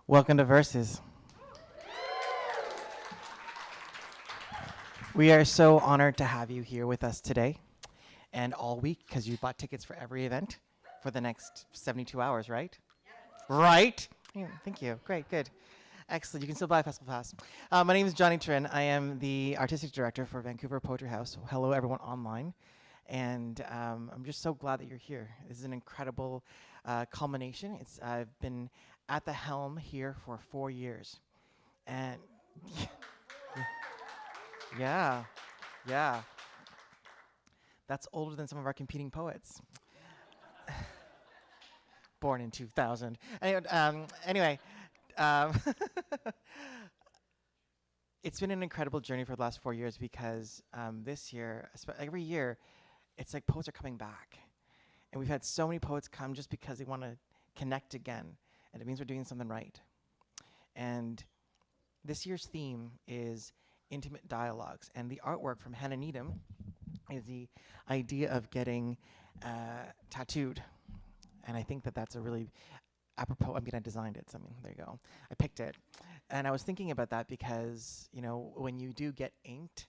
Welcome to Verses. We are so honored to have you here with us today and all week because you bought tickets for every event for the next 72 hours, right? Right? Yeah, thank you. Great, good. Excellent. You can still buy a festival pass. My name is Johnny Trin. I am the artistic director for Vancouver Poetry House. Hello, everyone online. And I'm just so glad that you're here. This is an incredible culmination. I've been at the helm here for 4 years. And yeah, yeah. That's older than some of our competing poets. Born in 2000. Anyway, um, it's been an incredible journey for the last 4 years because this year, every year, it's like poets are coming back. And we've had so many poets come just because they want to connect again. And it means we're doing something right. And this year's theme is intimate dialogues. And the artwork from Hannah Needham is the idea of getting tattooed. And I think that that's a really apropos. I mean, I designed it, so there you go. I picked it. And I was thinking about that because, when you do get inked,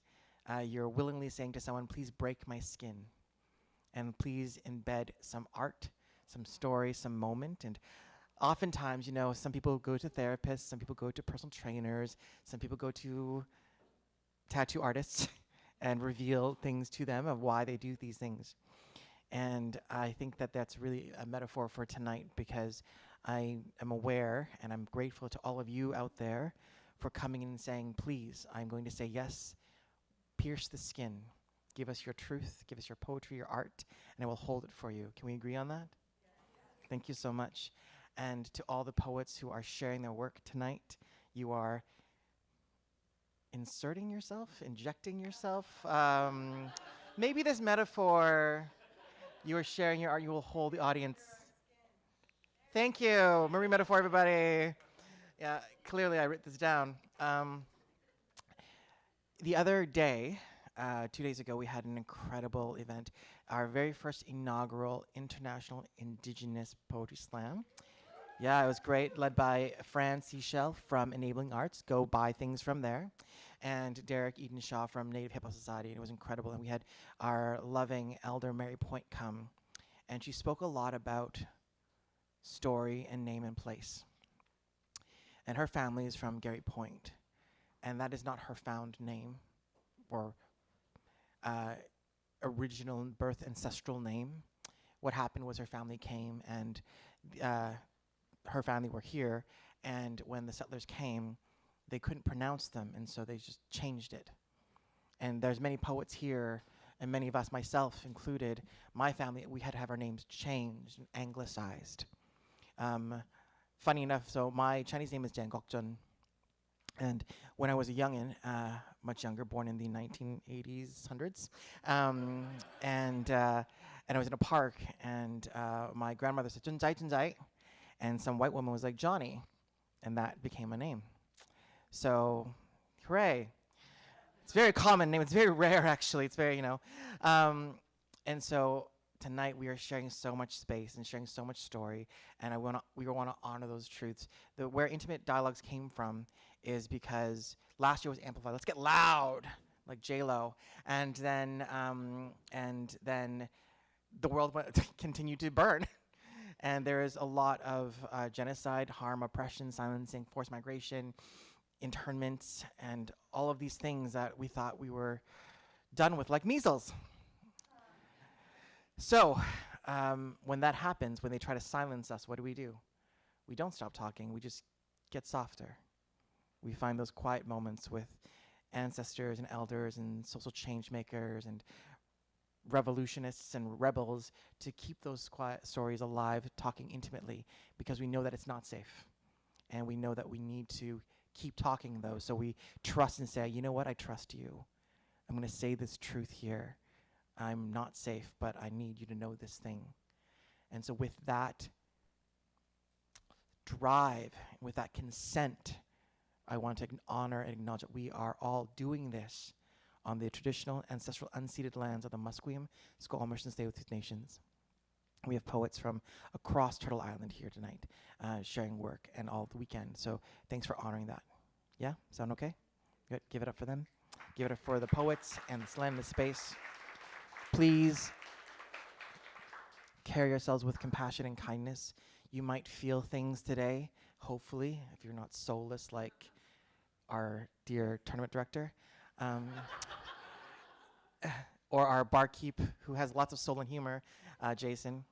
you're willingly saying to someone, please break my skin. And please embed some art, some story, some moment. And oftentimes, some people go to therapists, some people go to personal trainers, some people go to tattoo artists and reveal things to them of why they do these things. And I think that that's really a metaphor for tonight because I am aware and I'm grateful to all of you out there for coming in and saying, please, I'm going to say yes, pierce the skin. Give us your truth, give us your poetry, your art, and I will hold it for you. Can we agree on that? Yes. Thank you so much. And to all the poets who are sharing their work tonight, you are inserting yourself, injecting yourself. Maybe this metaphor, you are sharing your art, you will hold the audience. Thank you. Marie metaphor, everybody. Yeah, clearly I wrote this down. The other day, 2 days ago, we had an incredible event, our very first inaugural International Indigenous Poetry Slam. Yeah, it was great, led by Fran Sechel from Enabling Arts. Go buy things from there. And Derek Eden-Shaw from Native Hip Hop Society. And it was incredible. And we had our loving elder Mary Point come. And she spoke a lot about story and name and place. And her family is from Gary Point. And that is not her found name or original birth ancestral name. What happened was her family came and her family were here, and when the settlers came, they couldn't pronounce them, and so they just changed it. And there's many poets here, and many of us, myself included, my family, we had to have our names changed and anglicized. Funny enough, so my Chinese name is Jan Gokjun, and when I was a youngin', much younger, born in the 1980s, hundreds, and I was in a park, and my grandmother said, "Junzai, Junzai," and some white woman was like, "Johnny," and that became a name. So, hooray. It's a very common name. It's very rare, actually. It's very, and so tonight we are sharing so much space and sharing so much story, and we want to honor those truths. Where intimate dialogues came from is because last year was amplified. Let's get loud, like J-Lo, and then the world continued to burn. And there is a lot of genocide, harm, oppression, silencing, forced migration, internments, and all of these things that we thought we were done with, like measles. So when that happens, when they try to silence us, what do? We don't stop talking. We just get softer. We find those quiet moments with ancestors and elders and social change makers and revolutionists and rebels to keep those quiet stories alive, talking intimately, because we know that it's not safe. And we know that we need to keep talking, though, so we trust and say, you know what, I trust you. I'm going to say this truth here. I'm not safe, but I need you to know this thing. And so with that drive, with that consent, I want to honor and acknowledge that we are all doing this on the traditional, ancestral, unceded lands of the Musqueam, Squamish, and Tsleil-Waututh Nations. We have poets from across Turtle Island here tonight, sharing work and all the weekend. So thanks for honoring that. Yeah, sound okay? Good. Give it up for them. Give it up for the poets and the slam, the space. Please carry yourselves with compassion and kindness. You might feel things today, hopefully, if you're not soulless like our dear tournament director. Or our barkeep, who has lots of soul and humor, Jason.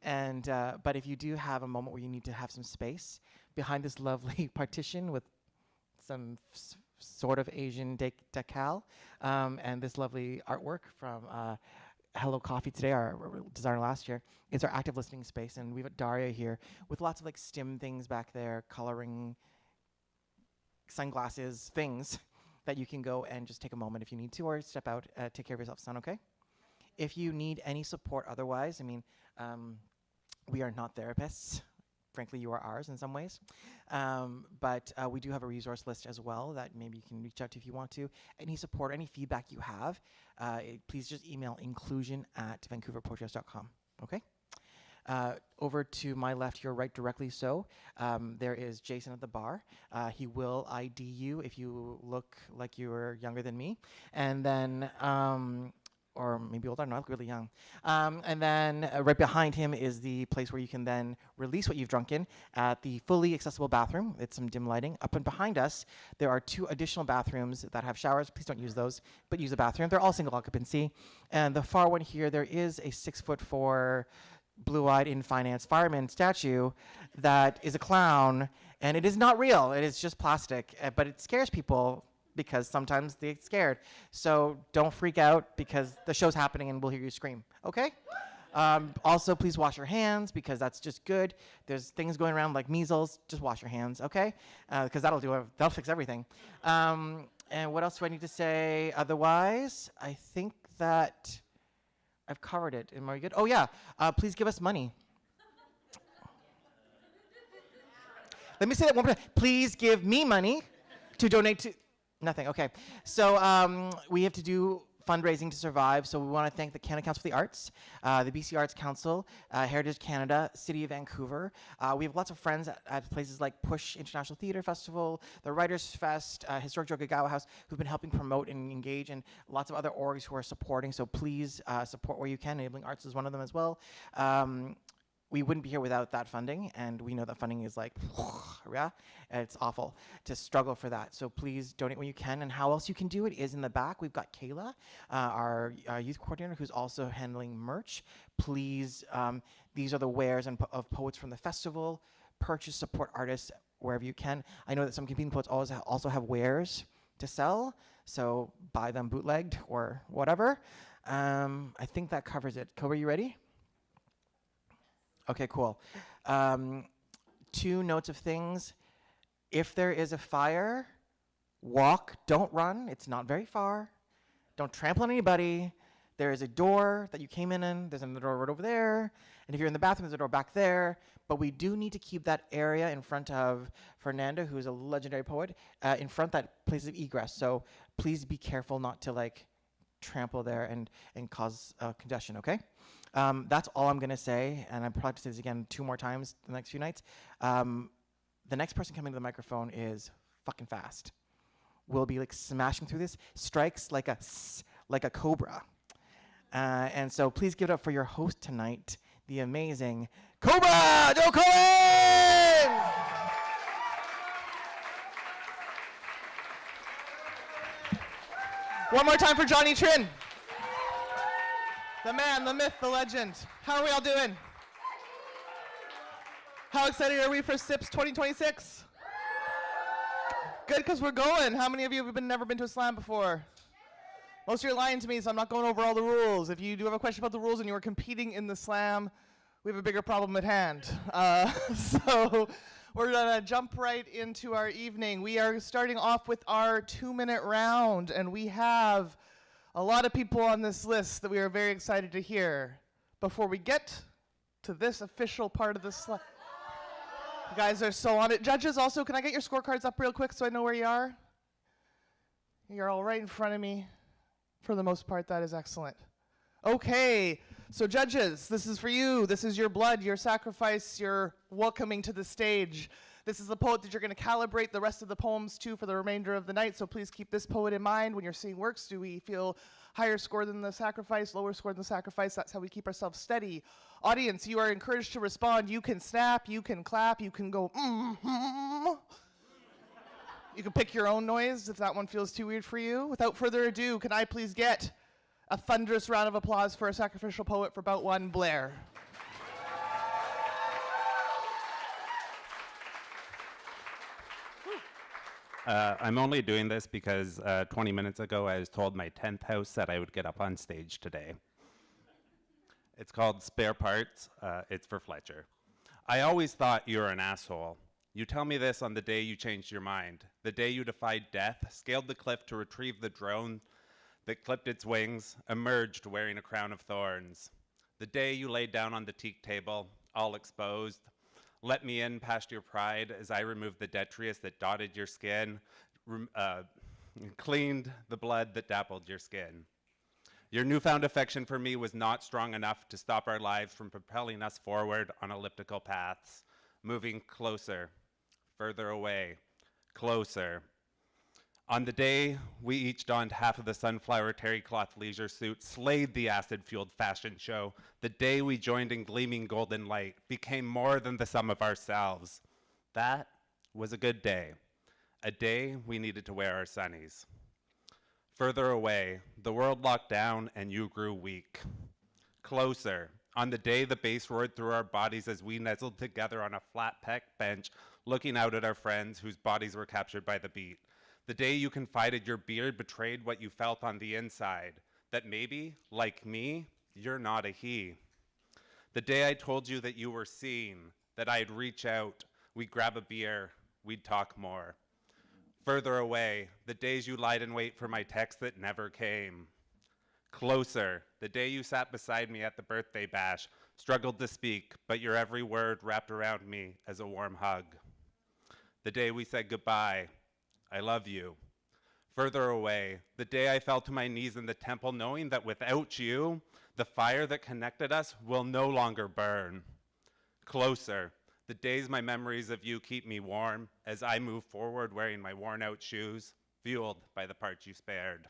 And but if you do have a moment where you need to have some space behind this lovely partition with some sort of Asian decal and this lovely artwork from Hello Coffee today, our designer last year, is our active listening space. And we have Daria here with lots of like STEM things back there, coloring, sunglasses, things that you can go and just take a moment if you need to, or step out, take care of yourself. Sound okay? If you need any support otherwise, I mean, we are not therapists. Frankly, you are ours in some ways. But we do have a resource list as well that maybe you can reach out to if you want to. Any support, any feedback you have, please just email inclusion@vancouverpoetryhouse.com. Okay? Over to my left, your right, directly so, there is Jason at the bar. He will ID you if you look like you're younger than me. And then, or maybe older, no, I look really young. And then right behind him is the place where you can then release what you've drunk in at the fully accessible bathroom. It's some dim lighting. Up and behind us, there are 2 additional bathrooms that have showers. Please don't use those, but use the bathroom. They're all single occupancy. And the far one here, there is a 6'4" blue-eyed in finance fireman statue that is a clown, and it is not real. It is just plastic, but it scares people because sometimes they get scared. So don't freak out because the show's happening and we'll hear you scream, okay? Also, please wash your hands because that's just good. There's things going around like measles. Just wash your hands, okay? Because that'll fix everything. And what else do I need to say? Otherwise, I think that I've covered it. Am I good? Oh, yeah. Please give us money. Let me say that one more time. Please give me money to donate to... Nothing. Okay. So we have to do fundraising to survive. So we want to thank the Canada Council for the Arts, the BC Arts Council, Heritage Canada, City of Vancouver. We have lots of friends at places like Push International Theatre Festival, the Writers Fest, Historic Jokagawa House, who've been helping promote and engage, and lots of other orgs who are supporting. So please support where you can. Enabling Arts is one of them as well. We wouldn't be here without that funding, and we know that funding is like, yeah, it's awful to struggle for that. So please donate when you can, and how else you can do it is in the back. We've got Kayla, our youth coordinator, who's also handling merch. Please, these are the wares of poets from the festival. Purchase, support artists wherever you can. I know that some competing poets also have wares to sell, so buy them bootlegged or whatever. I think that covers it. Cobra, you ready? Okay, cool. 2 notes of things. If there is a fire, walk, don't run. It's not very far. Don't trample on anybody. There is a door that you came in. There's another door right over there. And if you're in the bathroom, there's a door back there. But we do need to keep that area in front of Fernanda, who's a legendary poet, in front that place of egress. So please be careful not to like trample there and cause congestion, okay? That's all I'm going to say, and I'm probably to say this again 2 more times the next few nights. The next person coming to the microphone is fucking fast. We'll be like smashing through this. Strikes like a cobra. And so please give it up for your host tonight, the amazing Cobra Joe Cohen! One more time for Johnny Trin. The man, the myth, the legend. How are we all doing? How excited are we for SIPS 2026? Good, because we're going. How many of you have never been to a slam before? Most of you are lying to me, so I'm not going over all the rules. If you do have a question about the rules and you are competing in the slam, we have a bigger problem at hand. So we're going to jump right into our evening. We are starting off with our 2-minute round, and we have a lot of people on this list that we are very excited to hear. Before we get to this official part of the slam, you guys are so on it. Judges, also, can I get your scorecards up real quick so I know where you are? You're all right in front of me. For the most part, that is excellent. Okay, So judges, this is for you. This is your blood, your sacrifice, your welcoming to the stage. This is the poet that you're going to calibrate the rest of the poems to for the remainder of the night, so please keep this poet in mind when you're seeing works. Do we feel higher score than the sacrifice, lower score than the sacrifice? That's how we keep ourselves steady. Audience, you are encouraged to respond. You can snap, you can clap, you can go, mm-hmm. You can pick your own noise if that one feels too weird for you. Without further ado, can I please get a thunderous round of applause for a sacrificial poet for Bout 1, Blair. I'm only doing this because 20 minutes ago I was told my 10th house that I would get up on stage today. It's called Spare Parts. It's for Fletcher. I always thought you were an asshole. You tell me this on the day you changed your mind, the day you defied death, scaled the cliff to retrieve the drone that clipped its wings, emerged wearing a crown of thorns. The day you laid down on the teak table, all exposed, let me in past your pride as I removed the detritus that dotted your skin, cleaned the blood that dappled your skin. Your newfound affection for me was not strong enough to stop our lives from propelling us forward on elliptical paths, moving closer, further away, closer. On the day we each donned half of the sunflower terry cloth leisure suit, slayed the acid-fueled fashion show, the day we joined in gleaming golden light, became more than the sum of ourselves. That was a good day, a day we needed to wear our sunnies. Further away, the world locked down and you grew weak. Closer, on the day the bass roared through our bodies as we nestled together on a flat-packed bench, looking out at our friends whose bodies were captured by the beat. The day you confided your beard betrayed what you felt on the inside, that maybe, like me, you're not a he. The day I told you that you were seen, that I'd reach out, we'd grab a beer, we'd talk more. Further away, the days you lied in wait for my text that never came. Closer, the day you sat beside me at the birthday bash, struggled to speak, but your every word wrapped around me as a warm hug. The day we said goodbye, I love you. Further away, the day I fell to my knees in the temple knowing that without you, the fire that connected us will no longer burn. Closer, the days my memories of you keep me warm as I move forward wearing my worn out shoes, fueled by the parts you spared.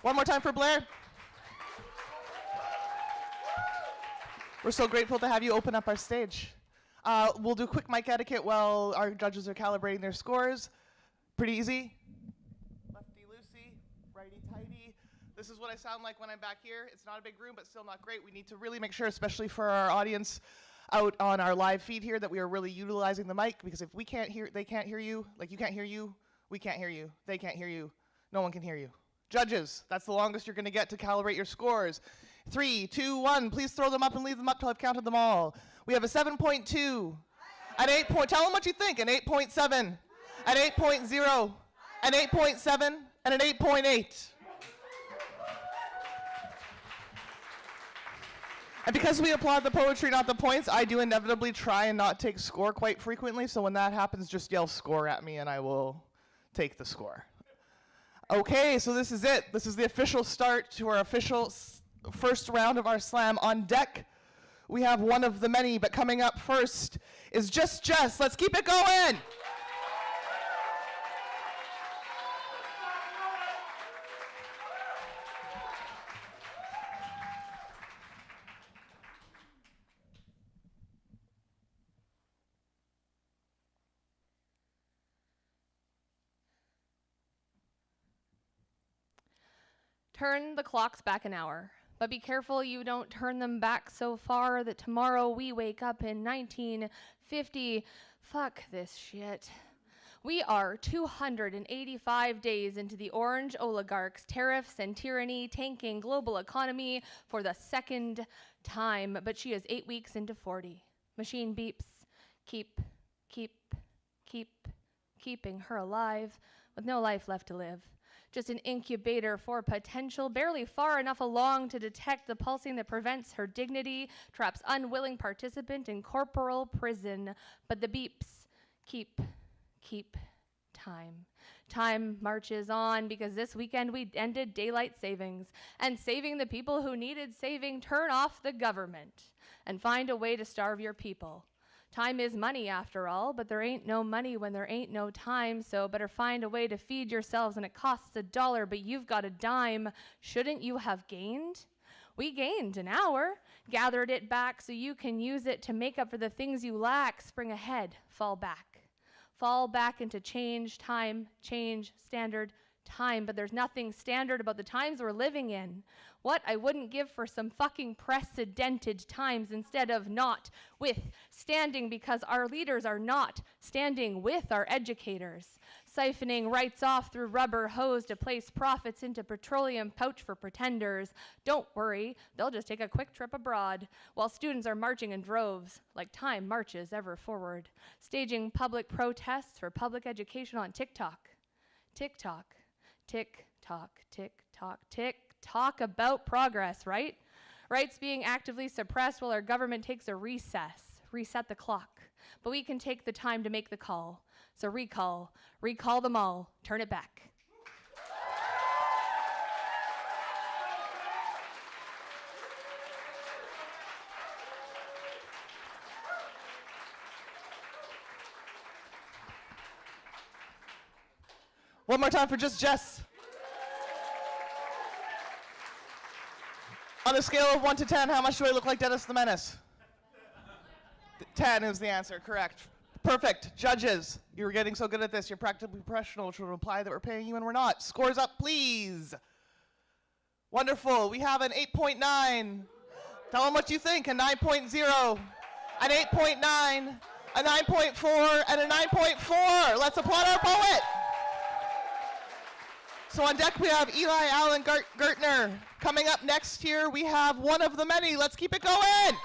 One more time for Blair. We're so grateful to have you open up our stage. We'll do quick mic etiquette while our judges are calibrating their scores. Pretty easy. Lefty-loosey, righty-tighty. This is what I sound like when I'm back here. It's not a big room, but still not great. We need to really make sure, especially for our audience out on our live feed here, that we are really utilizing the mic, because if we can't hear, they can't hear you, like you can't hear you, we can't hear you, they can't hear you, no one can hear you. Judges, that's the longest you're going to get to calibrate your scores. 3, 2, 1. Please throw them up and leave them up till I've counted them all. We have a 7.2, an 8 point. Tell them what you think. An 8.7, an 8.0, an 8.7, and an 8.8. And because we applaud the poetry, not the points, I do inevitably try and not take score quite frequently. So when that happens, just yell score at me and I will take the score. Okay, so this is it. This is the official start to our official first round of our slam. On deck, we have one of the many, but coming up first is Just Jess. Let's keep it going. Turn the clocks back an hour, but be careful you don't turn them back so far that tomorrow we wake up in 1950. Fuck this shit. We are 285 days into the orange oligarchs, tariffs, and tyranny tanking global economy for the second time, but she is 8 weeks into 40. Machine beeps, keeping her alive with no life left to live. Just an incubator for potential, barely far enough along to detect the pulsing that prevents her dignity, traps unwilling participant in corporal prison. But the beeps keep time. Time marches on because this weekend we ended daylight savings, and saving the people who needed saving. Turn off the government and find a way to starve your people. Time is money after all, but there ain't no money when there ain't no time, so better find a way to feed yourselves, and it costs $1, but you've got a dime. Shouldn't you have gained? We gained an hour, gathered it back so you can use it to make up for the things you lack. Spring ahead, fall back. Fall back into change, time, change, standard, time. But there's nothing standard about the times we're living in. What I wouldn't give for some fucking precedented times instead of not withstanding, because our leaders are not standing with our educators. Siphoning rights off through rubber hose to place profits into petroleum pouch for pretenders. Don't worry, they'll just take a quick trip abroad while students are marching in droves like time marches ever forward. Staging public protests for public education on TikTok. TikTok, tick-tock, tick-tock, tick-tock about progress, right? Rights being actively suppressed while our government takes a recess. Reset the clock. But we can take the time to make the call. So recall them all, turn it back. One more time for just Jess. On a scale of 1 to 10, how much do I look like Dennis the Menace? 10 is the answer, correct. Perfect. Judges, you were getting so good at this, you're practically professional, which would imply that we're paying you and we're not. Scores up, please. Wonderful. We have an 8.9. Tell them what you think. A 9.0, an 8.9, a 9.4, and a 9.4. Let's applaud our poet. So on deck we have Eli Allen Gertner. Coming up next here, we have one of the many. Let's keep it going.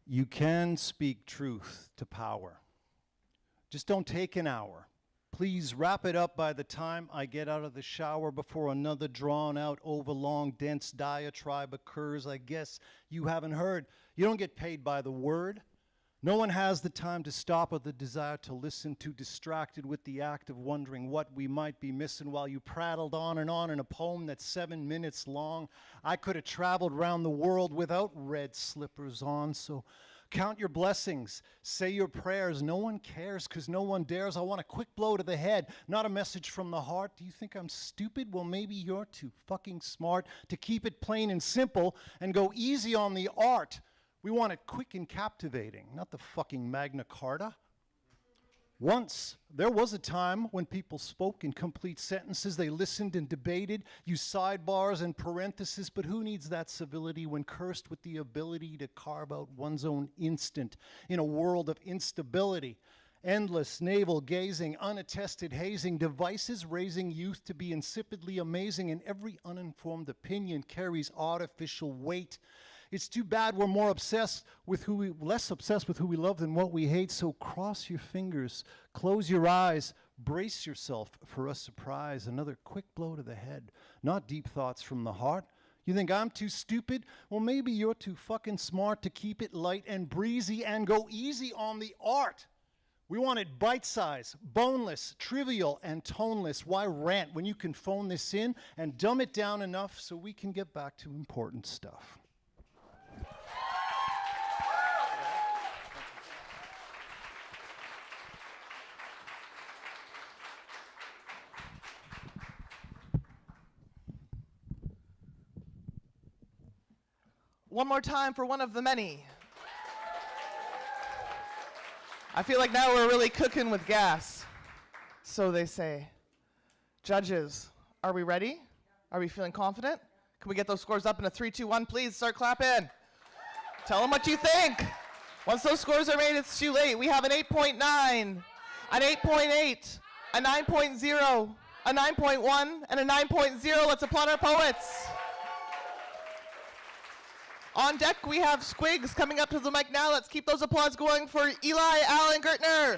You can speak truth to power. Just don't take an hour. Please wrap it up by the time I get out of the shower before another drawn-out, overlong, dense diatribe occurs. I guess you haven't heard. You don't get paid by the word. No one has the time to stop or the desire to listen, too distracted with the act of wondering what we might be missing while you prattled on in a poem that's 7 minutes long. I could have traveled around the world without red slippers on, so count your blessings, say your prayers. No one cares because no one dares. I want a quick blow to the head, not a message from the heart. Do you think I'm stupid? Well, maybe you're too fucking smart to keep it plain and simple and go easy on the art. We want it quick and captivating, not the fucking Magna Carta. Once, there was a time when people spoke in complete sentences. They listened and debated, used sidebars and parentheses, but who needs that civility when cursed with the ability to carve out one's own instant in a world of instability? Endless navel gazing, unattested hazing, devices raising youth to be insipidly amazing, and every uninformed opinion carries artificial weight. It's too bad we're less obsessed with who we love than what we hate. So cross your fingers, close your eyes, brace yourself for a surprise. Another quick blow to the head, not deep thoughts from the heart. You think I'm too stupid? Well, maybe you're too fucking smart to keep it light and breezy and go easy on the art. We want it bite-sized, boneless, trivial, and toneless. Why rant when you can phone this in and dumb it down enough so we can get back to important stuff? One more time for one of the many. I feel like now we're really cooking with gas. So they say. Judges, are we ready? Are we feeling confident? Can we get those scores up in a 3, 2, 1, please? Start clapping. Tell them what you think. Once those scores are made, it's too late. We have an 8.9, an 8.8, a 9.0, a 9.1, and a 9.0. Let's applaud our poets. On deck, we have Squigs coming up to the mic now. Let's keep those applause going for Eli Allen Gertner.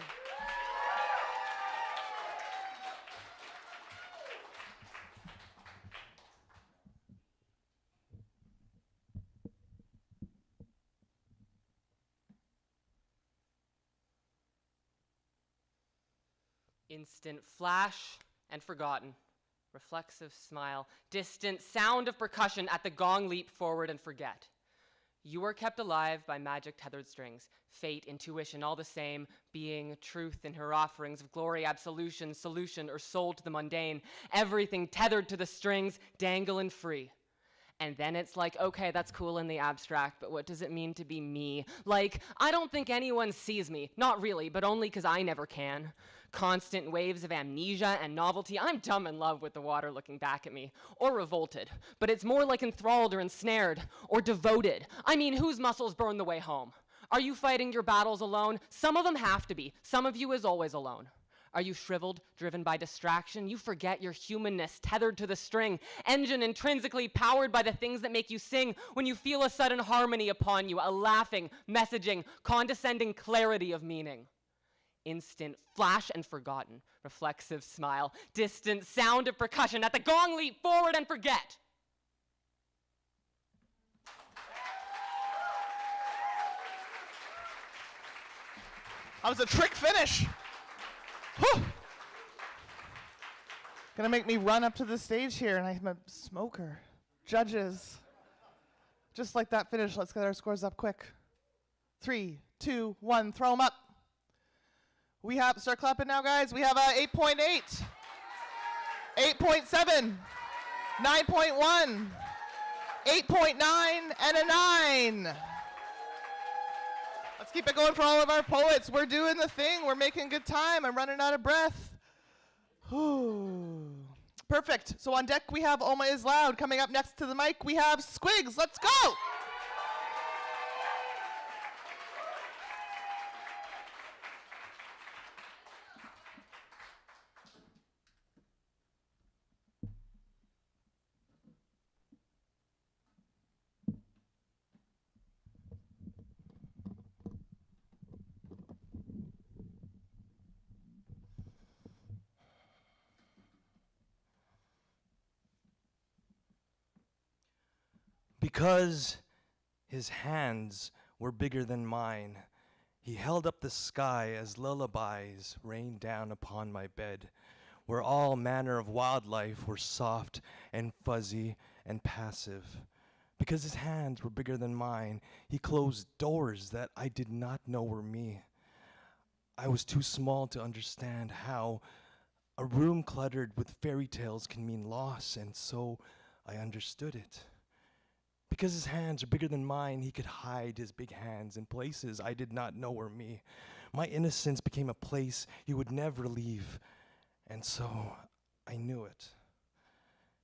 Instant flash and forgotten. Reflexive smile. Distant sound of percussion at the gong leap forward and forget. You are kept alive by magic tethered strings. Fate, intuition, all the same. Being, truth in her offerings of glory, absolution, solution, or soul to the mundane. Everything tethered to the strings, dangle and free. And then it's like, okay, that's cool in the abstract, but what does it mean to be me? Like, I don't think anyone sees me. Not really, but only because I never can. Constant waves of amnesia and novelty. I'm dumb in love with the water looking back at me. Or revolted. But it's more like enthralled or ensnared. Or devoted. I mean, whose muscles burn the way home? Are you fighting your battles alone? Some of them have to be. Some of you is always alone. Are you shriveled, driven by distraction? You forget your humanness, tethered to the string, engine intrinsically powered by the things that make you sing when you feel a sudden harmony upon you, a laughing, messaging, condescending clarity of meaning. Instant flash and forgotten, reflexive smile, distant sound of percussion at the gong leap forward and forget. That was a trick finish. Whew. Gonna make me run up to the stage here, and I'm a smoker. Judges. Just like that finish, let's get our scores up quick. 3, 2, 1, throw them up. We have, start clapping now, guys. We have 8.8, 8.7, 9.1, 8.9, and a 9. Let's keep it going for all of our poets. We're doing the thing. We're making good time. I'm running out of breath. Whew. Perfect. So on deck, we have Oma is Loud. Coming up next to the mic, we have Squigs. Let's go. Because his hands were bigger than mine, he held up the sky as lullabies rained down upon my bed, where all manner of wildlife were soft and fuzzy and passive. Because his hands were bigger than mine, he closed doors that I did not know were me. I was too small to understand how a room cluttered with fairy tales can mean loss, and so I understood it. Because his hands are bigger than mine, he could hide his big hands in places I did not know were me. My innocence became a place he would never leave, and so I knew it.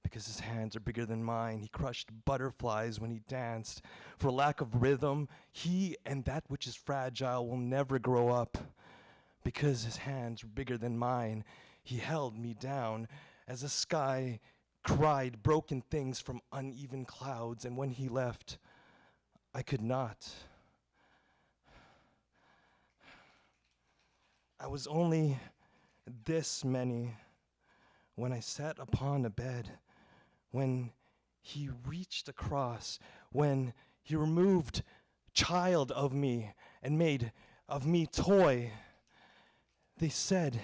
Because his hands are bigger than mine, he crushed butterflies when he danced. For lack of rhythm, he and that which is fragile will never grow up. Because his hands were bigger than mine, he held me down as the sky cried broken things from uneven clouds, and when he left, I could not. I was only this many when I sat upon a bed, when he reached across, when he removed child of me and made of me toy. They said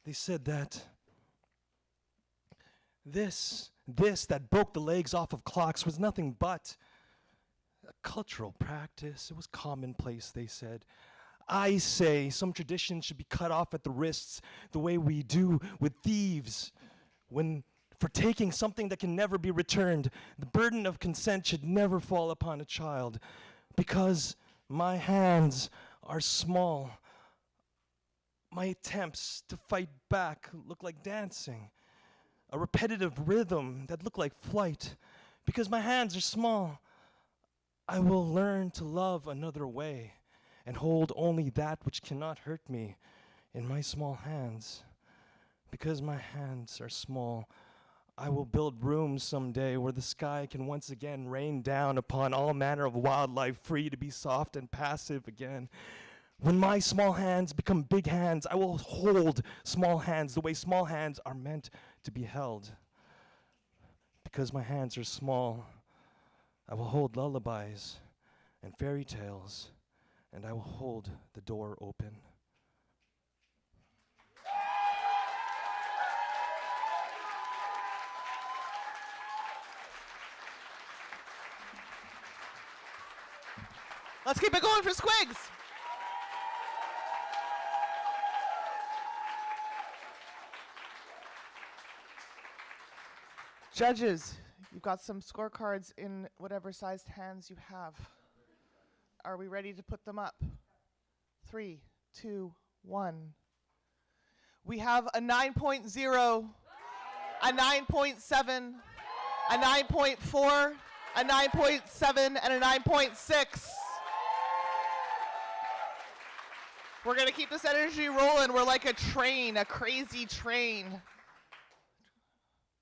that this that broke the legs off of clocks was nothing but a cultural practice. It was commonplace, they said. I say some traditions should be cut off at the wrists the way we do with thieves. When for taking something that can never be returned, the burden of consent should never fall upon a child. Because my hands are small, my attempts to fight back look like dancing. A repetitive rhythm that looked like flight. Because my hands are small, I will learn to love another way and hold only that which cannot hurt me in my small hands. Because my hands are small, I will build rooms someday where the sky can once again rain down upon all manner of wildlife, free to be soft and passive again. When my small hands become big hands, I will hold small hands the way small hands are meant to be held. Because my hands are small, I will hold lullabies and fairy tales, and I will hold the door open. Let's keep it going for Squigs. Judges, you've got some scorecards in whatever sized hands you have. Are we ready to put them up? 3, 2, 1. We have a 9.0, a 9.7, a 9.4, a 9.7, and a 9.6. We're going to keep this energy rolling. We're like a train, a crazy train.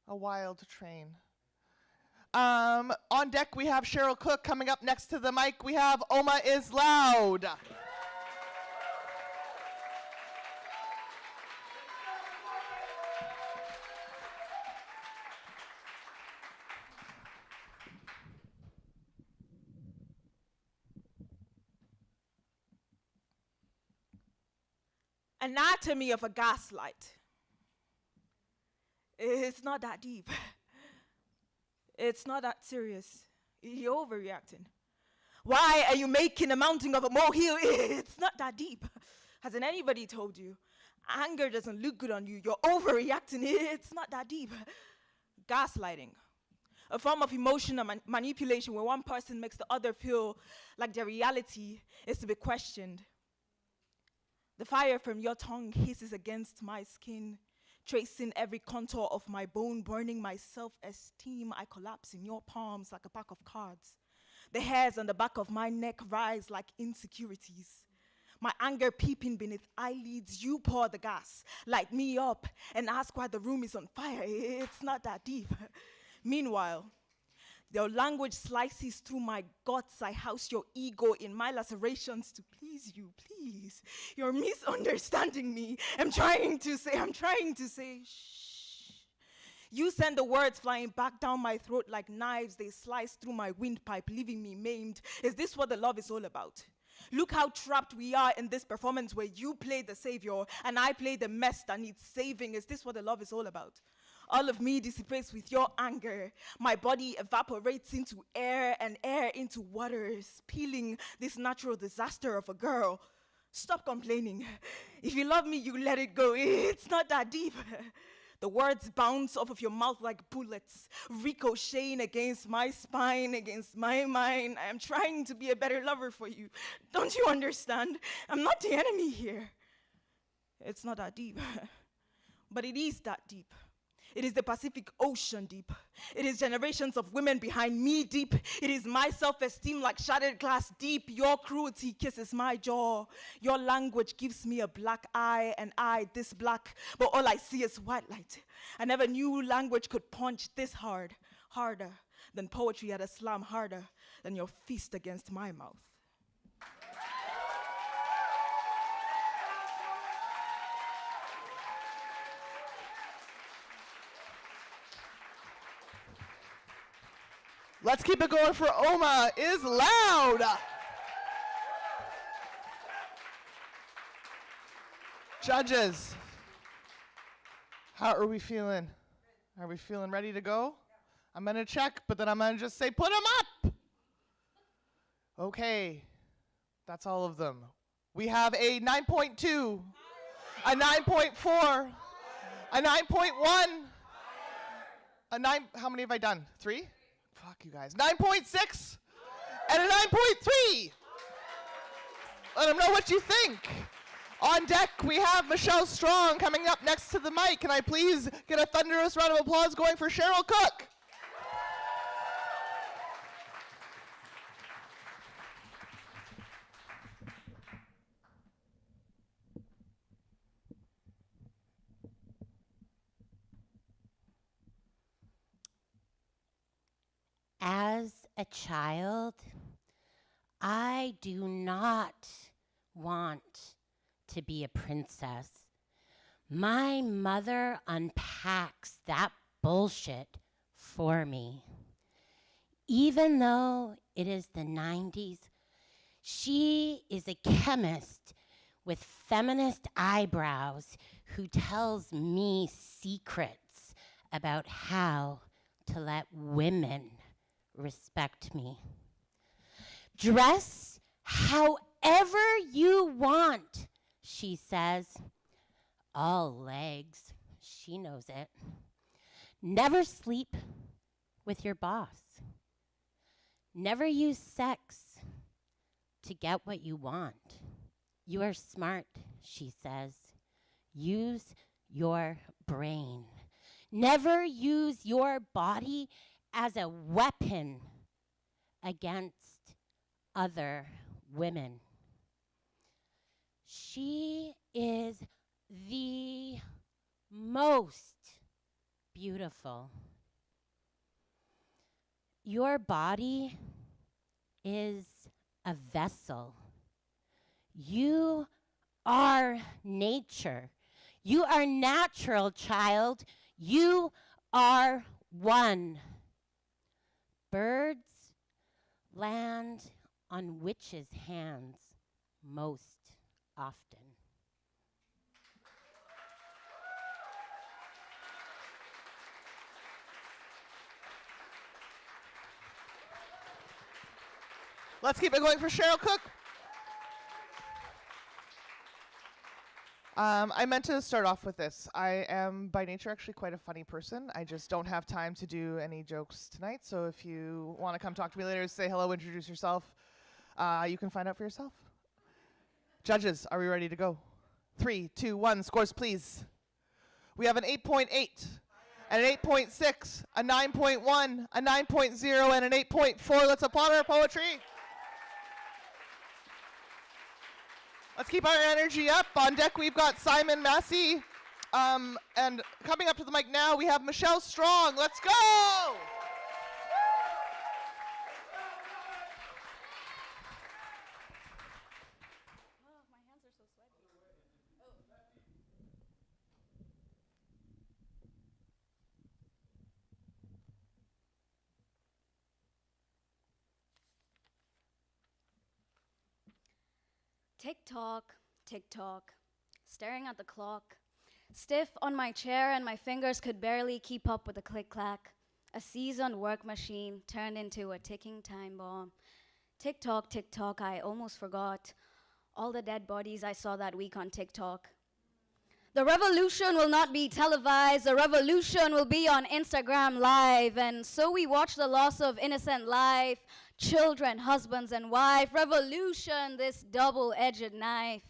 A wild train. On deck, we have Cheryl Cook. Coming up next to the mic, we have Oma is Loud. Anatomy of a gaslight. It's not that deep. It's not that serious. You're overreacting. Why are you making a mountain of a molehill? It's not that deep. Hasn't anybody told you? Anger doesn't look good on you. You're overreacting. It's not that deep. Gaslighting. A form of emotional manipulation where one person makes the other feel like their reality is to be questioned. The fire from your tongue hisses against my skin, tracing every contour of my bone, burning my self-esteem. I collapse in your palms like a pack of cards. The hairs on the back of my neck rise like insecurities. My anger peeping beneath eyelids, you pour the gas, light me up, and ask why the room is on fire. It's not that deep. Meanwhile, your language slices through my guts. I house your ego in my lacerations to please you, please. You're misunderstanding me. I'm trying to say, shh. You send the words flying back down my throat like knives. They slice through my windpipe, leaving me maimed. Is this what the love is all about? Look how trapped we are in this performance where you play the savior and I play the mess that needs saving. Is this what the love is all about? All of me dissipates with your anger. My body evaporates into air and air into water, spilling this natural disaster of a girl. Stop complaining. If you love me, you let it go. It's not that deep. The words bounce off of your mouth like bullets, ricocheting against my spine, against my mind. I am trying to be a better lover for you. Don't you understand? I'm not the enemy here. It's not that deep. But it is that deep. It is the Pacific Ocean deep. It is generations of women behind me deep. It is my self-esteem like shattered glass deep. Your cruelty kisses my jaw. Your language gives me a black eye, and I this black, but all I see is white light. I never knew language could punch this hard, harder than poetry at a slam, harder than your fist against my mouth. Let's keep it going for Oma is Loud. Judges, how are we feeling? Are we feeling ready to go? I'm going to check, but then I'm going to just say, put them up. Okay, that's all of them. We have a 9.2, a 9.4, a 9.1, a 9, how many have I done? 3? Fuck you guys. 9.6 and a 9.3. Let them know what you think. On deck, we have Michelle Strong coming up next to the mic. Can I please get a thunderous round of applause going for Cheryl Cook? a child, I do not want to be a princess. My mother unpacks that bullshit for me. Even though it is the 90s, she is a chemist with feminist eyebrows who tells me secrets about how to let women respect me. Dress however you want, she says. All legs, she knows it. Never sleep with your boss. Never use sex to get what you want. You are smart, she says. Use your brain. Never use your body as a weapon against other women. She is the most beautiful. Your body is a vessel. You are nature. You are natural, child. You are one. Birds land on witches' hands most often. Let's keep it going for Cheryl Cook. I meant to start off with this. I am by nature actually quite a funny person. I just don't have time to do any jokes tonight. So if you want to come talk to me later, say hello, introduce yourself, you can find out for yourself. Judges, are we ready to go? 3, 2, 1, scores please. We have an 8.8, and an 8.6, a 9.1, a 9.0, and an 8.4. Let's applaud our poetry. Let's keep our energy up. On deck, we've got Simon Massey. And coming up to the mic now, we have Michelle Strong. Let's go! Tick tock, staring at the clock. Stiff on my chair and my fingers could barely keep up with the click-clack. A seasoned work machine turned into a ticking time bomb. Tick tock, I almost forgot all the dead bodies I saw that week on TikTok. The revolution will not be televised, the revolution will be on Instagram Live. And so we watch the loss of innocent life, children, husbands, and wife. Revolution, this double-edged knife.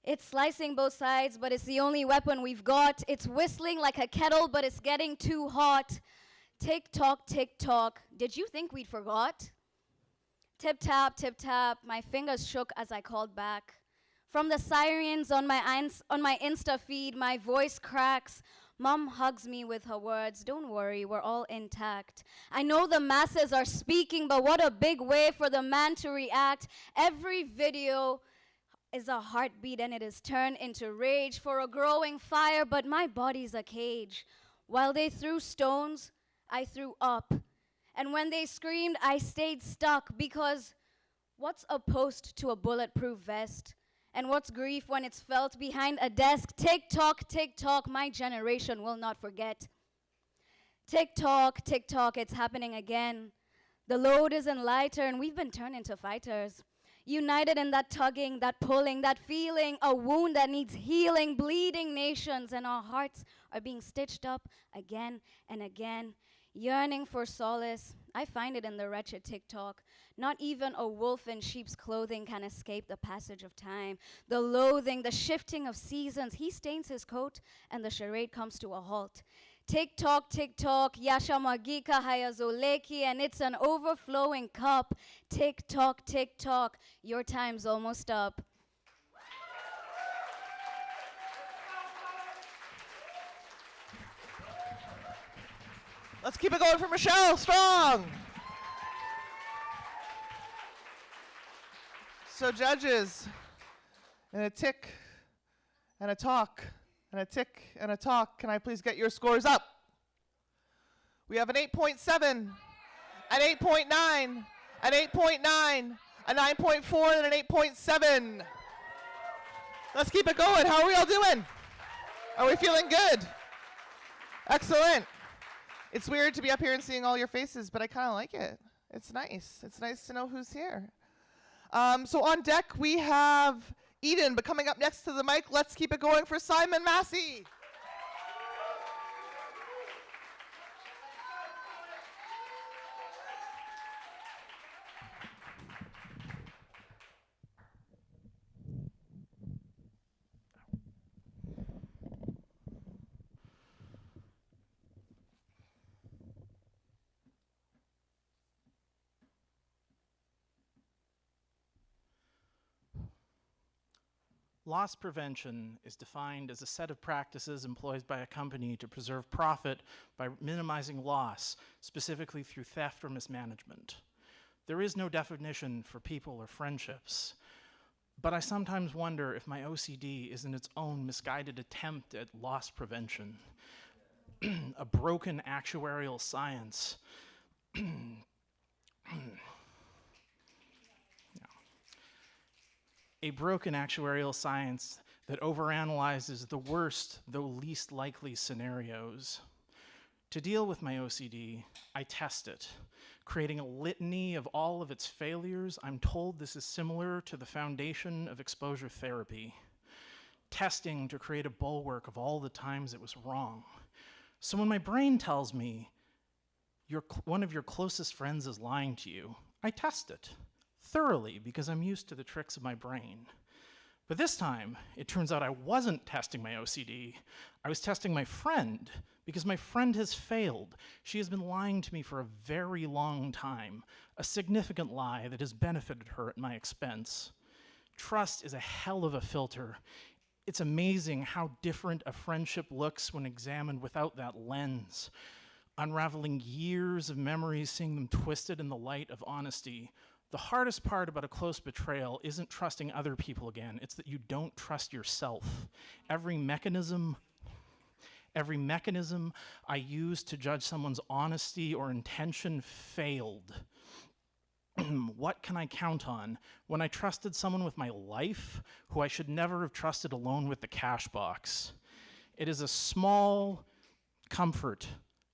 It's slicing both sides, but it's the only weapon we've got. It's whistling like a kettle, but it's getting too hot. Tick tock, did you think we'd forgot? Tip tap, my fingers shook as I called back. From the sirens on my Insta feed, my voice cracks. Mom hugs me with her words, don't worry, we're all intact. I know the masses are speaking, but what a big way for the man to react. Every video is a heartbeat and it is turned into rage for a growing fire, but my body's a cage. While they threw stones, I threw up. And when they screamed, I stayed stuck, because what's a post to a bulletproof vest? And what's grief when it's felt behind a desk? Tick tock, my generation will not forget. Tick tock, it's happening again. The load isn't lighter and we've been turned into fighters. United in that tugging, that pulling, that feeling, a wound that needs healing, bleeding nations, and our hearts are being stitched up again and again. Yearning for solace, I find it in the wretched TikTok. Not even a wolf in sheep's clothing can escape the passage of time. The loathing, the shifting of seasons, he stains his coat and the charade comes to a halt. Tick tock, yasha magika hayazoleki, and it's an overflowing cup. Tick tock, your time's almost up. Let's keep it going for Michelle Strong. So judges, and a tick, and a talk, and a tick, and a talk, can I please get your scores up? We have an 8.7, an 8.9, an 8.9, a 9.4, and an 8.7. Let's keep it going. How are we all doing? Are we feeling good? Excellent. It's weird to be up here and seeing all your faces, but I kind of like it. It's nice. It's nice to know who's here. So on deck, we have Eden, but coming up next to the mic, let's keep it going for Simon Massey. Loss prevention is defined as a set of practices employed by a company to preserve profit by minimizing loss, specifically through theft or mismanagement. There is no definition for people or friendships, but I sometimes wonder if my OCD is in its own misguided attempt at loss prevention, a broken actuarial science. A broken actuarial science that overanalyzes the worst, though least likely scenarios. To deal with my OCD, I test it, creating a litany of all of its failures. I'm told this is similar to the foundation of exposure therapy, testing to create a bulwark of all the times it was wrong. So when my brain tells me one of your closest friends is lying to you, I test it thoroughly because I'm used to the tricks of my brain. But this time, it turns out I wasn't testing my OCD. I was testing my friend because my friend has failed. She has been lying to me for a very long time, a significant lie that has benefited her at my expense. Trust is a hell of a filter. It's amazing how different a friendship looks when examined without that lens, unraveling years of memories, seeing them twisted in the light of honesty. The hardest part about a close betrayal isn't trusting other people again, it's that you don't trust yourself. Every mechanism I used to judge someone's honesty or intention failed. What can I count on when I trusted someone with my life who I should never have trusted alone with the cash box? It is a small comfort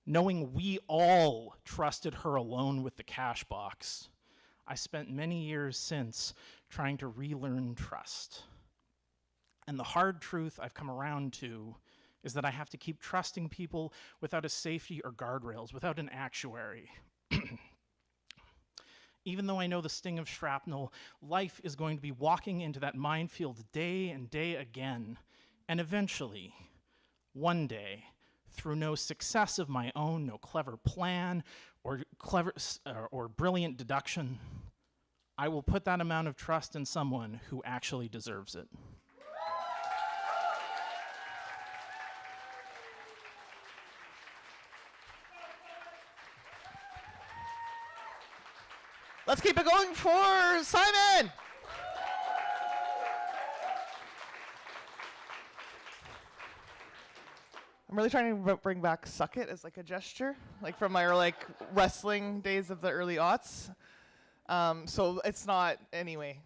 knowing we all trusted her alone with the cash box. I spent many years since trying to relearn trust. And the hard truth I've come around to is that I have to keep trusting people without a safety or guardrails, without an actuary. Even though I know the sting of shrapnel, life is going to be walking into that minefield day and day again. And eventually, one day, through no success of my own, no clever plan, or brilliant deduction, I will put that amount of trust in someone who actually deserves it. Let's keep it going for Simon. I'm really trying to bring back "suck it" as like a gesture, like from my wrestling days of the early aughts. So it's not, anyway,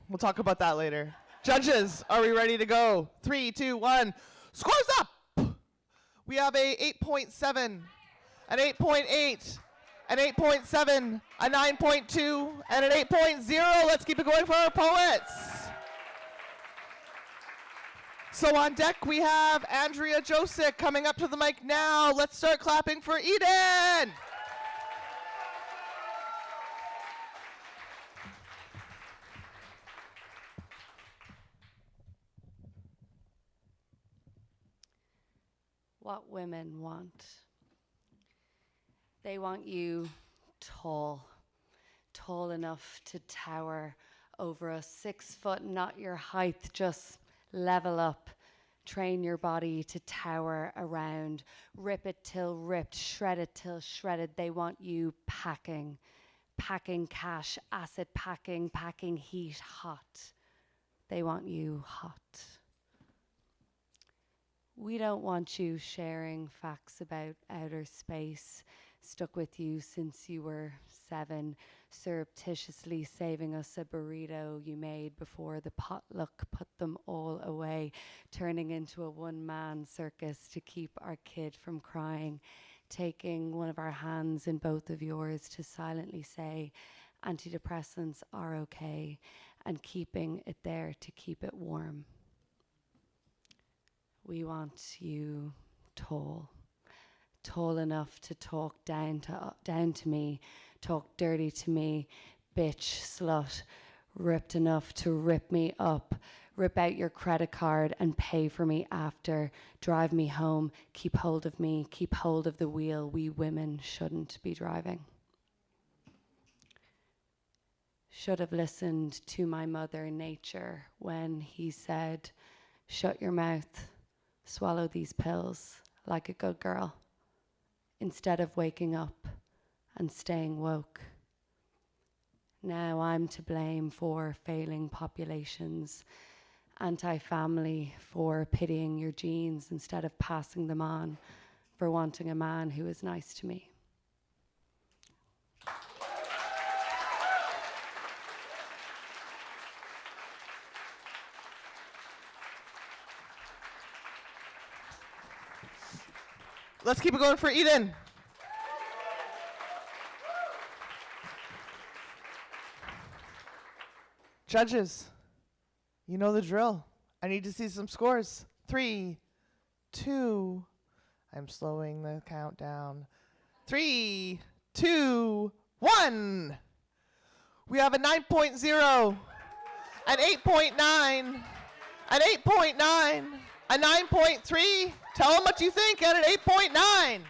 we'll talk about that later. Judges, are we ready to go? 3, 2, 1, scores up! We have a 8.7, an 8.8, an 8.7, a 9.2, and an 8.0. Let's keep it going for our poets. So on deck, we have Andrea Josic coming up to the mic now. Let's start clapping for Eden. What women want. They want you tall enough to tower over us. 6 foot, not your height, just level up. Train your body to tower around. Rip it till ripped, shred it till shredded. They want you packing packing cash, acid packing, packing heat hot. They want you hot. We don't want you sharing facts about outer space, stuck with you since you were 7, surreptitiously saving us a burrito you made before the potluck put them all away, turning into a one-man circus to keep our kid from crying, taking one of our hands in both of yours to silently say, antidepressants are okay, and keeping it there to keep it warm. We want you tall. Tall enough to talk down to me, talk dirty to me, bitch, slut, ripped enough to rip me up, rip out your credit card and pay for me after, drive me home, keep hold of me, keep hold of the wheel we women shouldn't be driving. Should have listened to my mother nature when he said, shut your mouth, swallow these pills like a good girl, instead of waking up and staying woke. Now I'm to blame for failing populations, anti-family for pitying your genes instead of passing them on, for wanting a man who is nice to me. Let's keep it going for Eden. Judges, you know the drill. I need to see some scores. 3, 2, I'm slowing the countdown. 3, 2, 1. We have a 9.0, an 8.9, an 8.9, a 9.3. Tell them what you think at an 8.9.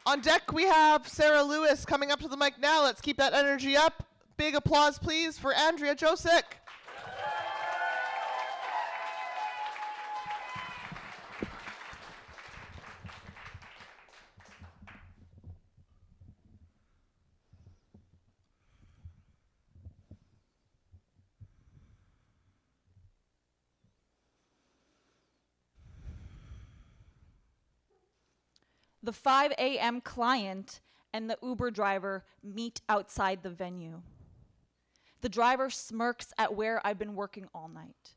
On deck, we have Sarah Lewis coming up to the mic now. Let's keep that energy up. Big applause, please, for Andrea Josic. The 5 a.m. client and the Uber driver meet outside the venue. The driver smirks at where I've been working all night.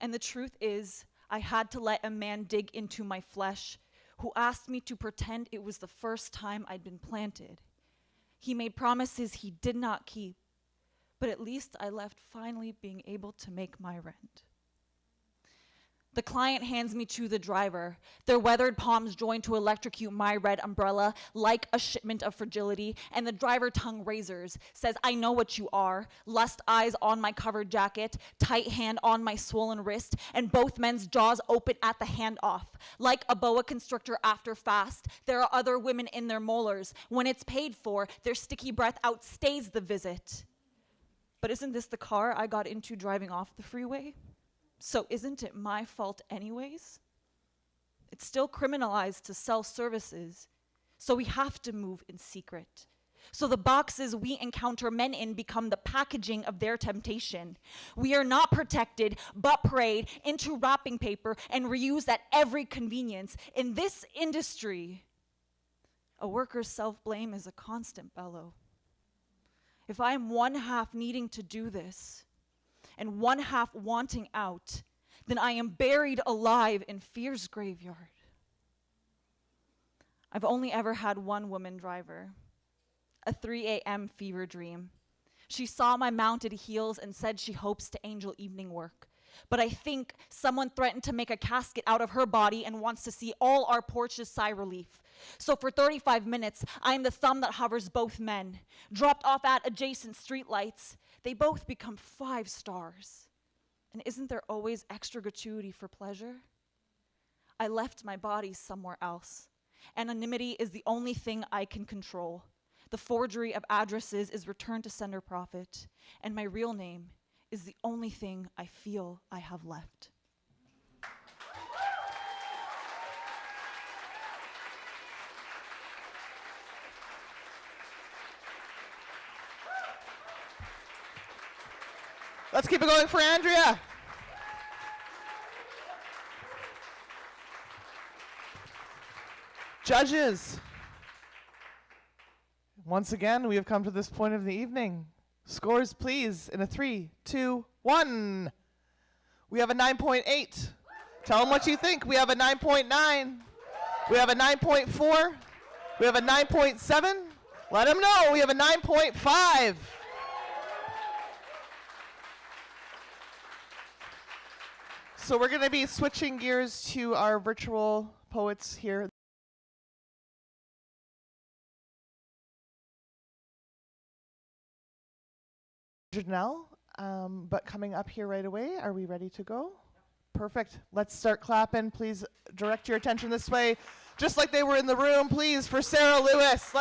And the truth is, I had to let a man dig into my flesh who asked me to pretend it was the first time I'd been planted. He made promises he did not keep, but at least I left finally being able to make my rent. The client hands me to the driver, their weathered palms joined to electrocute my red umbrella like a shipment of fragility, and the driver tongue razors, says, I know what you are, lust eyes on my covered jacket, tight hand on my swollen wrist, and both men's jaws open at the handoff. Like a boa constrictor after fast, there are other women in their molars. When it's paid for, their sticky breath outstays the visit. But isn't this the car I got into driving off the freeway? So isn't it my fault anyways? It's still criminalized to sell services, so we have to move in secret. So the boxes we encounter men in become the packaging of their temptation. We are not protected, but prayed into wrapping paper and reused at every convenience. In this industry, a worker's self-blame is a constant bellow. If I am one half needing to do this, and one half wanting out, then I am buried alive in fear's graveyard. I've only ever had one woman driver, a 3 a.m. fever dream. She saw my mounted heels and said she hopes to angel evening work. But I think someone threatened to make a casket out of her body and wants to see all our porches sigh relief. So for 35 minutes, I am the thumb that hovers both men. Dropped off at adjacent streetlights, they both become 5 stars. And isn't there always extra gratuity for pleasure? I left my body somewhere else. Anonymity is the only thing I can control. The forgery of addresses is returned to sender profit, and my real name is the only thing I feel I have left. Let's keep it going for Andrea. Judges. Once again, we have come to this point of the evening. Scores, please, in a 3, 2, 1. We have a 9.8. Tell them what you think. We have a 9.9. We have a 9.4. We have a 9.7. Let them know. We have a 9.5. So we're going to be switching gears to our virtual poets here. Janelle, but coming up here right away. Are we ready to go? Perfect. Let's start clapping. Please direct your attention this way, just like they were in the room, please, for Sarah Lewis.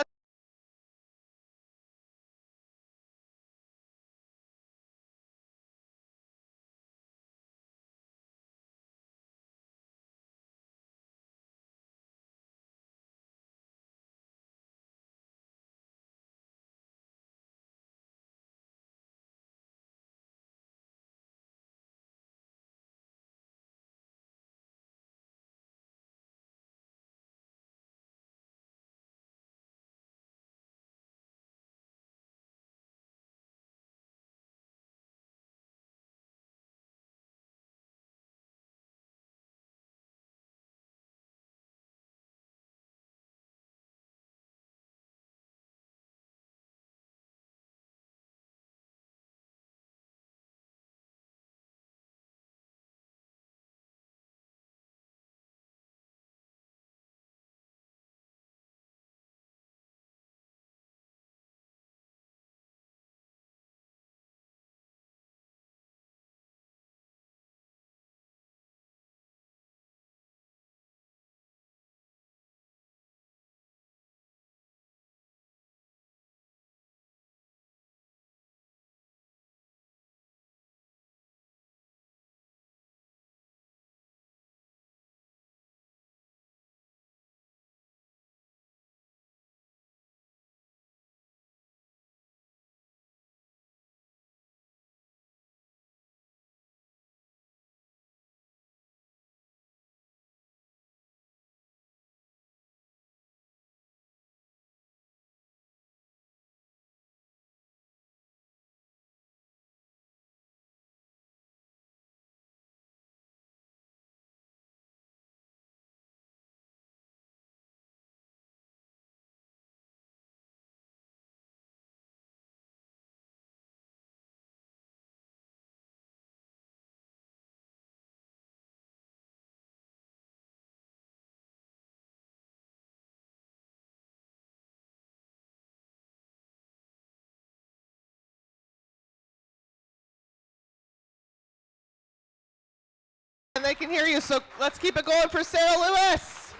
And they can hear you, so let's keep it going for Sarah Lewis.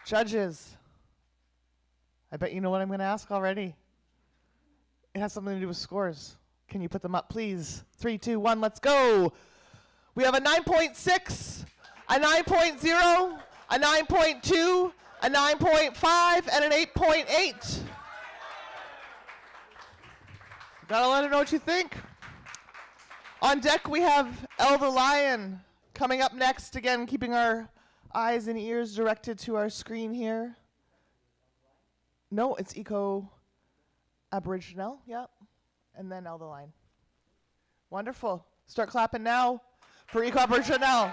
Judges, I bet you know what I'm going to ask already. It has something to do with scores. Can you put them up, please? 3, 2, 1, let's go. We have a 9.6, a 9.0, a 9.2, a 9.5, and an 8.8. Gotta let her know what you think. On deck, we have Elle the Lion coming up next. Again, keeping our eyes and ears directed to our screen here. No, it's Eco Aboriginal, yep. And then Elle the Lion. Wonderful. Start clapping now for Eco Aboriginal.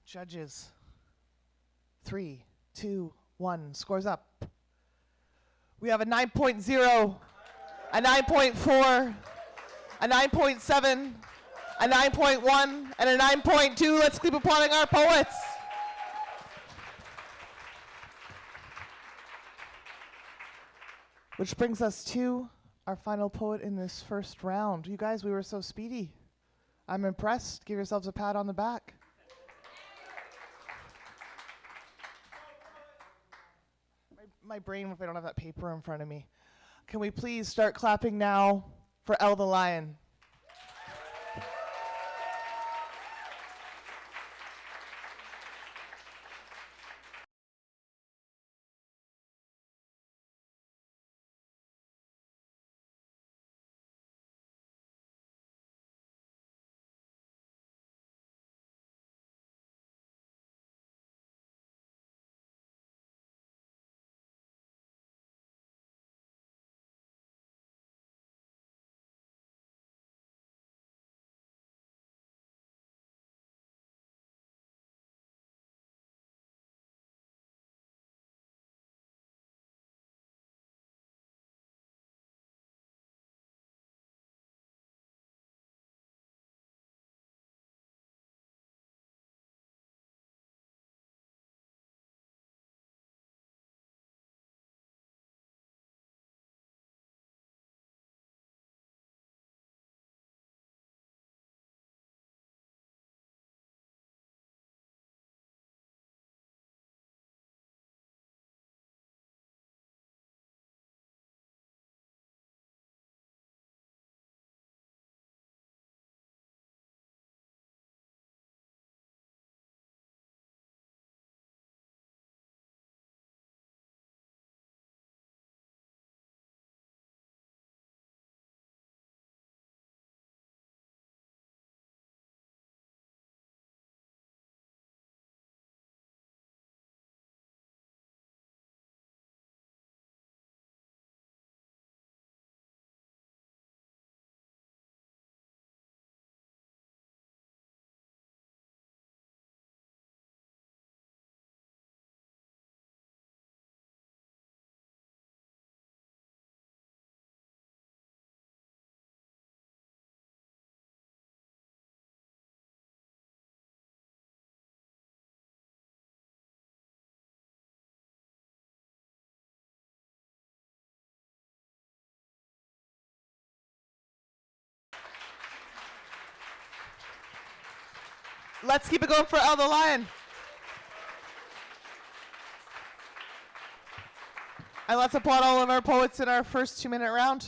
Judges. 3, 2, 1. Scores up. We have a 9.0, a 9.4, a 9.7, a 9.1, and a 9.2. Let's keep applauding our poets. Which brings us to our final poet in this first round. You guys, we were so speedy. I'm impressed. Give yourselves a pat on the back. My brain, if I don't have that paper in front of me. Can we please start clapping now for Elle the Lion? Let's keep it going for Elle the Lion. And let's applaud all of our poets in our first 2-minute round.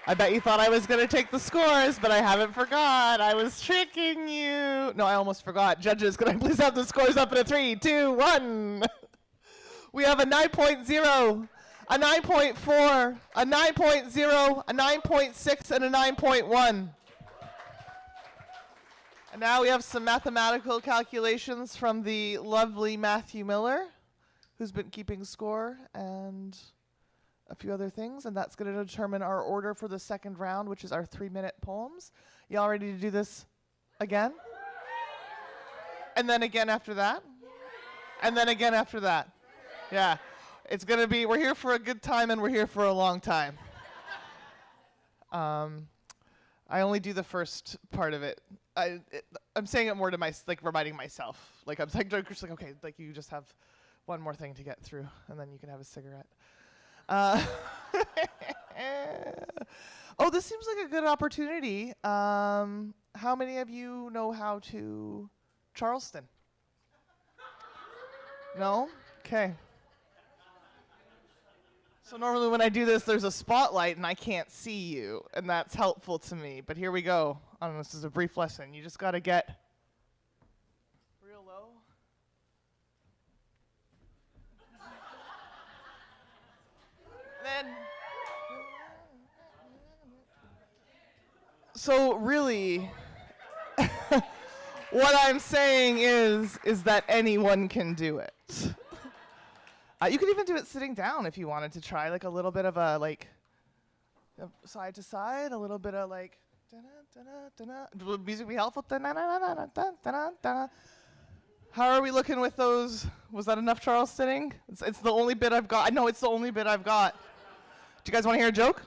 I bet you thought I was going to take the scores, but I haven't forgot. I was tricking you. No, I almost forgot. Judges, could I please have the scores up in a 3, 2, 1? We have a 9.0, a 9.4, a 9.0, a 9.6, and a 9.1. And now we have some mathematical calculations from the lovely Matthew Miller, who's been keeping score, and a few other things. And that's going to determine our order for the second round, which is our 3-minute poems. Y'all ready to do this again? And then again after that? And then again after that? Yeah. It's going to be, we're here for a good time and we're here for a long time. I only do the first part of it. I'm saying it more to like reminding myself. Like I'm like, just like, okay, like you just have one more thing to get through, and then you can have a cigarette. Oh, this seems like a good opportunity. How many of you know how to Charleston? No? Okay. So normally when I do this, there's a spotlight and I can't see you, and that's helpful to me. But here we go. This is a brief lesson. You just got to get real low. Then, so really, what I'm saying is that anyone can do it. You could even do it sitting down if you wanted to try, like a little bit of a like side to side, a little bit of like. Will music be helpful? How are we looking with those? Was that enough Charlestoning? It's the only bit I've got. I know it's the only bit I've got. Do you guys want to hear a joke?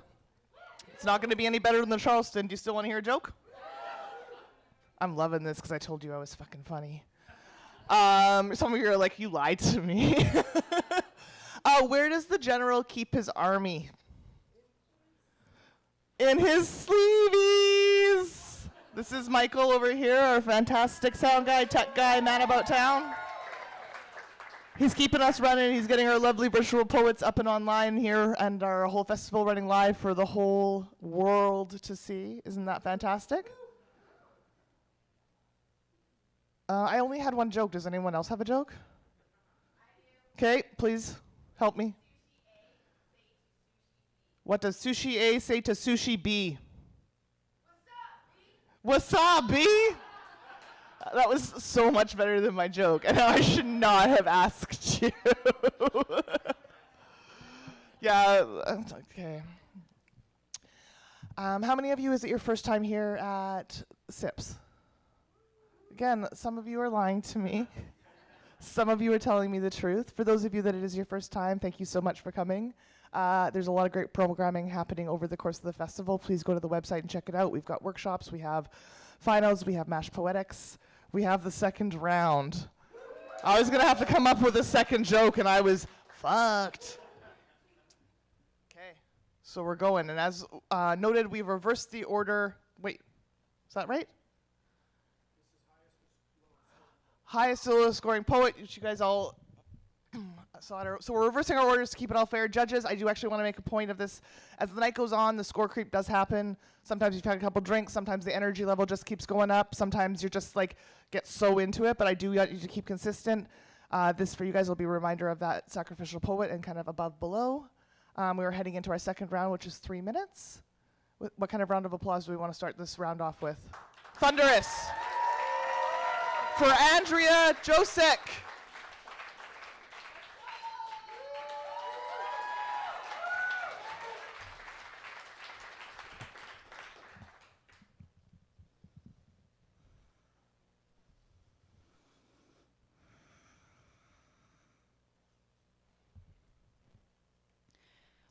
It's not going to be any better than the Charleston. Do you still want to hear a joke? I'm loving this because I told you I was fucking funny. Some of you are like, you lied to me. Where does the general keep his army? In his sleeveys. This is Michael over here, our fantastic sound guy, tech guy, man about town. He's keeping us running. He's getting our lovely virtual poets up and online here, and our whole festival running live for the whole world to see. Isn't that fantastic? I only had one joke. Does anyone else have a joke? Okay, please help me. What does sushi A say to sushi B? Wasabi? That was so much better than my joke. And I should not have asked you. Yeah, okay. How many of you is it your first time here at SIPS? Again, some of you are lying to me. Some of you are telling me the truth. For those of you that it is your first time, thank you so much for coming. There's a lot of great programming happening over the course of the festival. Please go to the website and check it out. We've got workshops, we have finals, we have MASH Poetics, we have the second round. I was gonna have to come up with a second joke and I was fucked. Okay, so we're going. And as noted, we reversed the order. Wait, is that right? Highest to lowest scoring poet, which you guys all saw it. So we're reversing our orders to keep it all fair. Judges, I do actually want to make a point of this. As the night goes on, the score creep does happen. Sometimes you've had a couple drinks. Sometimes the energy level just keeps going up. Sometimes you're just like, get so into it. But I do want you to keep consistent. This for you guys will be a reminder of that sacrificial poet and kind of above below. We are heading into our second round, which is 3 minutes. What kind of round of applause do we want to start this round off with? Thunderous! For Andrea Josek.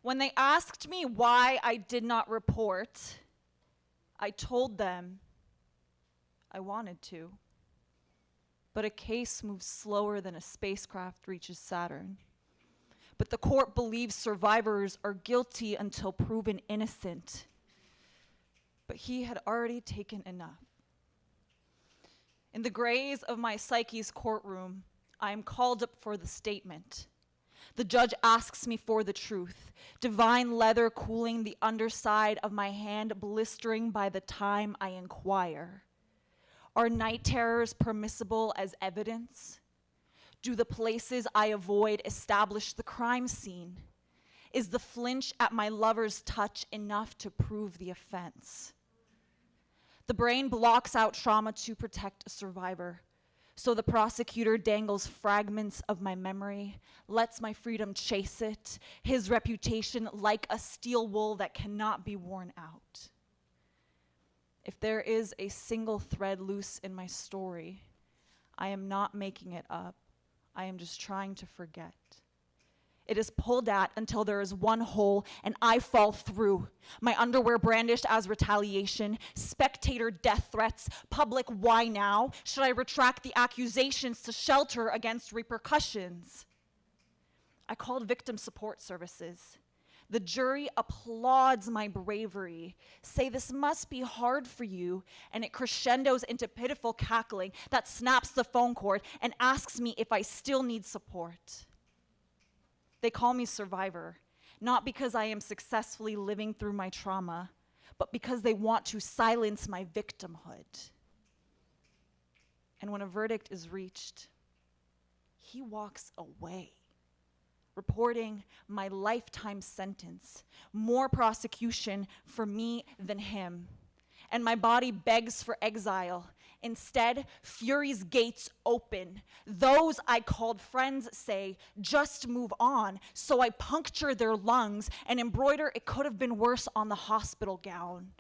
When they asked me why I did not report, I told them I wanted to. But a case moves slower than a spacecraft reaches Saturn. But the court believes survivors are guilty until proven innocent. But he had already taken enough. In the grays of my psyche's courtroom, I am called up for the statement. The judge asks me for the truth, divine leather cooling the underside of my hand, blistering by the time I inquire. Are night terrors permissible as evidence? Do the places I avoid establish the crime scene? Is the flinch at my lover's touch enough to prove the offense? The brain blocks out trauma to protect a survivor. So the prosecutor dangles fragments of my memory, lets my freedom chase it, his reputation like a steel wool that cannot be worn out. If there is a single thread loose in my story, I am not making it up. I am just trying to forget. It is pulled at until there is one hole and I fall through. My underwear brandished as retaliation, spectator death threats, public why now? Should I retract the accusations to shelter against repercussions? I called victim support services. The jury applauds my bravery, say this must be hard for you, and it crescendos into pitiful cackling that snaps the phone cord and asks me if I still need support. They call me survivor, not because I am successfully living through my trauma, but because they want to silence my victimhood. And when a verdict is reached, he walks away, reporting my lifetime sentence, more prosecution for me than him. And my body begs for exile. Instead, fury's gates open. Those I called friends say, just move on. So I puncture their lungs and embroider it could have been worse on the hospital gown.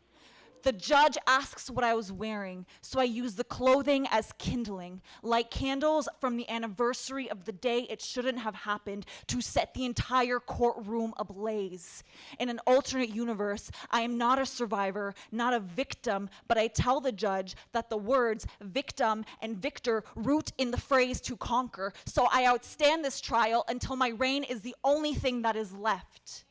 The judge asks what I was wearing, so I use the clothing as kindling, like candles from the anniversary of the day it shouldn't have happened, to set the entire courtroom ablaze. In an alternate universe, I am not a survivor, not a victim, but I tell the judge that the words victim and victor root in the phrase to conquer, so I outstand this trial until my reign is the only thing that is left.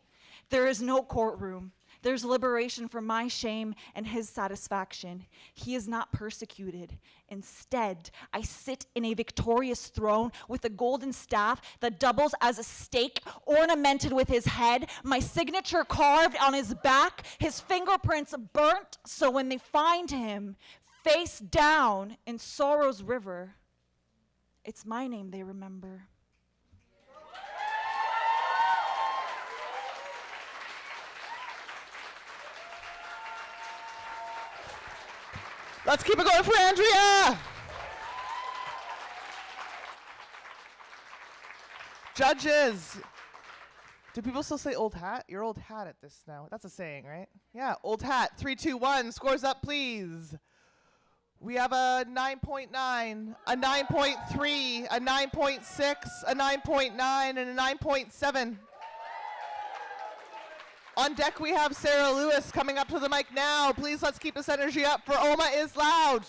There is no courtroom. There's liberation from my shame and his satisfaction. He is not persecuted. Instead, I sit in a victorious throne with a golden staff that doubles as a stake, ornamented with his head, my signature carved on his back, his fingerprints burnt, so when they find him face down in sorrow's river, it's my name they remember. Let's keep it going for Andrea. Judges. Do people still say old hat? You're old hat at this now. That's a saying, right? Yeah, old hat. 3, 2, 1. Scores up, please. We have a 9.9, a 9.3, a 9.6, a 9.9, and a 9.7. On deck, we have Sarah Lewis coming up to the mic now. Please, let's keep this energy up for Oma is Loud.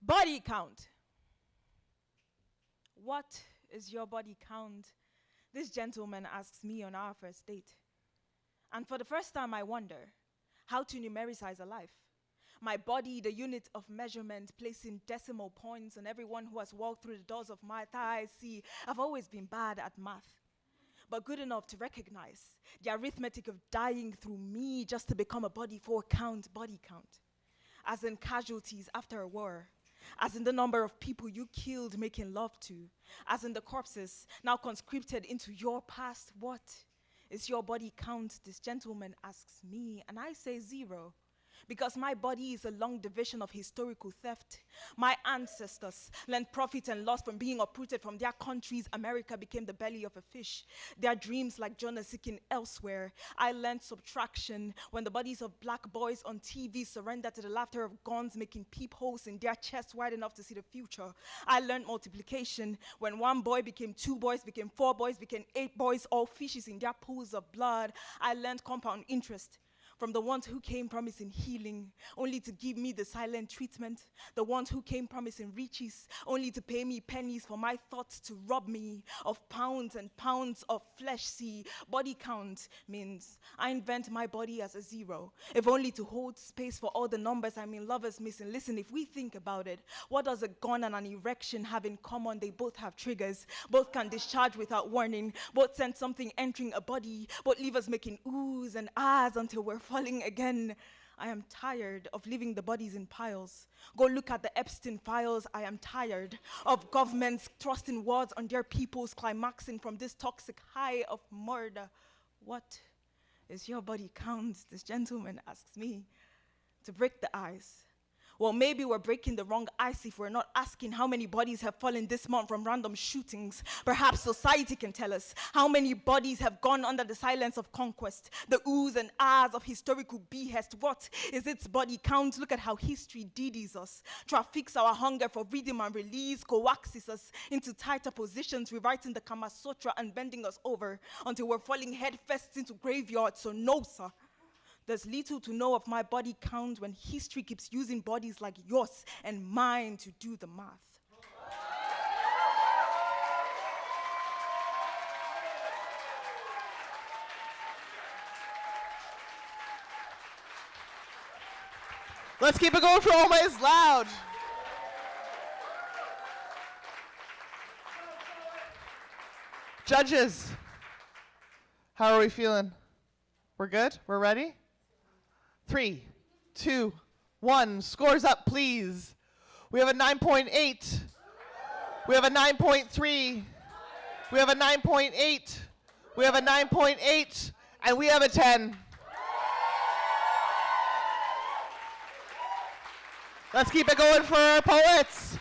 Body count. What is your body count? This gentleman asks me on our first date. And for the first time, I wonder how to numericize a life. My body, the unit of measurement, placing decimal points on everyone who has walked through the doors of my thighs. See, I've always been bad at math, but good enough to recognize the arithmetic of dying through me just to become a body count. As in casualties after a war, as in the number of people you killed making love to, as in the corpses now conscripted into your past. What is your body count? This gentleman asks me, and I say 0. Because my body is a long division of historical theft. My ancestors learned profit and loss from being uprooted from their countries. America became the belly of a fish. Their dreams like Jonah seeking elsewhere. I learned subtraction when the bodies of black boys on TV surrendered to the laughter of guns, making peepholes in their chests wide enough to see the future. I learned multiplication when 1 boy became 2 boys, became 4 boys, became 8 boys, all fishes in their pools of blood. I learned compound interest from the ones who came promising healing, only to give me the silent treatment. The ones who came promising riches, only to pay me pennies for my thoughts to rob me of pounds and pounds of flesh. See, body count means I invent my body as a 0, if only to hold space for all the numbers lovers missing. Listen, if we think about it, what does a gun and an erection have in common? They both have triggers, both can discharge without warning, both send something entering a body, both leave us making oohs and ahs until we're falling again. I am tired of leaving the bodies in piles. Go look at the Epstein files. I am tired of governments thrusting words on their peoples, climaxing from this toxic high of murder. What is your body count? This gentleman asks me to break the ice. Well, maybe we're breaking the wrong ice if we're not asking how many bodies have fallen this month from random shootings. Perhaps society can tell us how many bodies have gone under the silence of conquest, the oohs and ahs of historical behest. What is its body count? Look at how history DDs us, traffics our hunger for freedom and release, coaxes us into tighter positions, rewriting the Kama Sutra and bending us over until we're falling headfirst into graveyards. So no, sir. There's little to know of my body count when history keeps using bodies like yours and mine to do the math. Let's keep it going for Oma is Loud. Judges, how are we feeling? We're good? We're ready? 3, 2, 1. Scores up, please. We have a 9.8. We have a 9.3. We have a 9.8. We have a 9.8. And we have a 10. Let's keep it going for our poets.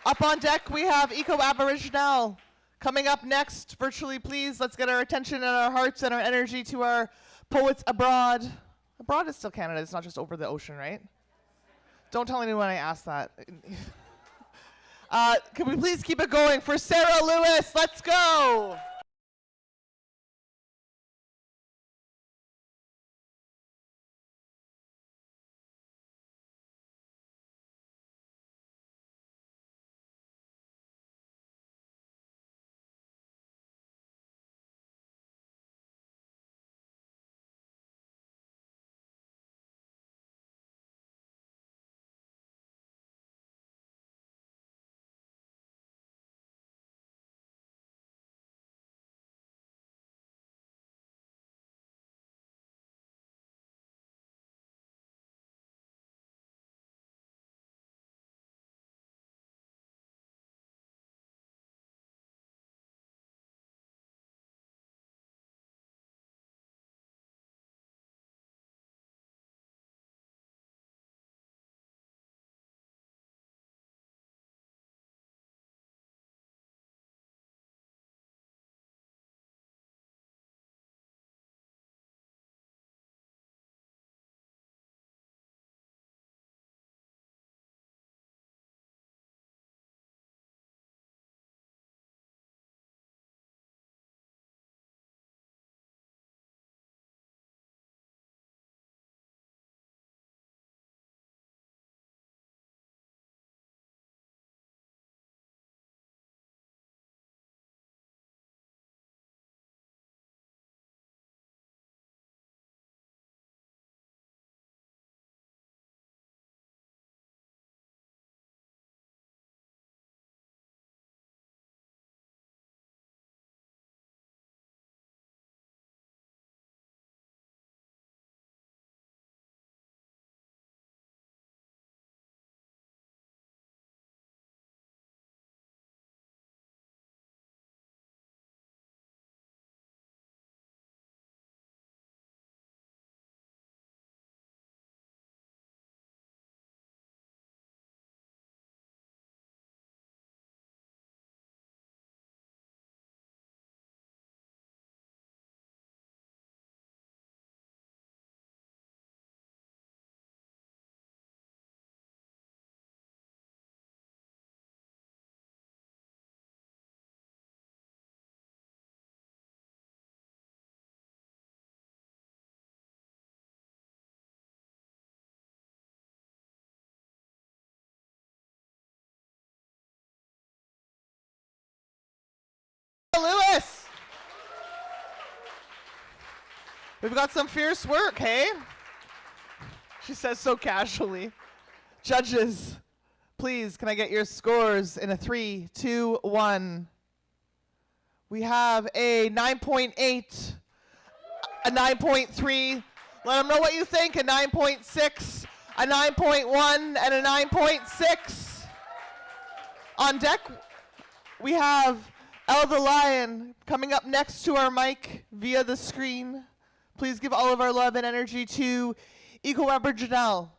Up on deck, we have Eco Aboriginal. Coming up next, virtually please, let's get our attention and our hearts and our energy to our poets abroad. Abroad is still Canada, it's not just over the ocean, right? Don't tell anyone I asked that. Can we please keep it going for Sarah Lewis? Let's go. Lewis. We've got some fierce work, hey? She says so casually. Judges, please, can I get your scores in a 3, 2, 1? We have a 9.8, a 9.3. Let them know what you think. A 9.6, a 9.1, and a 9.6. On deck, we have Elle the Lion coming up next to our mic via the screen. Please give all of our love and energy to Eco Aboriginal.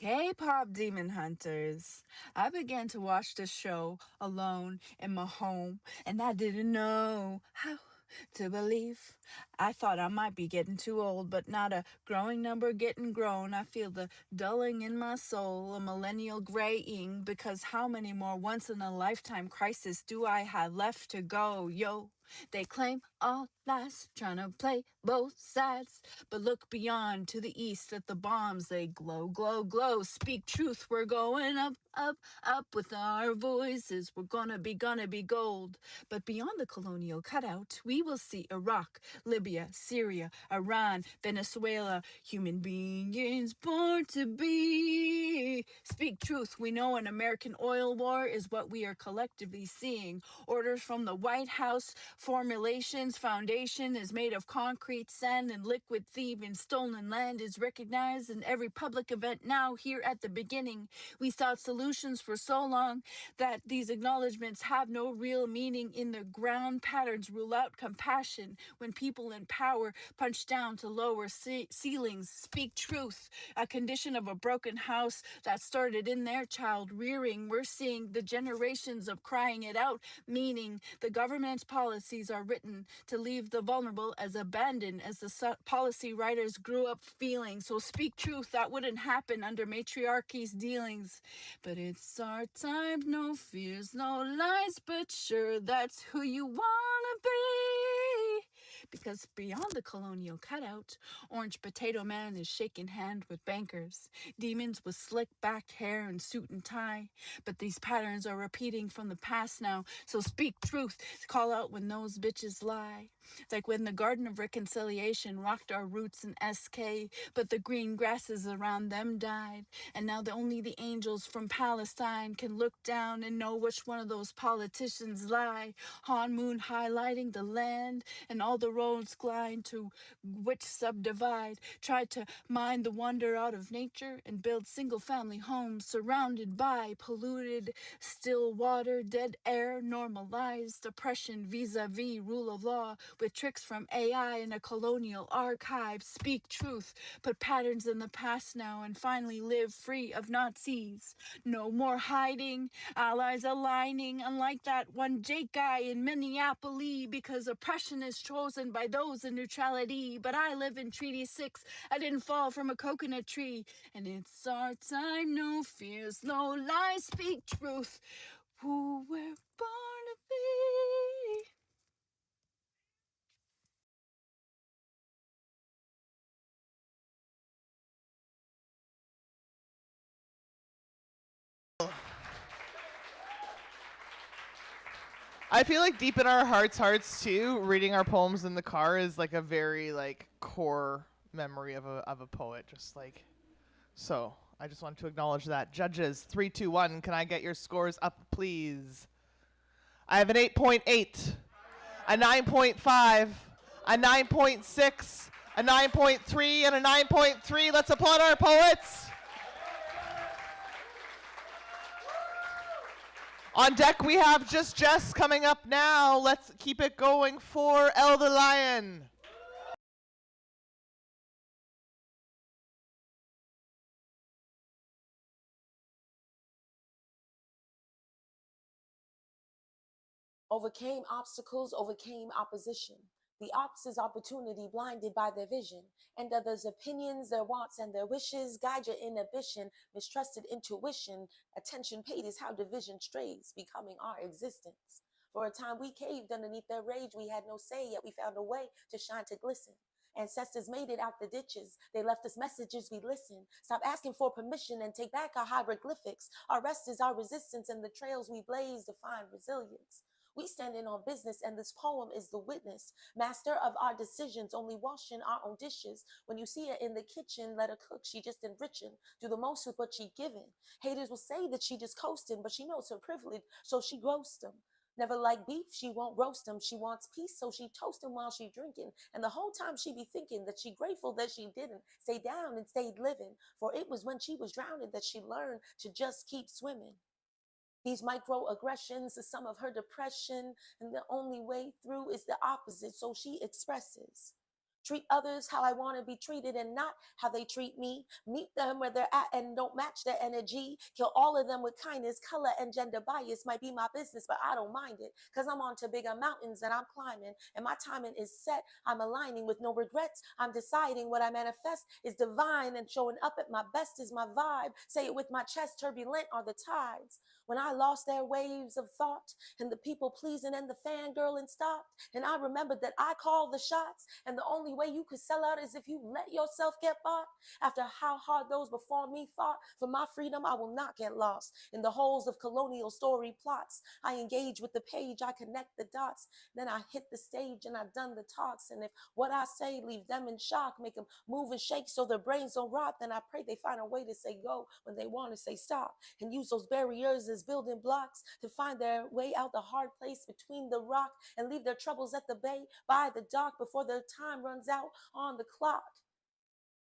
K-pop demon hunters. I began to watch the show alone in my home, and I didn't know how to believe. I thought I might be getting too old, but not a growing number getting grown. I feel the dulling in my soul, a millennial graying, because how many more once-in-a-lifetime crises do I have left to go? Yo, they claim all lies, trying to play both sides, but look beyond to the east at the bombs. They glow, glow, glow. Speak truth, we're going up, up, up with our voices. We're gonna be gold. But beyond the colonial cutout, we will see Iraq, Libya, Syria, Iran, Venezuela, human beings born to be. Speak truth, we know an American oil war is what we are collectively seeing. Orders from the White House, formulations government's foundation is made of concrete, sand, and liquid thieving. Stolen land is recognized in every public event now. Here at the beginning, we sought solutions for so long that these acknowledgments have no real meaning. In the ground, patterns rule out compassion. When people in power punch down to lower ceilings, speak truth, a condition of a broken house that started in their child rearing. We're seeing the generations of crying it out, meaning the government's policies are written to leave the vulnerable as abandoned as the policy writers grew up feeling. So speak truth, that wouldn't happen under matriarchy's dealings. But it's our time, no fears, no lies, but sure, that's who you wanna be. Because beyond the colonial cutout, Orange Potato Man is shaking hand with bankers, demons with slick-backed hair and suit and tie. But these patterns are repeating from the past now, so speak truth, call out when those bitches lie. Like when the Garden of Reconciliation rocked our roots in SK, but the green grasses around them died. And now only the angels from Palestine can look down and know which one of those politicians lie. Han Moon highlighting the land and all the roads glide to which subdivide. Tried to mine the wonder out of nature and build single-family homes surrounded by polluted, still water, dead air, normalized oppression vis-a-vis rule of law with tricks from AI and a colonial archive. Speak truth, put patterns in the past now, and finally live free of Nazis. No more hiding, allies aligning, unlike that one Jake guy in Minneapolis, because oppression is chosen by those in neutrality. But I live in Treaty 6, I didn't fall from a coconut tree. And it's our time, no fears, no lies, speak truth, who we're born to be. I feel like deep in our hearts too, reading our poems in the car is like a very like core memory of a poet. Just like, so I just wanted to acknowledge that. Judges, 3, 2, 1. Can I get your scores up, please? I have an 8.8, a 9.5, a 9.6, a 9.3, and a 9.3. Let's applaud our poets. On deck, we have Just Jess coming up now. Let's keep it going for El the Lion. Overcame obstacles, overcame opposition. The ops is opportunity blinded by their vision, and others' opinions, their wants, and their wishes guide your inhibition, mistrusted intuition. Attention paid is how division strays, becoming our existence. For a time we caved underneath their rage, we had no say, yet we found a way to shine, to glisten. Ancestors made it out the ditches. They left us messages, we listen. Stop asking for permission and take back our hieroglyphics. Our rest is our resistance, and the trails we blaze define resilience. We standing on business, and this poem is the witness. Master of our decisions, only washing our own dishes. When you see her in the kitchen, let her cook, she just enriching. Do the most with what she given. Haters will say that she just coasting, but she knows her privilege, so she roast them. Never like beef, she won't roast them. She wants peace, so she toast him while she drinking. And the whole time she be thinking that she grateful that she didn't stay down and stayed living. For it was when she was drowning that she learned to just keep swimming. These microaggressions are some of her depression, and the only way through is the opposite, so she expresses. Treat others how I want to be treated and not how they treat me. Meet them where they're at and don't match their energy. Kill all of them with kindness. Color and gender bias might be my business, but I don't mind it, because I'm on to bigger mountains that I'm climbing, and my timing is set. I'm aligning with no regrets. I'm deciding what I manifest is divine, and showing up at my best is my vibe. Say it with my chest, turbulent are the tides. When I lost their waves of thought, and the people pleasing and the fangirling stopped, and I remembered that I called the shots, and the only only way you could sell out is if you let yourself get bought. After how hard those before me fought for my freedom, I will not get lost in the holes of colonial story plots. I engage with the page, I connect the dots, then I hit the stage and I done the talks. And if what I say leave them in shock, make them move and shake so their brains don't rot, then I pray they find a way to say go when they want to say stop, and use those barriers as building blocks to find their way out the hard place between the rock and leave their troubles at the bay by the dock before their time runs out on the clock.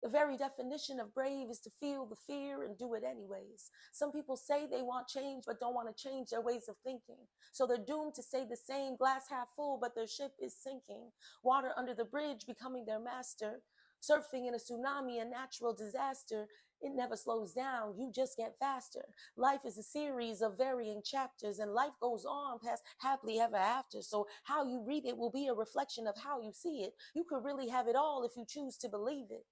The very definition of brave is to feel the fear and do it anyways. Some people say they want change but don't want to change their ways of thinking. So they're doomed to stay the same, glass half full, but their ship is sinking. Water under the bridge becoming their master. Surfing in a tsunami, a natural disaster. It never slows down, you just get faster. Life is a series of varying chapters, and life goes on past happily ever after. So how you read it will be a reflection of how you see it. You could really have it all if you choose to believe it.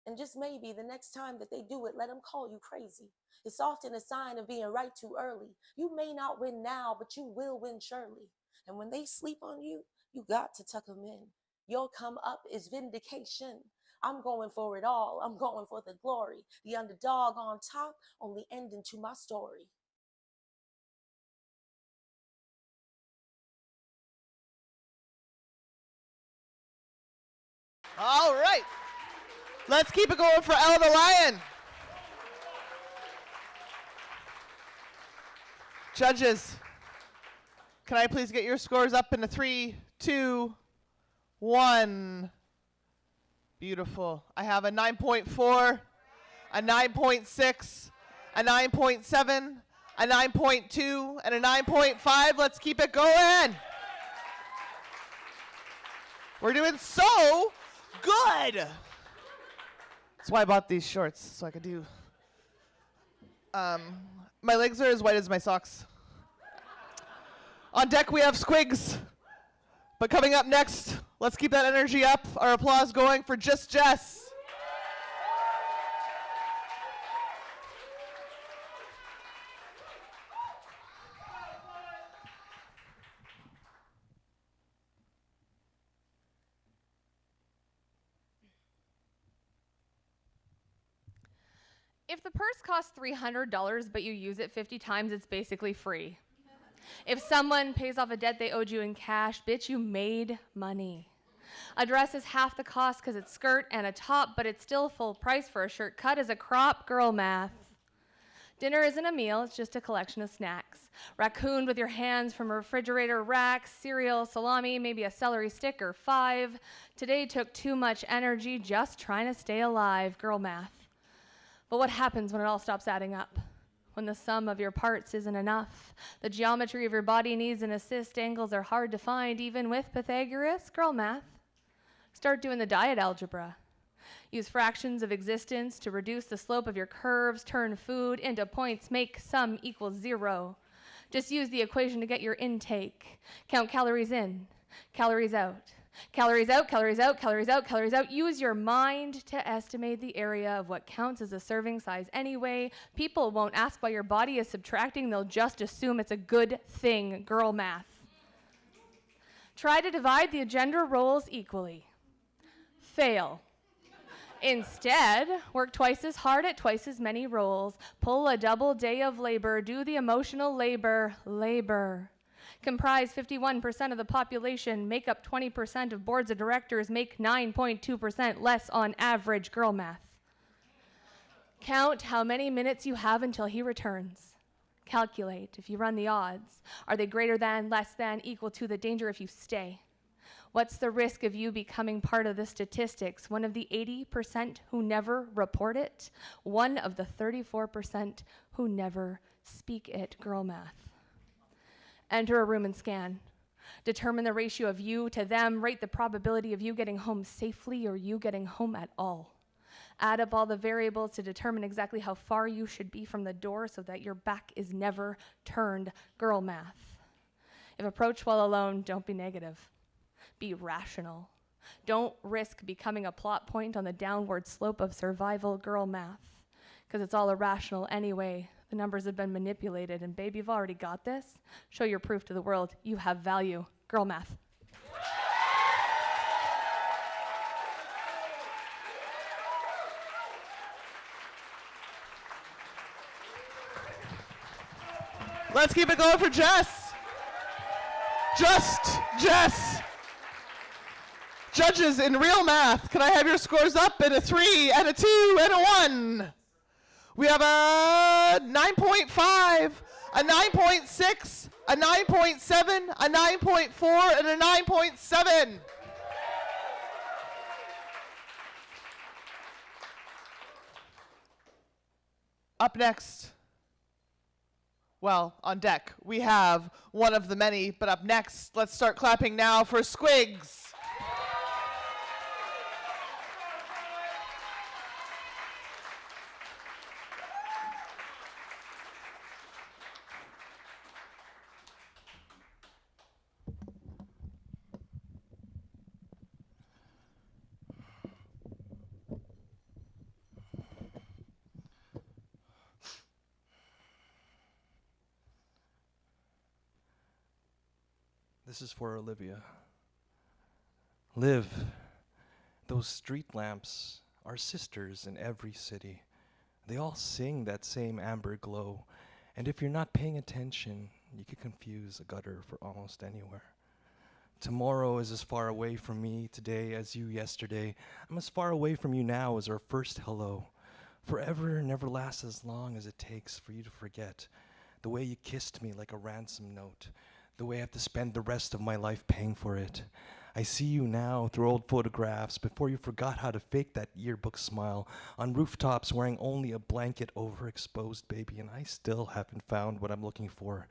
And just maybe the next time that they do it, let them call you crazy. It's often a sign of being right too early. You may not win now, but you will win surely. And when they sleep on you, you got to tuck them in. Your come up is vindication. I'm going for it all. I'm going for the glory. The underdog on top, only ending to my story. All right. Let's keep it going for Ella the Lion. Judges, can I please get your scores up in a 3, 2, 1. Beautiful. I have a 9.4, a 9.6, a 9.7, a 9.2, and a 9.5. Let's keep it going. We're doing so good. That's why I bought these shorts, so I could do. My legs are as white as my socks. On deck we have Squigs. But coming up next, let's keep that energy up, our applause going for Just Jess. If the purse costs $300 but you use it 50 times, it's basically free. If someone pays off a debt they owed you in cash, bitch, you made money. A dress is half the cost because it's skirt and a top, but it's still full price for a shirt cut as a crop. Girl math. Dinner isn't a meal, it's just a collection of snacks. Raccooned with your hands from a refrigerator rack, cereal, salami, maybe a celery stick or 5. Today took too much energy just trying to stay alive. Girl math. But what happens when it all stops adding up? When the sum of your parts isn't enough? The geometry of your body needs an assist. Angles are hard to find, even with Pythagoras. Girl math. Start doing the diet algebra. Use fractions of existence to reduce the slope of your curves. Turn food into points. Make sum equal 0. Just use the equation to get your intake. Count calories in, calories out. Calories out, calories out, calories out, calories out. Use your mind to estimate the area of what counts as a serving size anyway. People won't ask why your body is subtracting. They'll just assume it's a good thing. Girl math. Try to divide the gender roles equally. Fail. Instead, work twice as hard at twice as many roles. Pull a double day of labor. Do the emotional labor. Labor. Comprise 51% of the population, make up 20% of boards of directors, make 9.2% less on average. Girl math. Count how many minutes you have until he returns. Calculate if you run the odds. Are they greater than, less than, equal to the danger if you stay? What's the risk of you becoming part of the statistics? One of the 80% who never report it, one of the 34% who never speak it. Girl math. Enter a room and scan. Determine the ratio of you to them. Rate the probability of you getting home safely or you getting home at all. Add up all the variables to determine exactly how far you should be from the door so that your back is never turned. Girl math. If approached while alone, don't be negative. Be rational. Don't risk becoming a plot point on the downward slope of survival. Girl math. Because it's all irrational anyway. The numbers have been manipulated, and babe, you've already got this. Show your proof to the world. You have value. Girl math. Let's keep it going for Jess. Just Jess. Judges, in real math, can I have your scores up in a 3 and a 2 and a 1? We have a 9.5, a 9.6, a 9.7, a 9.4, and a 9.7. Up next, well, on deck, we have one of the many, but up next, let's start clapping now for Squigs. This is for Olivia. Live. Those street lamps are sisters in every city. They all sing that same amber glow. And if you're not paying attention, you could confuse a gutter for almost anywhere. Tomorrow is as far away from me today as you yesterday. I'm as far away from you now as our first hello. Forever never lasts as long as it takes for you to forget the way you kissed me like a ransom note. The way I have to spend the rest of my life paying for it. I see you now through old photographs before you forgot how to fake that yearbook smile on rooftops wearing only a blanket overexposed, baby, and I still haven't found what I'm looking for.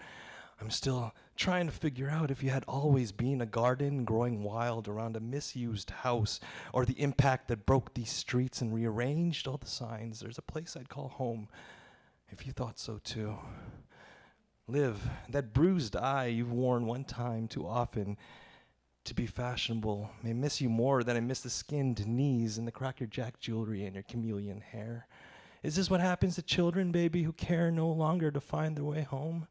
I'm still trying to figure out if you had always been a garden growing wild around a misused house, or the impact that broke these streets and rearranged all the signs. There's a place I'd call home, if you thought so too. Live. That bruised eye you've worn one time too often to be fashionable may miss you more than I miss the skinned knees and the Cracker Jack jewelry and your chameleon hair. Is this what happens to children, baby, who care no longer to find their way home?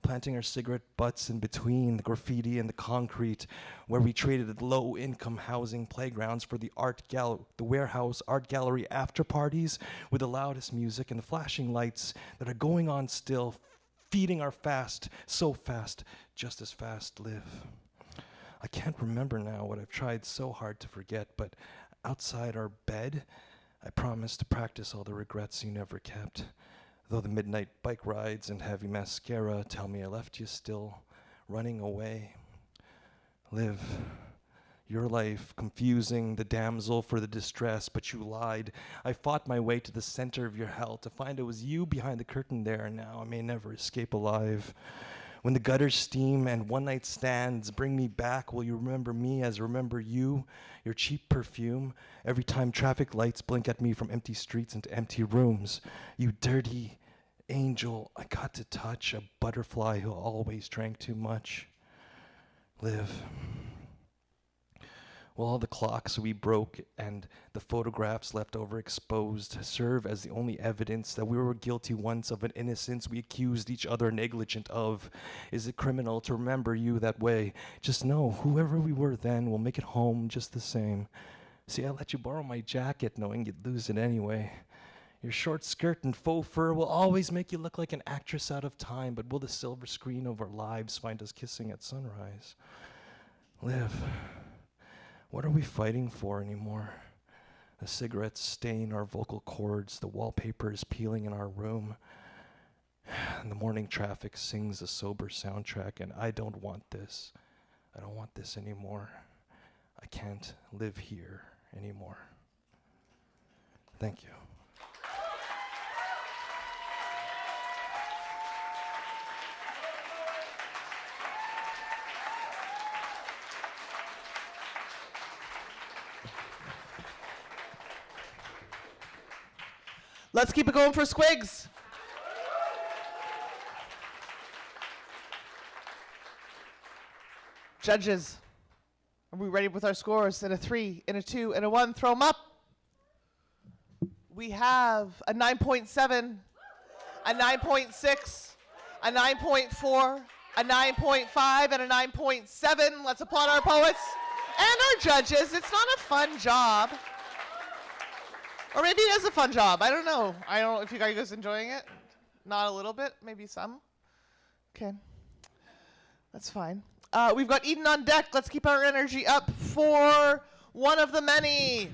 Planting our cigarette butts in between the graffiti and the concrete, where we traded low-income housing playgrounds for the warehouse art gallery after parties with the loudest music and the flashing lights that are going on still, feeding our fast, so fast, just as fast live. I can't remember now what I've tried so hard to forget, but outside our bed, I promised to practice all the regrets you never kept. Though the midnight bike rides and heavy mascara tell me I left you still running away. Live. Your life, confusing the damsel for the distress, but you lied. I fought my way to the center of your hell to find it was you behind the curtain there, and now I may never escape alive. When the gutters steam and one-night stands bring me back, will you remember me as I remember you, your cheap perfume, every time traffic lights blink at me from empty streets into empty rooms? You dirty angel, I got to touch a butterfly who always drank too much. Live. Will all the clocks we broke and the photographs left overexposed serve as the only evidence that we were guilty once of an innocence we accused each other negligent of? Is it criminal to remember you that way? Just know, whoever we were then will make it home just the same. See, I let you borrow my jacket knowing you'd lose it anyway. Your short skirt and faux fur will always make you look like an actress out of time, but will the silver screen of our lives find us kissing at sunrise? Live. What are we fighting for anymore? The cigarettes stain our vocal cords, the wallpaper is peeling in our room, and the morning traffic sings a sober soundtrack, and I don't want this. I don't want this anymore. I can't live here anymore. Thank you. Let's keep it going for Squigs. Judges, are we ready with our scores? In a 3, in a 2, and a 1, throw them up. We have a 9.7, a 9.6, a 9.4, a 9.5, and a 9.7. Let's applaud our poets and our judges. It's not a fun job. Or maybe it is a fun job. I don't know. I don't know if you guys enjoying it. Not a little bit, maybe some. Okay. That's fine. We've got Eden on deck. Let's keep our energy up for one of the many.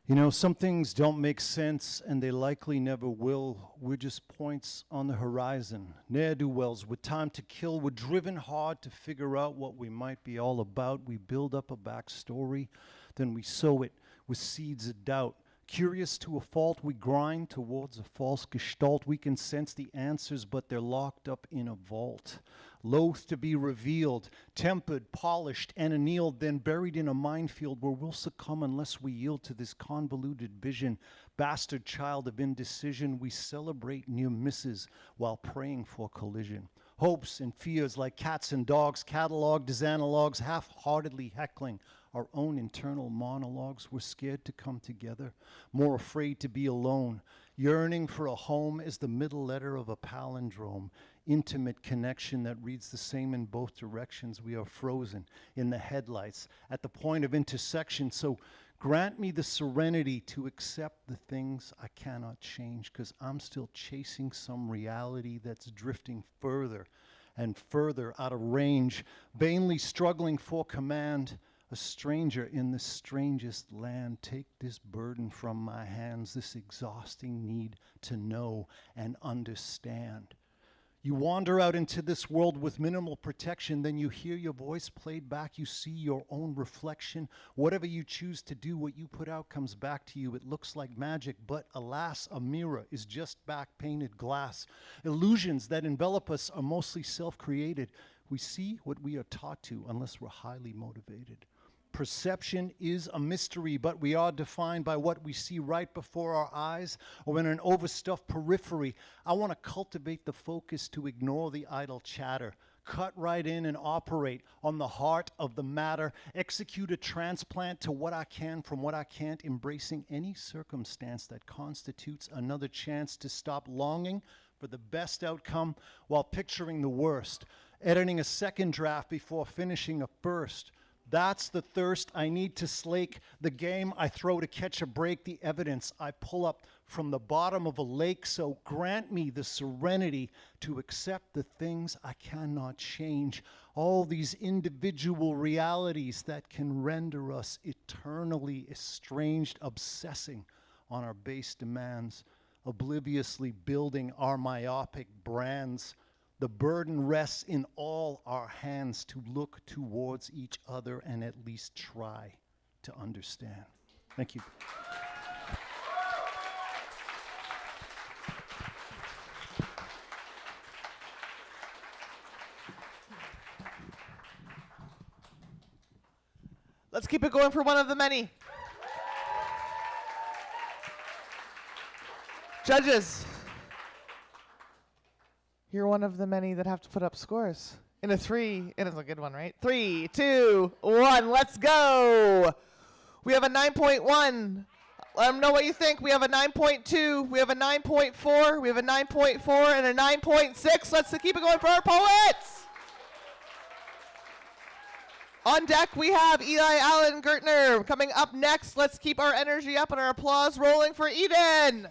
You know, some things don't make sense, and they likely never will. We're just points on the horizon. Ne'er-do-wells with time to kill. We're driven hard to figure out what we might be all about. We build up a backstory, then we sow it with seeds of doubt. Curious to a fault, we grind towards a false gestalt. We can sense the answers, but they're locked up in a vault. Loath to be revealed, tempered, polished, and annealed, then buried in a minefield where we'll succumb unless we yield to this convoluted vision. Bastard child of indecision, we celebrate near misses while praying for collision. Hopes and fears like cats and dogs, cataloged as analogs, half-heartedly heckling our own internal monologues. We're scared to come together, more afraid to be alone. Yearning for a home is the middle letter of a palindrome. Intimate connection that reads the same in both directions. We are frozen in the headlights at the point of intersection. So grant me the serenity to accept the things I cannot change, because I'm still chasing some reality that's drifting further and further out of range, vainly struggling for command. A stranger in the strangest land, take this burden from my hands, this exhausting need to know and understand. You wander out into this world with minimal protection, then you hear your voice played back, you see your own reflection. Whatever you choose to do, what you put out comes back to you. It looks like magic, but alas, a mirror is just back-painted glass. Illusions that envelop us are mostly self-created. We see what we are taught to unless we're highly motivated. Perception is a mystery, but we are defined by what we see right before our eyes or in an overstuffed periphery. I want to cultivate the focus to ignore the idle chatter, cut right in and operate on the heart of the matter, execute a transplant to what I can from what I can't, embracing any circumstance that constitutes another chance to stop longing for the best outcome while picturing the worst, editing a second draft before finishing a first. That's the thirst I need to slake, the game I throw to catch a break, the evidence I pull up from the bottom of a lake. So grant me the serenity to accept the things I cannot change, all these individual realities that can render us eternally estranged, obsessing on our base demands, obliviously building our myopic brands. The burden rests in all our hands to look towards each other and at least try to understand. Thank you. Let's keep it going for one of the many. Judges, you're one of the many that have to put up scores. And it's a good one, right? 3, 2, 1, let's go. We have a 9.1. Let them know what you think. We have a 9.2, we have a 9.4, we have a 9.4, and a 9.6. Let's keep it going for our poets. On deck, we have Eli Allen Gertner coming up next. Let's keep our energy up and our applause rolling for Eden.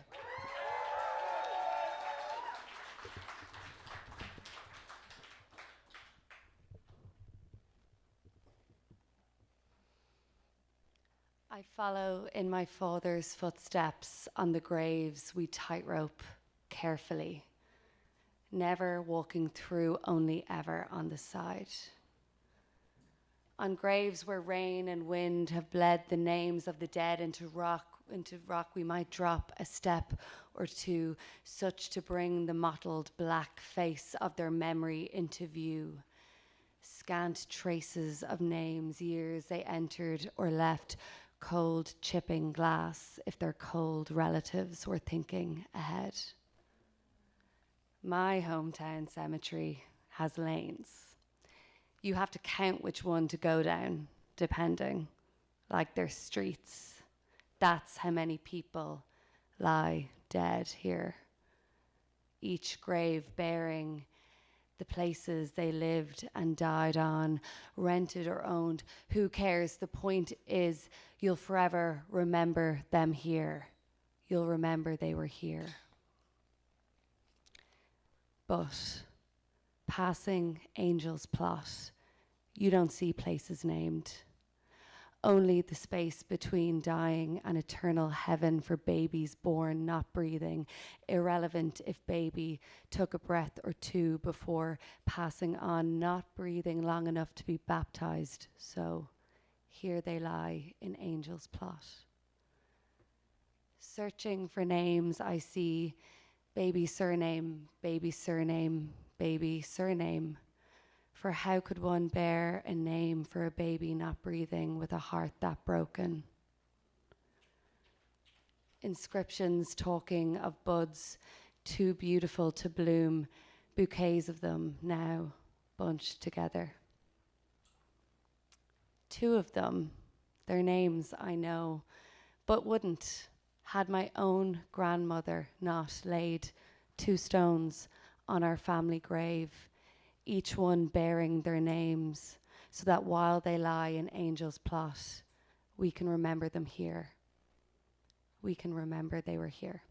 I follow in my father's footsteps. On the graves we tightrope carefully, never walking through, only ever on the side. On graves where rain and wind have bled the names of the dead into rock we might drop a step or two, such to bring the mottled black face of their memory into view. Scant traces of names, years they entered or left, cold chipping glass if their cold relatives were thinking ahead. My hometown cemetery has lanes. You have to count which one to go down, depending, like they're streets. That's how many people lie dead here. Each grave bearing the places they lived and died on, rented or owned. Who cares? The point is, you'll forever remember them here. You'll remember they were here. But passing Angel's Plot, you don't see places named. Only the space between dying and eternal heaven for babies born not breathing, irrelevant if baby took a breath or two before passing on, not breathing long enough to be baptized. So here they lie in Angel's Plot. Searching for names, I see baby surname, baby surname, baby surname. For how could one bear a name for a baby not breathing with a heart that broken? Inscriptions talking of buds too beautiful to bloom, bouquets of them now bunched together. Two of them, their names I know, but wouldn't, had my own grandmother not laid 2 stones on our family grave, each one bearing their names, so that while they lie in Angel's Plot, we can remember them here. We can remember they were here.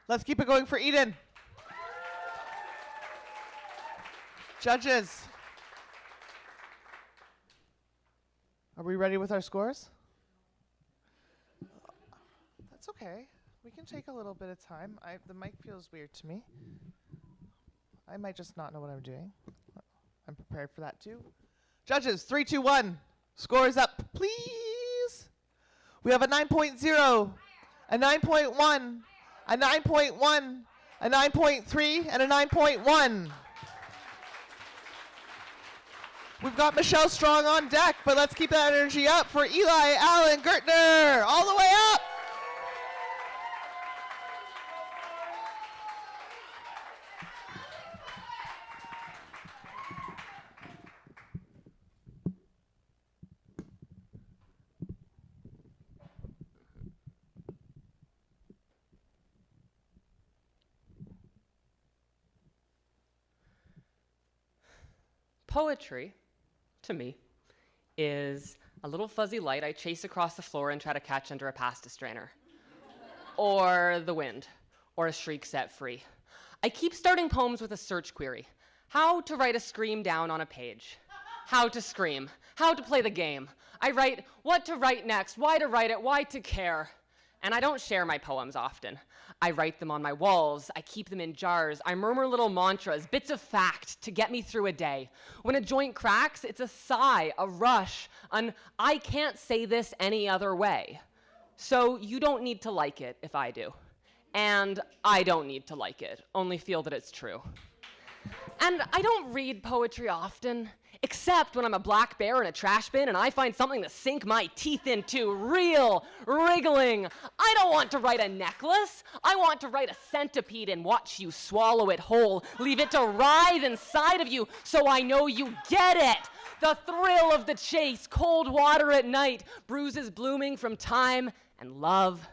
Let's keep it going for Eden. Judges. Are we ready with our scores? That's okay. We can take a little bit of time. The mic feels weird to me. I might just not know what I'm doing. I'm prepared for that too. Judges, 3, 2, 1. Scores up, please. We have a 9.0, a 9.1, a 9.1, a 9.3, and a 9.1. We've got Michelle Strong on deck, but let's keep that energy up for Eli Allen Gertner, all the way up. Poetry, to me, is a little fuzzy light I chase across the floor and try to catch under a pasta strainer. Or the wind, or a shriek set free. I keep starting poems with a search query. How to write a scream down on a page. How to scream. How to play the game. I write what to write next, why to write it, why to care. And I don't share my poems often. I write them on my walls, I keep them in jars, I murmur little mantras, bits of fact to get me through a day. When a joint cracks, it's a sigh, a rush, an I can't say this any other way. So you don't need to like it if I do. And I don't need to like it, only feel that it's true. And I don't read poetry often, except when I'm a black bear in a trash bin and I find something to sink my teeth into, real, wriggling. I don't want to write a necklace. I want to write a centipede and watch you swallow it whole, leave it to writhe inside of you so I know you get it. The thrill of the chase, cold water at night, bruises blooming from time and love.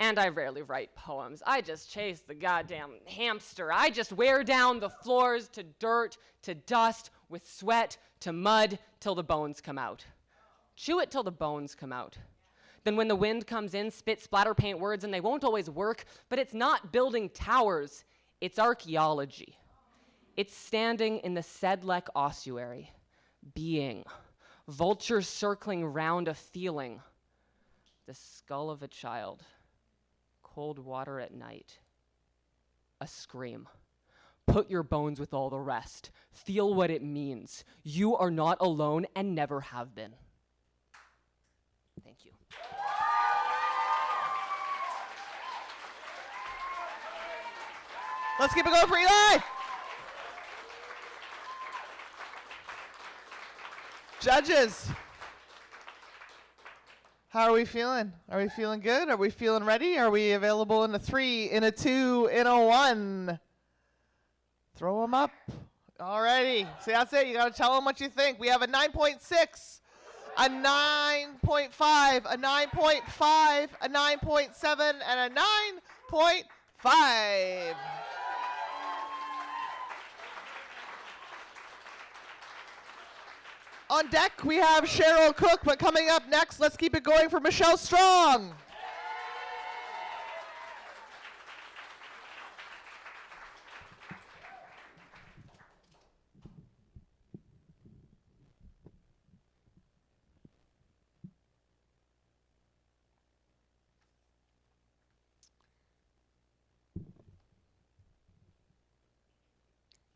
And I rarely write poems. I just chase the goddamn hamster. I just wear down the floors to dirt, to dust, with sweat, to mud, till the bones come out. Chew it till the bones come out. Then when the wind comes in, spit splatter paint words, and they won't always work, but it's not building towers, it's archaeology. It's standing in the Sedlec ossuary, being, vultures circling round a feeling, the skull of a child. Cold water at night. A scream. Put your bones with all the rest. Feel what it means. You are not alone and never have been. Thank you. Let's keep it going for Eli. Judges. How are we feeling? Are we feeling good? Are we feeling ready? Are we available in a 3, in a 2, in a 1? Throw them up. Alrighty. See, that's it. You got to tell them what you think. We have a 9.6, a 9.5, a 9.5, a 9.7, and a 9.5. On deck, we have Cheryl Cook, but coming up next, let's keep it going for Michelle Strong.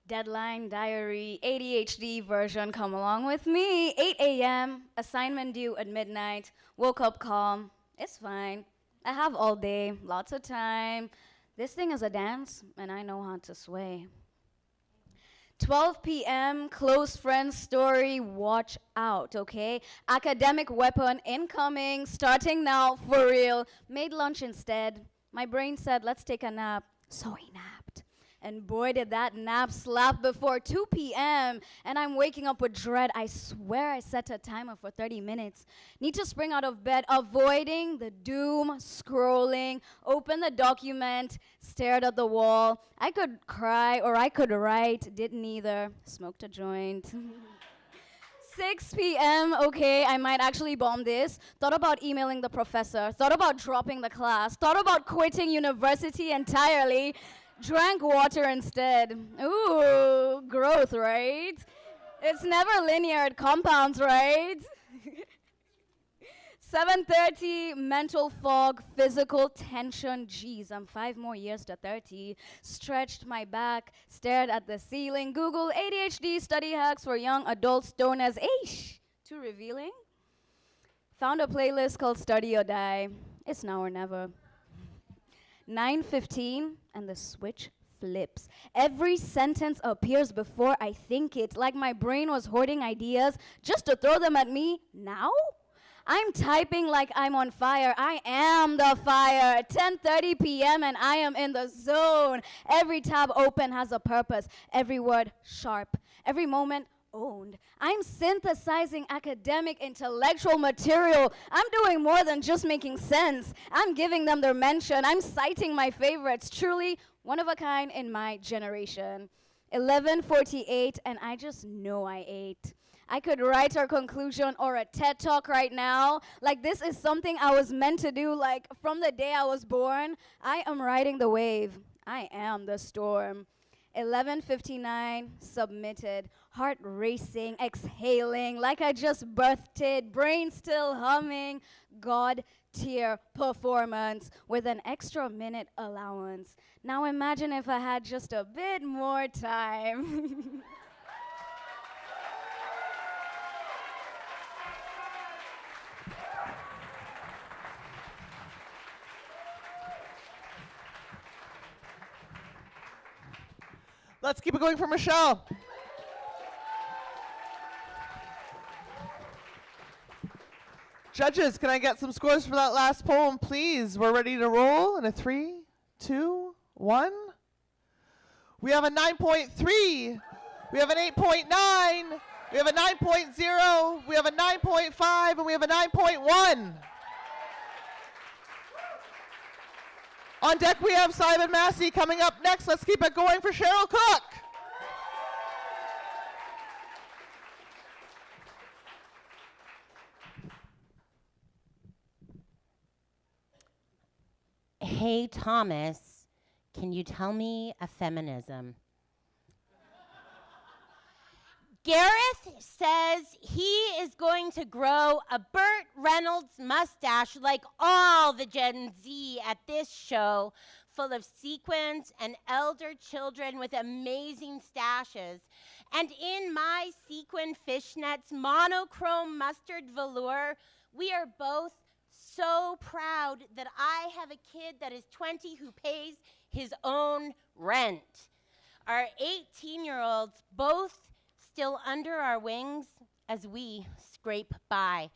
Deadline, diary, ADHD version, come along with me. 8 a.m., assignment due at midnight, woke up calm. It's fine. I have all day, lots of time. This thing is a dance, and I know how to sway. 12 p.m., close friend story, watch out, okay? Academic weapon incoming, starting now, for real. Made lunch instead. My brain said, let's take a nap. So he napped. And boy, did that nap slap before 2 p.m. And I'm waking up with dread. I swear I set a timer for 30 minutes. Need to spring out of bed, avoiding the doom, scrolling, open the document, stared at the wall. I could cry or I could write, did neither. Smoked a joint. 6 p.m., okay, I might actually bomb this. Thought about emailing the professor. Thought about dropping the class. Thought about quitting university entirely. Drank water instead. Ooh, growth, right? It's never linear, it compounds, right? 7:30, mental fog, physical tension. Geez, I'm 5 more years to 30. Stretched my back, stared at the ceiling. Google ADHD study hacks for young adults, stoners. Aish, too revealing. Found a playlist called Study or Die. It's now or never. 9:15, and the switch flips. Every sentence appears before I think it, like my brain was hoarding ideas just to throw them at me now? I'm typing like I'm on fire. I am the fire. 10:30 p.m. and I am in the zone. Every tab open has a purpose. Every word sharp. Every moment owned. I'm synthesizing academic intellectual material. I'm doing more than just making sense. I'm giving them their mention. I'm citing my favorites. Truly one of a kind in my generation. 11:48 and I just know I ate. I could write our conclusion or a TED Talk right now. Like this is something I was meant to do like from the day I was born. I am riding the wave. I am the storm. 11:59, submitted, heart racing, exhaling, like I just birthed it, brain still humming, God tier performance with an extra minute allowance. Now imagine if I had just a bit more time. Let's keep it going for Michelle. Judges, can I get some scores for that last poem, please? We're ready to roll in a 3, 2, 1. We have a 9.3. We have an 8.9. We have a 9.0. We have a 9.5. And we have a 9.1. On deck, we have Simon Massey coming up next. Let's keep it going for Cheryl Cook. Hey, Thomas, can you tell me a feminism? Gareth says he is going to grow a Burt Reynolds mustache like all the Gen Z at this show, full of sequins and elder children with amazing stashes. And in my sequin fishnets, monochrome mustard velour, we are both so proud that I have a kid that is 20 who pays his own rent. Our 18-year-olds both still under our wings as we scrape by.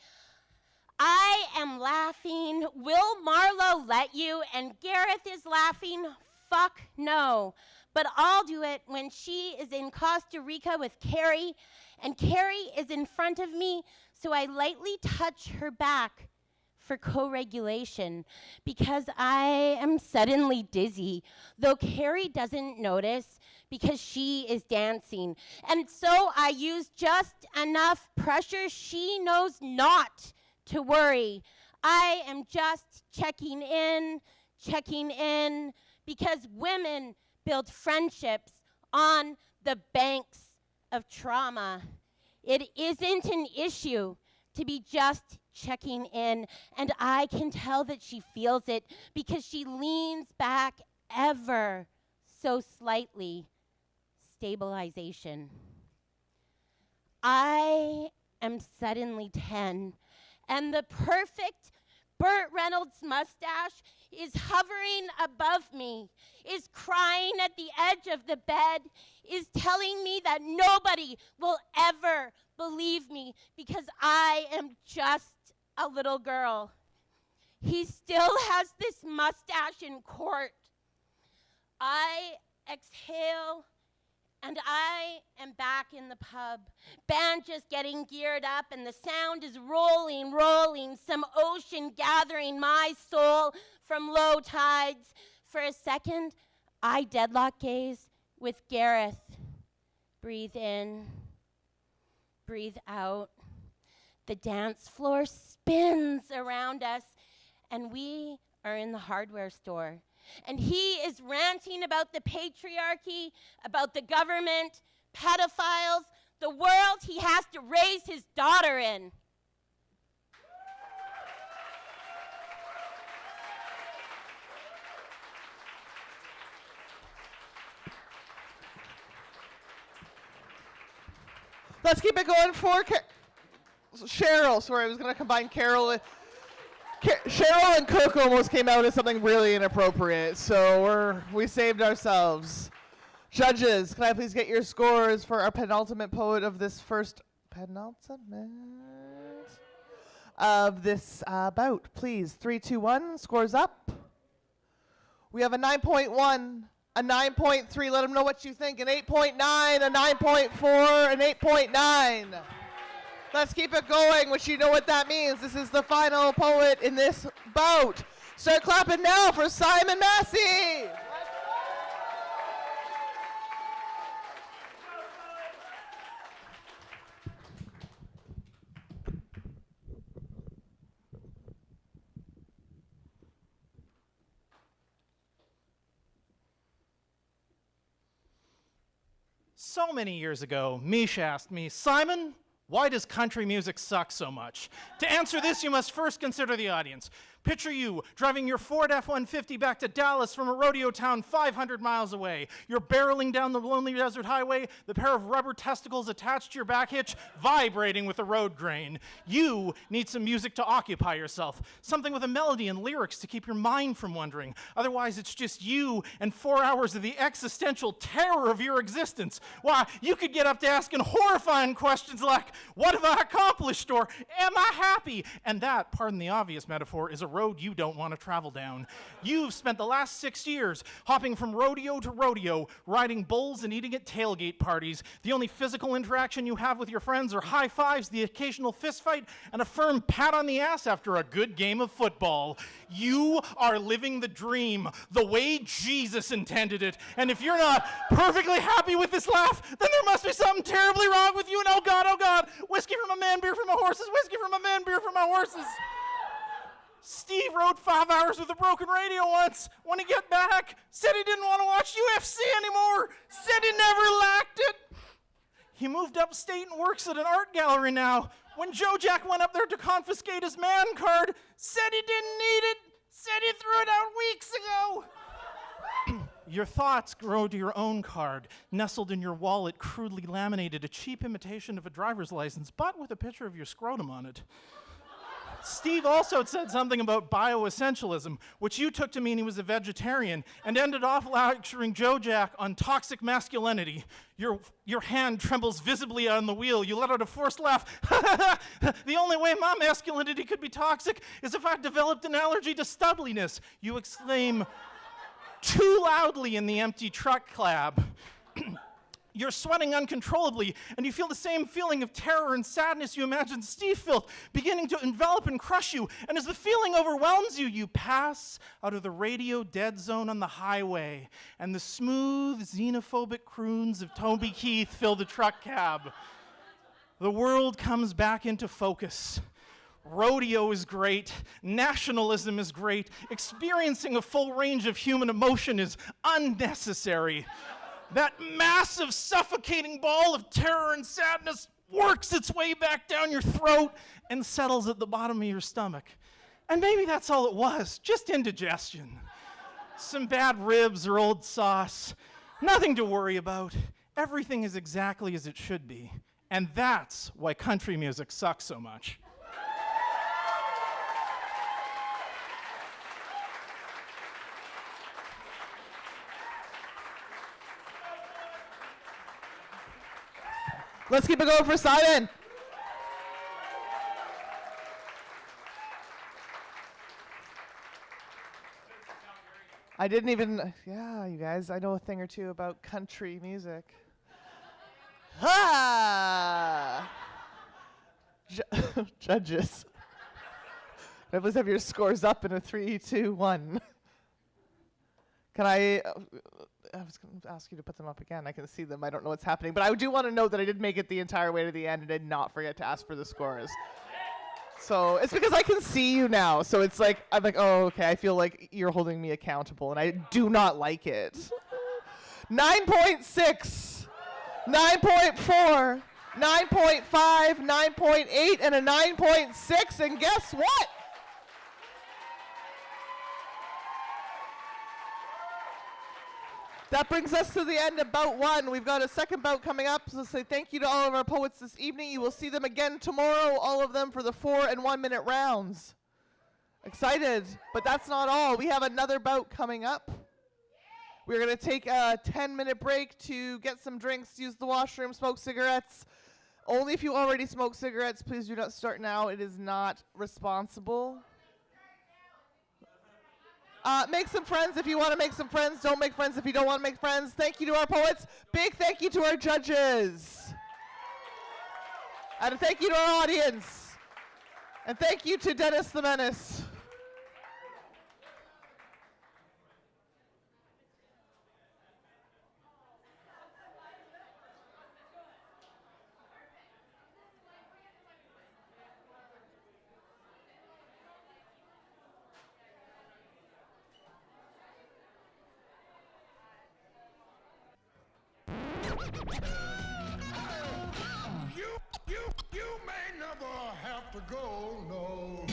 I am laughing, will Marlo let you? And Gareth is laughing, fuck no. but I'll do it when she is in Costa Rica with Carrie, and Carrie is in front of me, so I lightly touch her back for co-regulation because I am suddenly dizzy, though Carrie doesn't notice because she is dancing. And so I use just enough pressure she knows not to worry. I am just checking in, because women build friendships on the banks of trauma. It isn't an issue to be just checking in, and I can tell that she feels it because she leans back ever so slightly. Stabilization. I am suddenly 10, and the perfect Burt Reynolds mustache is hovering above me, is crying at the edge of the bed, is telling me that nobody will ever believe me because I am just a little girl. He still has this mustache in court. I exhale, and I am back in the pub. Band just getting geared up, and the sound is rolling, some ocean gathering my soul from low tides. For a second, I deadlock gaze with Gareth. Breathe in, breathe out. The dance floor spins around us, and we are in the hardware store. And he is ranting about the patriarchy, about the government, pedophiles, the world he has to raise his daughter in. Let's keep it going for Cheryl. Sorry, I was going to combine Carol with... Cheryl and Coco almost came out as something really inappropriate, so we saved ourselves. Judges, can I please get your scores for our penultimate poet of this first of this bout, please? 3, 2, 1. Scores up. We have a 9.1, a 9.3. Let them know what you think. An 8.9, a 9.4, an 8.9. Let's keep it going, which you know what that means. This is the final poet in this bout. Start clapping now for Simon Massey. So many years ago, Misha asked me, Simon, why does country music suck so much? To answer this, you must first consider the audience. Picture you driving your Ford F-150 back to Dallas from a rodeo town 500 miles away. You're barreling down the lonely desert highway, the pair of rubber testicles attached to your back hitch vibrating with the road grain. You need some music to occupy yourself, something with a melody and lyrics to keep your mind from wandering. Otherwise, it's just you and 4 hours of the existential terror of your existence. Why, you could get up to asking horrifying questions like, what have I accomplished, or am I happy? And that, pardon the obvious metaphor, is a road you don't want to travel down. You've spent the last 6 years hopping from rodeo to rodeo, riding bulls and eating at tailgate parties. The only physical interaction you have with your friends are high fives, the occasional fist fight, and a firm pat on the ass after a good game of football. You are living the dream, the way Jesus intended it. And if you're not perfectly happy with this laugh, then there must be something terribly wrong with you. And oh God, whiskey from a man, beer from a horses, whiskey from a man, beer from my horses. Steve rode 5 hours with a broken radio once. When he got back, said he didn't want to watch UFC anymore. Said he never lacked it. He moved upstate and works at an art gallery now. When Joe Jack went up there to confiscate his man card, said he didn't need it. Said he threw it out weeks ago. Your thoughts grow to your own card, nestled in your wallet, crudely laminated, a cheap imitation of a driver's license, but with a picture of your scrotum on it. Steve also said something about bioessentialism, which you took to mean he was a vegetarian, and ended off lecturing Joe Jack on toxic masculinity. Your hand trembles visibly on the wheel. You let out a forced laugh. The only way my masculinity could be toxic is if I developed an allergy to studliness. You exclaim, too loudly in the empty truck cab. You're sweating uncontrollably, and you feel the same feeling of terror and sadness you imagined Steve felt, beginning to envelop and crush you. And as the feeling overwhelms you, you pass out of the radio dead zone on the highway, and the smooth, xenophobic croons of Toby Keith fill the truck cab. The world comes back into focus. Rodeo is great, nationalism is great, experiencing a full range of human emotion is unnecessary. That massive, suffocating ball of terror and sadness works its way back down your throat and settles at the bottom of your stomach. And maybe that's all it was, just indigestion. Some bad ribs or old sauce. Nothing to worry about. Everything is exactly as it should be. And that's why country music sucks so much. Let's keep it going for Simon. I didn't even, yeah, you guys, I know a thing or two about country music. Ha! Judges. Please have your scores up in a 3, 2, 1. Can I was going to ask you to put them up again. I can see them. I don't know what's happening. But I do want to note that I did make it the entire way to the end and did not forget to ask for the scores. So it's because I can see you now. So it's like, I'm like, oh, okay. I feel like you're holding me accountable, and I do not like it. 9.6, 9.4, 9.5, 9.8, and a 9.6. And guess what? That brings us to the end of Bout 1. We've got a second bout coming up, so say thank you to all of our poets this evening. You will see them again tomorrow, all of them for the 4 and 1 minute rounds. Excited, but that's not all. We have another bout coming up. We're going to take a 10-minute break to get some drinks, use the washroom, smoke cigarettes. Only if you already smoke cigarettes, please do not start now. It is not responsible. Make some friends if you want to make some friends. Don't make friends if you don't want to make friends. Thank you to our poets. Big thank you to our judges. And a thank you to our audience. And thank you to Dennis the Menace. You may never have to go, no.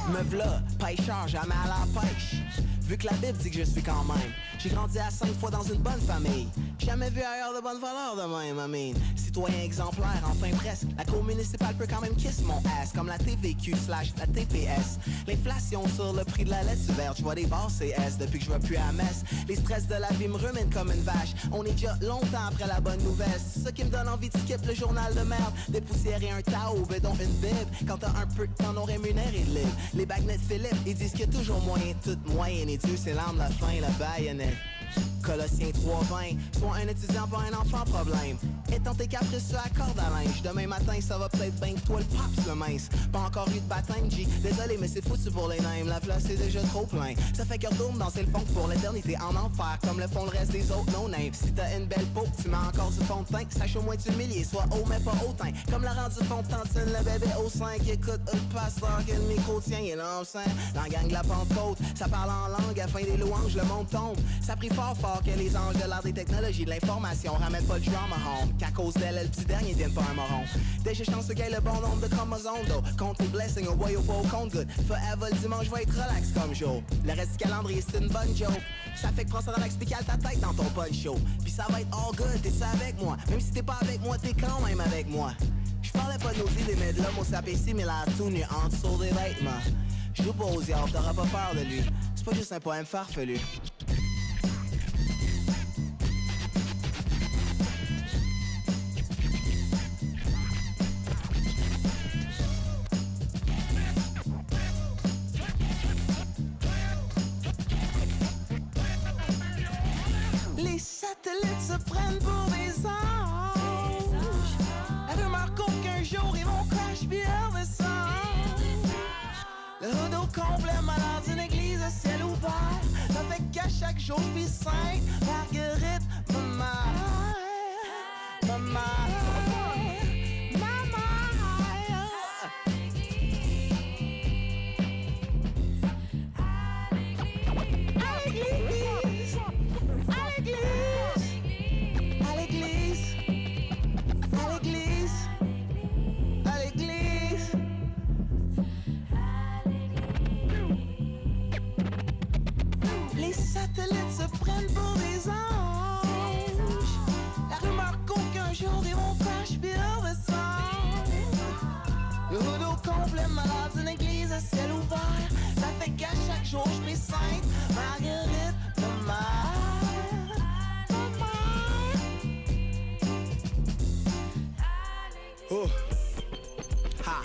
Me v'là, pêcheur, jamais à la pêche. Vu que la Bible dit que je suis quand même. J'ai grandi à 5 fois dans une bonne famille. Jamais vu ailleurs de bonne valeur de même, I mean. Citoyen exemplaire, enfin presque. La cour municipale peut quand même kiss mon ass, comme la TVQ/la TPS. L'inflation sur le prix de la laisse verte, je vois des barres CS depuis que je vais plus à messe. Les stress de la vie me ruminent comme une vache. On est déjà longtemps après la bonne nouvelle. C'est ça qui me donne envie de skip le journal de merde. Dépoussiérer un Tao, dont une Bible. Quand t'as un peu de temps non rémunéré de libre. Les bagnettes Philippe, ils disent qu'il y a toujours moyen de tout moyen. Et Dieu, c'est l'arme, la fin, la baïonnette. Colossiens 3:20, sois un étudiant, pas un enfant problème. Étant tes caprices sur la corde à linge. Demain matin, ça va peut-être bien que toi le pape le mince. Pas encore eu de baptême, G. Désolé, mais c'est foutu pour les names. La place est déjà trop plein. Ça fait que retourne danser le fond pour l'éternité en enfer. Comme le font le reste des autres no-names. Si t'as une belle peau, tu mets encore du fond de teint. Sache au moins t'humilier, sois haut mais pas hautain. Comme la rendu fond de tantine, le bébé au sein qui écoute le pasteur que le micro tient. Et là, dans la gang de la Pentecôte, ça parle en langue, à fin des louanges, le monde tombe. Ça prie fort que les anges de l'art des technologies de l'information ramènent pas le drama home. Qu'à cause d'elle, le petit dernier devienne pas un moron. Déjà chanceux qu'il y ait le bon nombre de chromosomes d'eau. Compte les blessings au boy au pas au compte good. Forever le dimanche va être relax comme jour. Le reste du calendrier c'est une bonne joke. Ça fait que prends ça dans l'explical ta tête dans ton poncho. Puis ça va être all good, t'es-tu avec moi? Même si t'es pas avec moi, t'es quand même avec moi. J'parlais pas de nos idées mais de l'homme au sapé similaire tout nu en dessous des vêtements. Joue pas aux diables, t'auras pas peur de lui. c'est pas juste un poème farfelu. Les satellites se prennent pour des anges. La rumeur court qu'un jour ils vont crash puis redescendre. Le hood au complet malade d'une église à ciel ouvert. Ça fait qu'à chaque jour je suis sainte Marguerite, ma mère. Ma mère. Ma mère. À l'église. À l'église. À l'église. À l'église. À l'église. Les satellites se prennent pour des anges. La rumeur court qu'un jour ils vont crash puis redescendre. Le hood au complet malade d'une église à ciel ouvert. Ça fait qu'à chaque jour je suis sainte Marguerite, ma mère. Ma mère. Oh. Ha.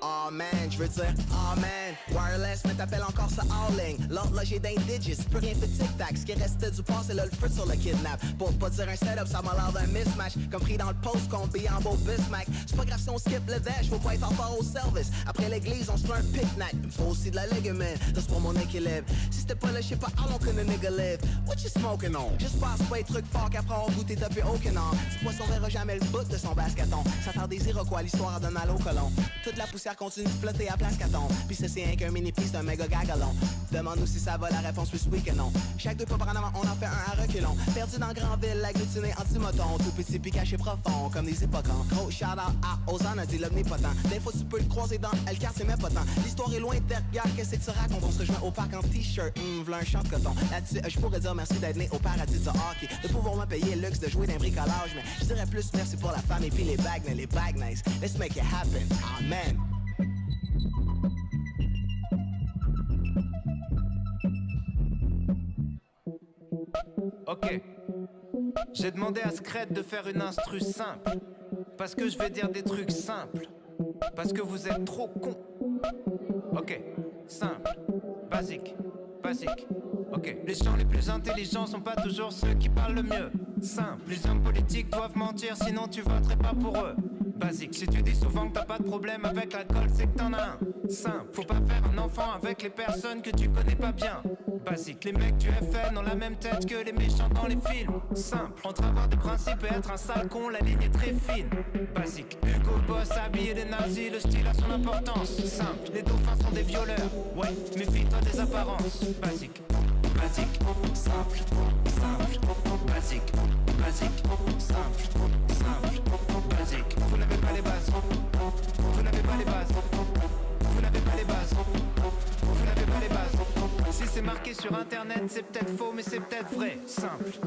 Oh man, je veux dire, oh man. Wireless, mais t'appelles encore ça all ligne. L'autre là j'ai d'indigits, plus rien fait tic-tac. Ce qui restait du passé, là le feu sur le kidnap. Pour pas dire un setup, ça m'a l'air d'un mismatch. Comme pris dans le post, combi en beau Bismack. C'est pas grave si on skip le dash, faut pas être en part au service. Après l'église, on se fait un picnic. Il me faut aussi de la ligament, c'est pour mon équilibre. Si c'était pas là, je sais pas how long can a nigga live. What you smoking on? Juste passe pas les trucs forts qu'après avoir goûté t'as plus aucun an. Ce poisson verra jamais le bout de son basketon. Ça tarde des Iroquois, l'histoire donne mal au colon. Toute la poussière continue de flotter à place qu'à tombe. Puis ça c'est un qu'un mini-piece d'un méga gagalon. Demande-nous si ça va, la réponse plus oui que non. Chaque 2 pas par en avant, on en fait un à reculons. Perdu dans Grandville, agglutiné anti-moton. Tout petit puis caché profond, comme des hippocamps. Gros shout-out à Ozan, a dit l'omnipotent. Des fois tu peux le croiser dans le quartier, mais pas tant. L'histoire est loin d'être gars, qu'est-ce que tu racontes? On se rejoint au parc en t-shirt, v'là un champ de coton. Là-dessus, je pourrais dire merci d'être né au paradis du hockey. De pouvoir me payer le luxe de jouer d'un bricolage. Mais je dirais plus merci pour la femme et puis les bags nice. Let's make it happen, amen. Ok. J'ai demandé à Scred de faire une instru simple. Parce que je vais dire des trucs simples. Parce que vous êtes trop cons. Ok. Simple. Basique. Ok. Les gens les plus intelligents sont pas toujours ceux qui parlent le mieux. Simple. Les hommes politiques doivent mentir, sinon tu voterais pas pour eux. Basique. Si tu dis souvent que t'as pas de problème avec l'alcool, c'est que t'en as un. Simple. Faut pas faire un enfant avec les personnes que tu connais pas bien. Basique. Les mecs du FN ont la même tête que les méchants dans les films. Simple. Entre avoir des principes et être un sale con, la ligne est très fine. Basique. Hugo Boss habillé des nazis, le style a son importance. Simple. Les dauphins sont des violeurs. Ouais, méfie-toi des apparences. Basique. Simple. Basique. Simple. Basique. Vous n'avez pas les bases. Vous n'avez pas les bases. Vous n'avez pas les bases. Vous n'avez pas les bases. Si c'est marqué sur internet, c'est peut-être faux, mais c'est peut-être vrai. Simple.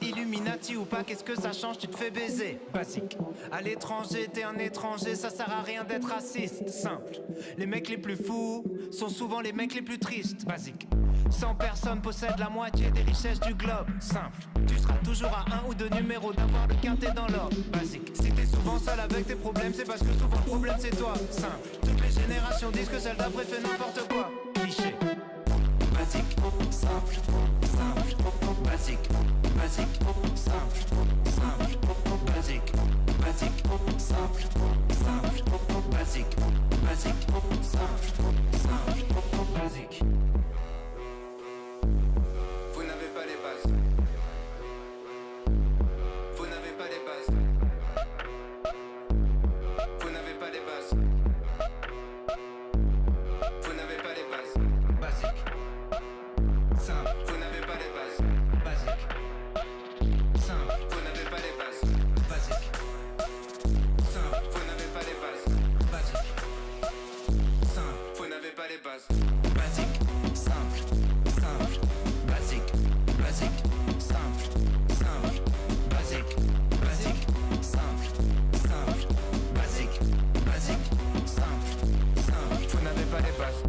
Illuminati ou pas, qu'est-ce que ça change? Tu te fais baiser. Basique. À l'étranger, t'es un étranger, ça sert à rien d'être raciste. Simple. Les mecs les plus fous sont souvent les mecs les plus tristes. Basique. 100 personnes possèdent la moitié des richesses du globe. Simple. Tu seras toujours à 1 ou 2 numéros d'avoir le quintet dans l'ordre. Basique. Si t'es souvent seul avec tes problèmes, c'est parce que souvent le problème c'est toi. Simple. Toutes les générations disent que celle d'après fait n'importe quoi. Cliché. Basique. Simple. Basique. Simple. Basique. Simple. Basique. Simple. Basique. Vous n'avez pas les bases. Vous n'avez pas les bases. Vous n'avez pas les bases. Vous n'avez pas les bases. Basique. Simple. Vous n'avez pas les bases. Basique. Simple. Vous n'avez pas les bases. Basique. Simple. Vous n'avez pas les bases. Basique. Simple. Vous n'avez pas les bases. Basique. Simple. Basique. Simple. Basique. Simple. Basique. Simple. Vous n'avez pas les bases.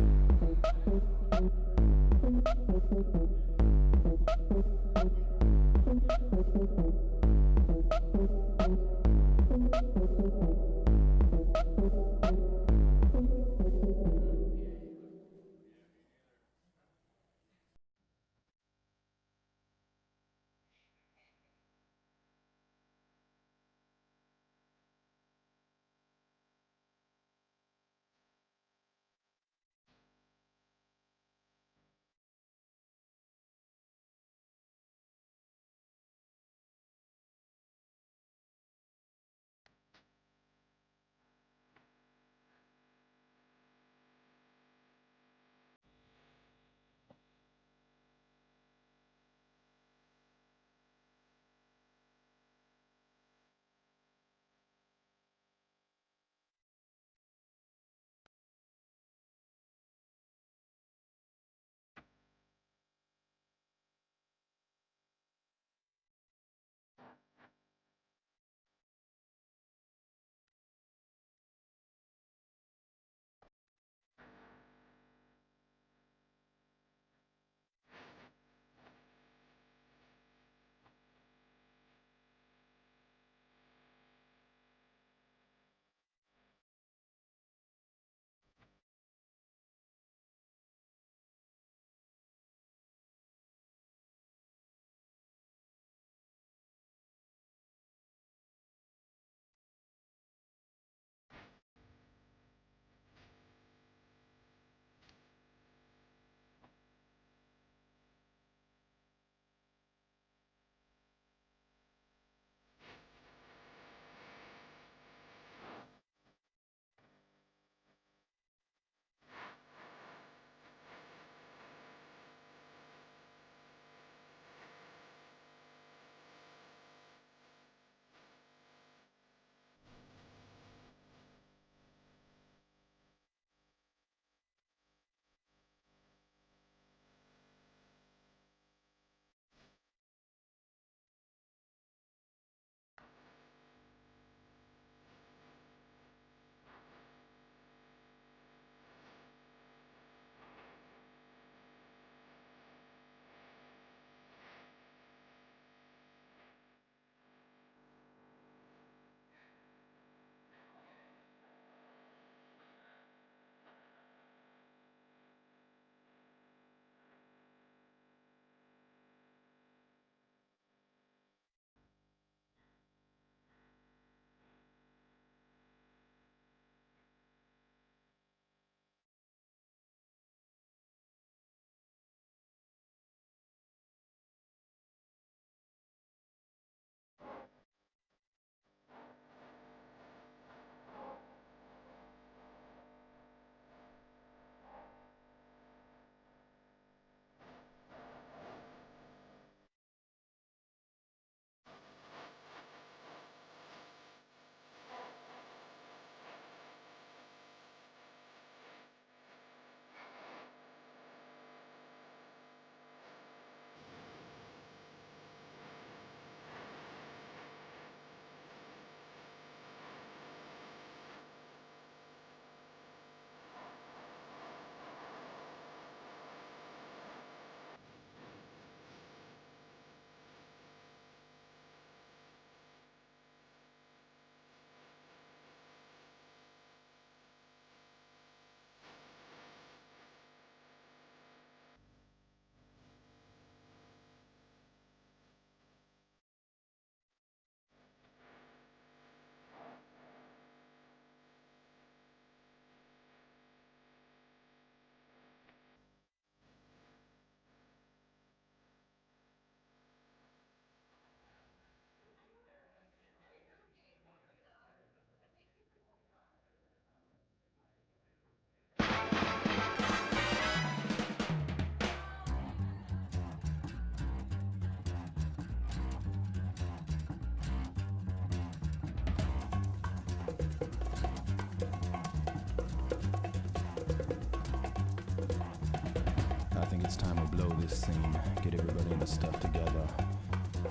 it's time we blow this scene. Get everybody in the stuff together.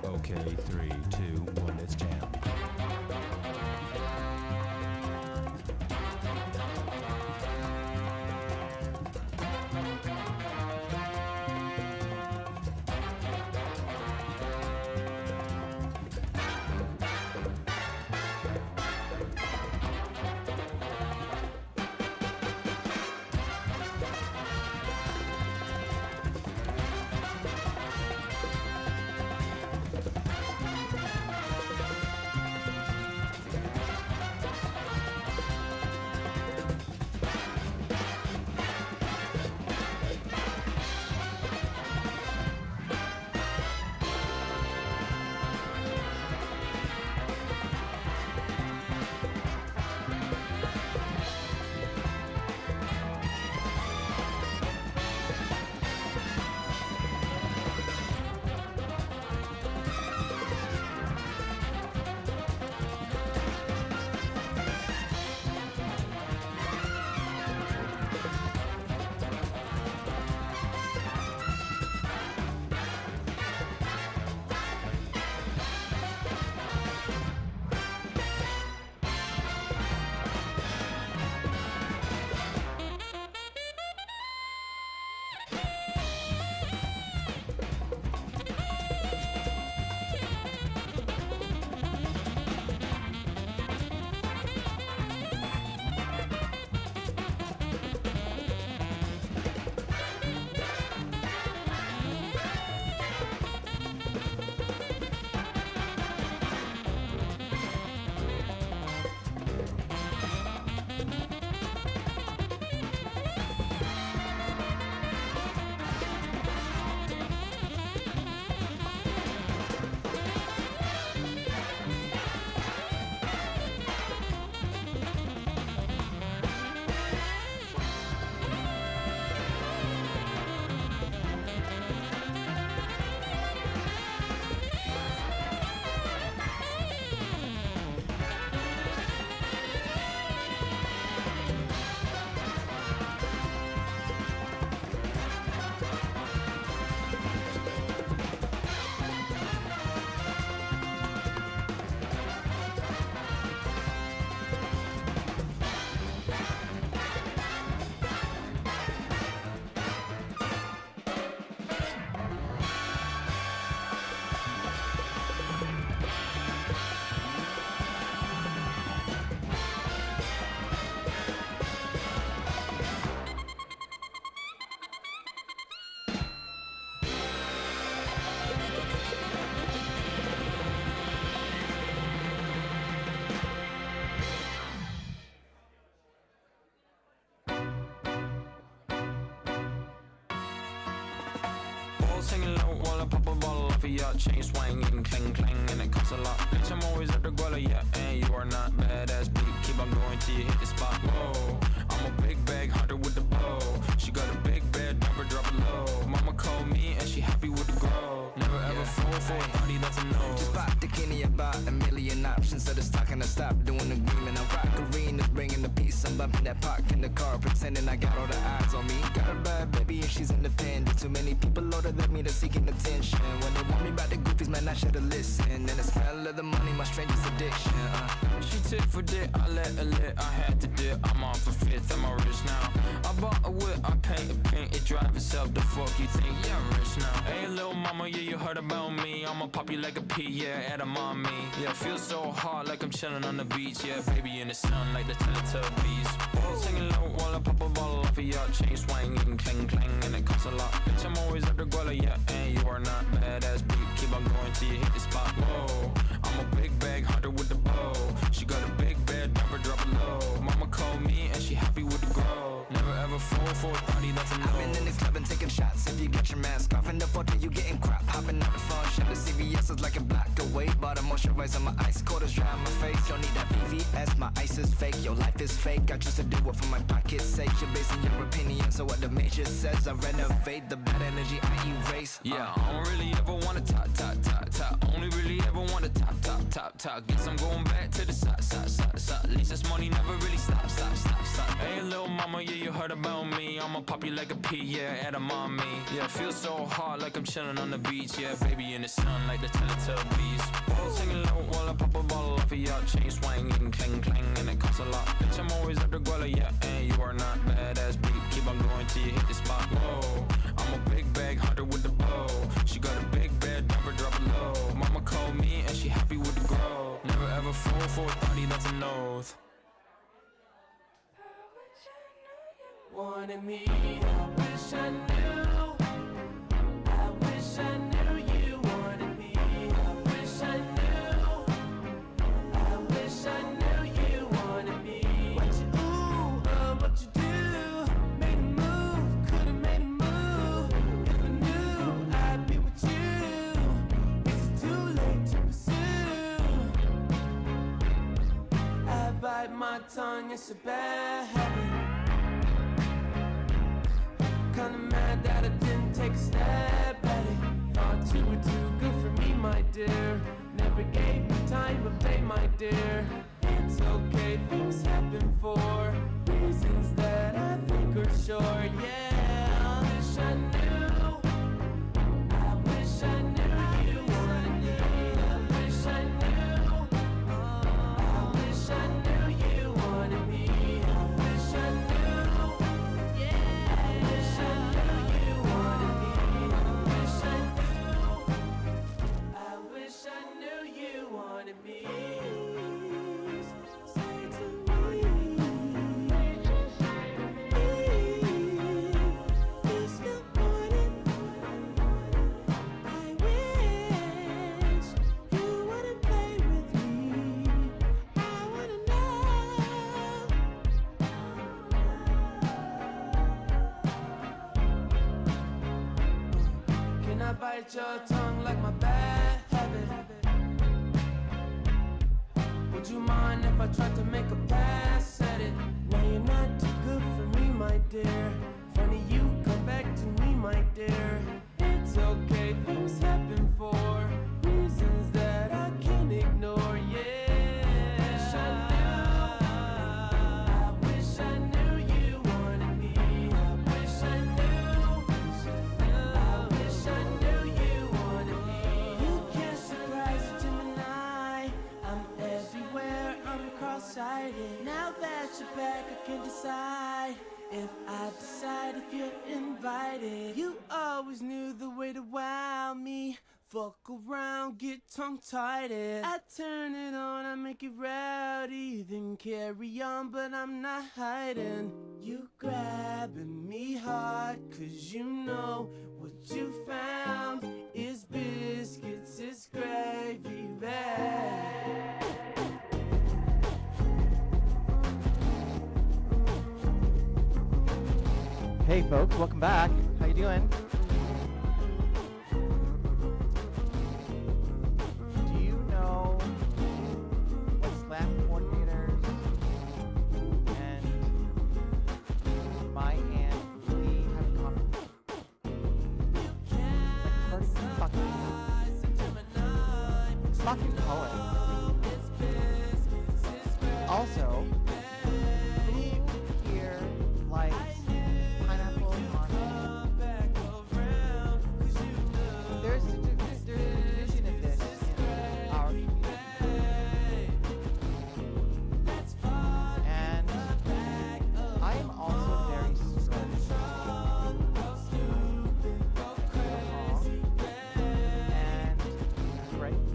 Okay, 3, 2, 1, let's jam. Singing low while I pop a bottle off of your chain swinging, clang clang, and it costs a lot. Bitch, I'm always at the guala, yeah, and you are not badass beat. Keep on going till you hit the spot. Whoa, I'm a big bag hunter with the bow. She got a big bed, never drop it low. Mama called me and she happy with the grow. Never ever fall for a party that's a no. Just pop the Kenny about a million options. So the stock and I stop doing the green. And I rock arenas, bringing the peace. I'm bumping that park in the car, pretending I got all the eyes on me. Got a bad baby and she's independent. Too many people older than me, they're seeking attention. When they want me about the goofies, man, I should've listened. And the smell of the money, my strangest addiction. She tit for dick, I let her lit, I had to dip. I'm off a fifth, I'm all rich now. I bought a whip, I paint a paint, it drive itself. The fuck you think? Yeah, I'm rich now. Hey, little mama, yeah, you heard about me. I'ma pop you like a pea, yeah, at a mommy. Yeah, feel so hot like I'm chilling on the beach. Yeah, baby in the sun like the Teletubbies. Singing low while I pop a bottle off of your chain swinging, clang clang, and it costs a lot. Bitch, I'm always at the guala, yeah, and you are not badass beat. Keep on going till you hit the spot. Whoa, I'm a big bag hunter with the bow. She got a big bed, never drop it low. Mama called me and she happy with the grow. Never ever fall for a party that's a no. I've been in this club and taking shots. If you get your mask off in the photo, you getting crap. Hopping out the phone, shut the CVS is like a block away. Bought a moisturizer, my ice cold is dry on my face. Don't need that VVS, my ice is fake. Your life is fake. I choose to do it for my pocket's sake. You're basing your opinion, so what the major says. I renovate the bad energy I erase. Yeah, I don't really ever wanna top. Only really ever wanna top. Guess I'm going back to the side. At least this money never really stop. Hey, little mama, yeah, you heard heard about me. I'ma pop you like a pea, yeah, edamame. Yeah, feel so hot like I'm chilling on the beach. Yeah, baby in the sun like the Teletubbies. Balls hanging low while I pop a bottle off of your chain swinging, clang clang, and it costs a lot. Bitch, I'm always at the guala, yeah, and you are not badass beat. Keep on going till you hit the spot. Whoa, I'm a big bag hunter with the bow. She got a big bed, never drop it low. Mama called me and she happy with the grow. Never ever fall for a thotty, that's an oath. Wanted me, I wish I knew. I wish I knew you wanted me. I wish I knew. I wish I knew you wanted me. What you what you do? Made a move, could've made a move. If I knew I'd be with you. Is it too late to pursue? I bite my tongue, it's a bad habit. Kinda mad that I didn't take a stab at it. Thought you were too good for me, my dear. Never gave me time of day, my dear. It's okay, things happen for reasons that I think are sure. Yeah, I wish I knew. I wish I knew you wanted me. I wish I knew. I wish I knew you wanted me. I wish I knew. Yeah, I wish I knew you wanted me. I wish I knew. I wish I knew you wanted me. Say to me, it's the morning. I wish you wouldn't play with me. I wanna know. Can I bite your tongue like my bad habit? Would you mind if I tried to make a pass at it? Now you're not too good for me, my dear. Funny you come back to me, my dear. It's okay, things happen for reasons that I can't ignore. Yeah, I wish I knew you wanted me. I wish I knew. I wish I knew you wanted me. You can't surprise a Gemini. I'm everywhere, I'm cross-sighted. Now that you're back, I can decide if I decide if you're invited. You always knew the way to wow me. Fuck around, get tongue-tied. I turn it on, I make it rowdy. Then carry on, but I'm not hiding. You grabbing me hard, cause you know what you found is biscuits, is gravy bag. Hey folks, welcome back. How you doing? Do you know what slam coordinators and my aunt Lee have in common? It's like fucking poet. Also, who here likes pineapple on There's a division of this in our community. And I am also very strict.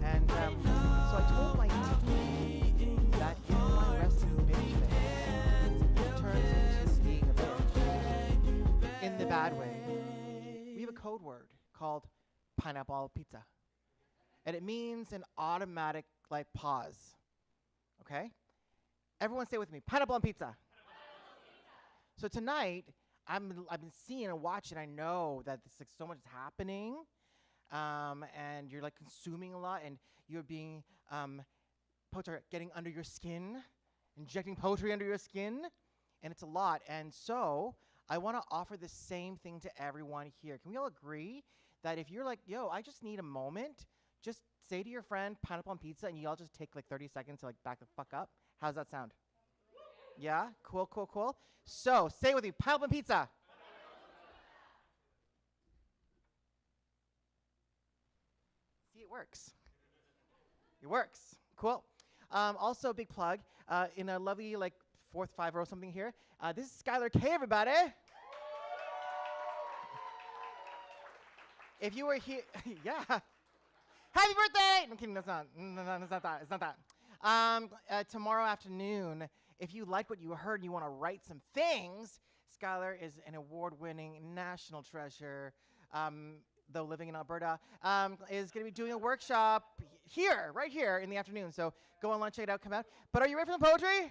And so I told my team that if my resting bitch thing turns into being a bitch in the bad way, we have a code word called pineapple pizza. And it means an automatic like pause. Okay? Everyone say with me, pineapple on pizza. So tonight, I've been seeing and watching, I know that this, like, so much is happening. And you're like consuming a lot, and you're being poetry getting under your skin, injecting poetry under your skin, and it's a lot. And so I want to offer the same thing to everyone here. Can we all agree that if you're like, yo, I just need a moment, just say to your friend pineapple on pizza, and you all just take like 30 seconds to like back the fuck up? How's that sound? Yeah, cool, cool, cool. So, say it with me, pineapple pizza. See, it works. It works. Cool. Also, big plug, in a lovely, like, 4th, 5 row something here. This is Skylar K, everybody. If you were here, yeah. Happy birthday! I'm kidding, that's not, no, it's not that, it's not that. Tomorrow afternoon, if you like what you heard and you want to write some things, Skylar is an award-winning national treasure, though living in Alberta, is going to be doing a workshop here, right here in the afternoon. So go online, check it out, come out. But are you ready for the poetry? Yeah.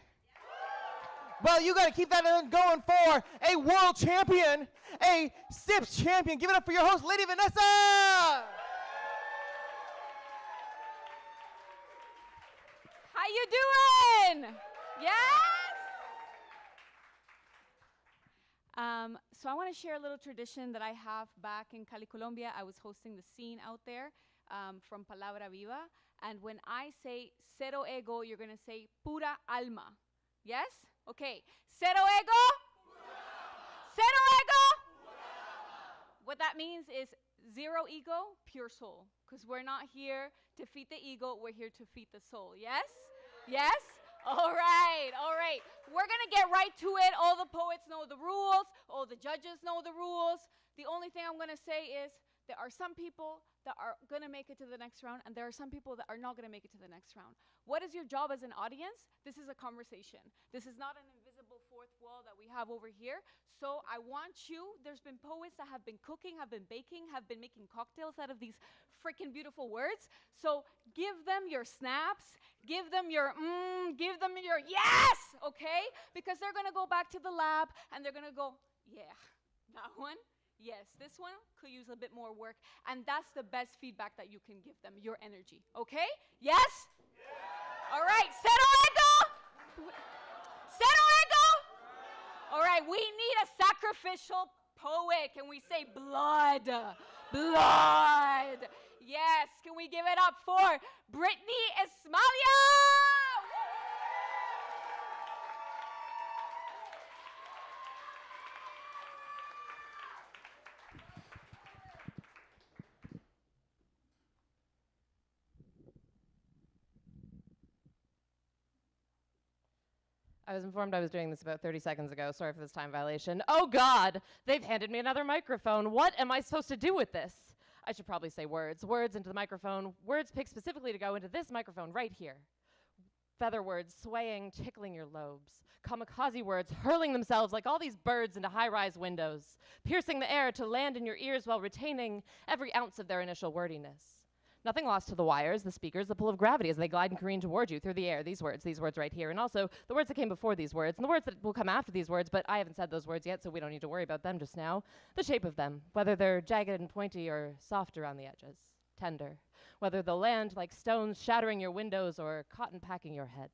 Well, you got to keep that going for a world champion, a SIPS champion. Give it up for your host, Lady Vanessa! How you doing? Yes? So I want to share a little tradition that I have back in Cali, Colombia. I was hosting the scene out there from Palabra Viva. And when I say cero ego, you're going to say pura alma. Yes? Okay. Cero ego? Cero ego? What that means is zero ego, pure soul. Because we're not here to feed the ego, we're here to feed the soul. Yes? Yes? All right, all right. We're going to get right to it. All the poets know the rules. All the judges know the rules. The only thing I'm going to say is there are some people that are going to make it to the next round, and there are some people that are not going to make it to the next round. What is your job as an audience? This is a conversation. This is not an invisible fourth wall that we have over here. So I want you, there's been poets that have been cooking, have been baking, have been making cocktails out of these freaking beautiful words. So give them your snaps, give them your yes, okay? Because they're going to go back to the lab and they're going to go, yeah, that one. Yes, this one could use a bit more work, and that's the best feedback that you can give them, your energy, okay? Yes? Yeah. All right, cero ego? Cero ego? All right, we need a sacrificial poet. Can we say blood? Blood. Yes, can we give it up for Brittany Ismalia? I was informed I was doing this about 30 seconds ago. Sorry for this time violation. Oh God, they've handed me another microphone. What am I supposed to do with this? I should probably say words. Words into the microphone. Words picked specifically to go into this microphone right here. Feather words swaying, tickling your lobes. Kamikaze words hurling themselves like all these birds into high-rise windows, piercing the air to land in your ears while retaining every ounce of their initial wordiness. Nothing lost to the wires, the speakers, the pull of gravity as they glide and careen toward you through the air. These words right here, and also the words that came before these words, and the words that will come after these words, but I haven't said those words yet, so we don't need to worry about them just now. The shape of them, whether they're jagged and pointy or soft around the edges, tender. Whether they'll land like stones shattering your windows or cotton packing your head.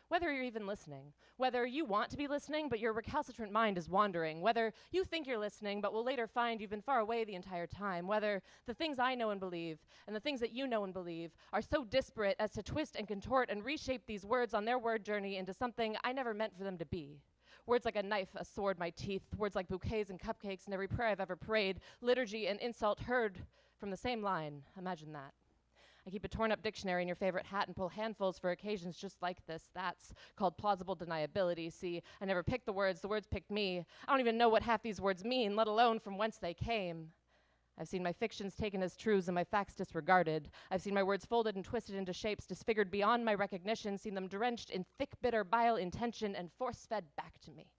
Whether you're even listening, whether you want to be listening, but your recalcitrant mind is wandering, whether you think you're listening, but will later find you've been far away the entire time, whether the things I know and believe and the things that you know and believe are so disparate as to twist and contort and reshape these words on their word journey into something I never meant for them to be. Words like a knife, a sword, my teeth, words like bouquets and cupcakes and every prayer I've ever prayed, liturgy and insult heard from the same line. Imagine that. I keep a torn-up dictionary in your favorite hat and pull handfuls for occasions just like this. That's called plausible deniability. See, I never picked the words picked me. I don't even know what half these words mean, let alone from whence they came. I've seen my fictions taken as truths and my facts disregarded. I've seen my words folded and twisted into shapes disfigured beyond my recognition, seen them drenched in thick, bitter bile intention and force-fed back to me.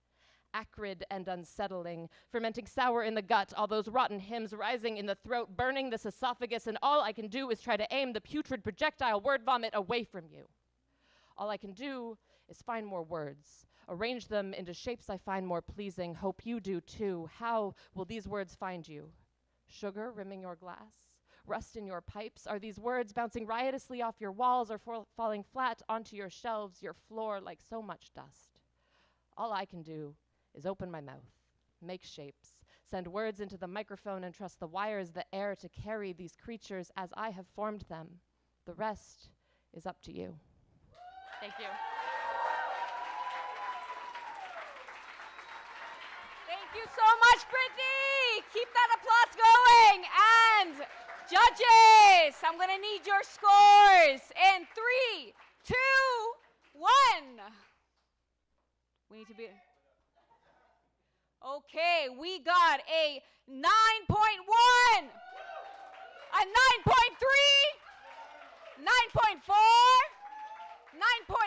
Acrid and unsettling, fermenting sour in the gut, all those rotten hymns rising in the throat, burning this esophagus, and all I can do is try to aim the putrid projectile word vomit away from you. All I can do is find more words, arrange them into shapes I find more pleasing, hope you do too. How will these words find you? Sugar rimming your glass? Rust in your pipes? Are these words bouncing riotously off your walls or falling flat onto your shelves, your floor, like so much dust? All I can do is open my mouth, make shapes, send words into the microphone and trust the wires, the air to carry these creatures as I have formed them. The rest is up to you. Thank you. Thank you so much, Brittany. Keep that applause going. And judges, I'm going to need your scores in 3, 2, 1. We need to be... Okay, we got a 9.1, a 9.3, 9.4, 9.8,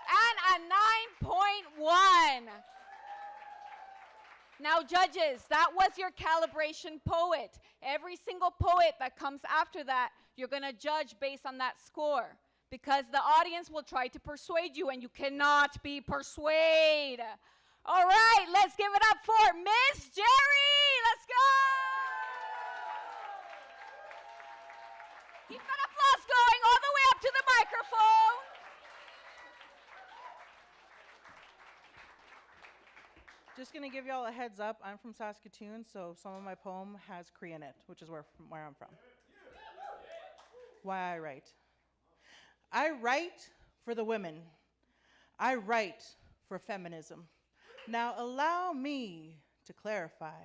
and a 9.1. Now, judges, that was your calibration poet. Every single poet that comes after that, you're going to judge based on that score, because the audience will try to persuade you, and you cannot be persuaded. All right, let's give it up for Miss Jerry. Let's go. Keep that applause going all the way up to the microphone. Just gonna give y'all a heads up. I'm from Saskatoon, so some of my poem has Cree in it, which is where I'm from. Why I write. I write for the women. I write for feminism. Now allow me to clarify.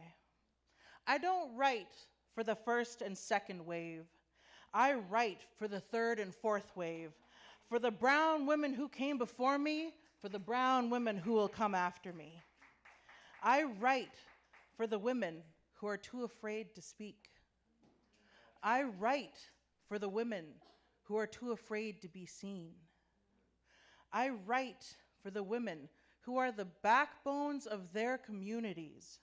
I don't write for the first and second wave. I write for the third and fourth wave, for the brown women who came before me, for the brown women who will come after me. I write for the women who are too afraid to speak. I write for the women who are too afraid to be seen. I write for the women who are the backbones of their communities.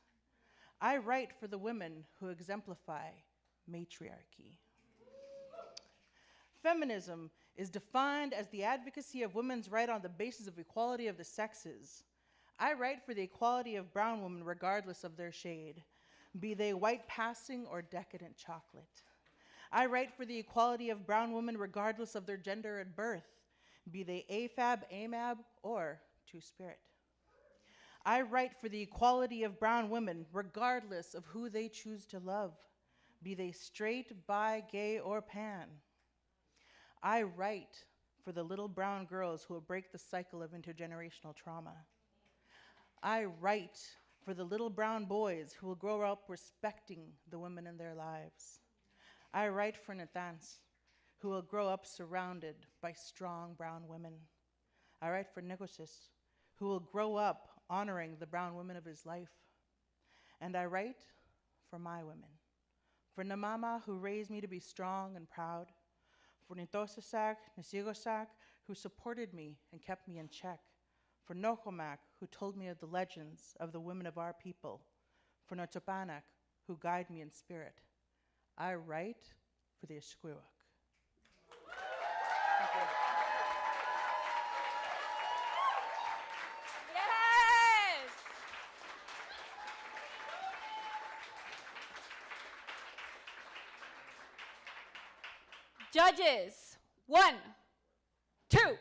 I write for the women who exemplify matriarchy. Feminism is defined as the advocacy of women's right on the basis of equality of the sexes. I write for the equality of brown women regardless of their shade, be they white passing or decadent chocolate. I write for the equality of brown women regardless of their gender at birth, be they AFAB, AMAB, or Two-Spirit. I write for the equality of brown women regardless of who they choose to love, be they straight, bi, gay, or pan. I write for the little brown girls who will break the cycle of intergenerational trauma. I write for the little brown boys who will grow up respecting the women in their lives. I write for Nathans, who will grow up surrounded by strong brown women. I write for Negosis, who will grow up honoring the brown women of his life. And I write for my women, for Namama, who raised me to be strong and proud, for Nitosasak, Nasigosak, who supported me and kept me in check, for Nokomak, who told me of the legends of the women of our people, for Notopanak, who guide me in spirit. I write for the Esquiwak. Judges, 1, 2,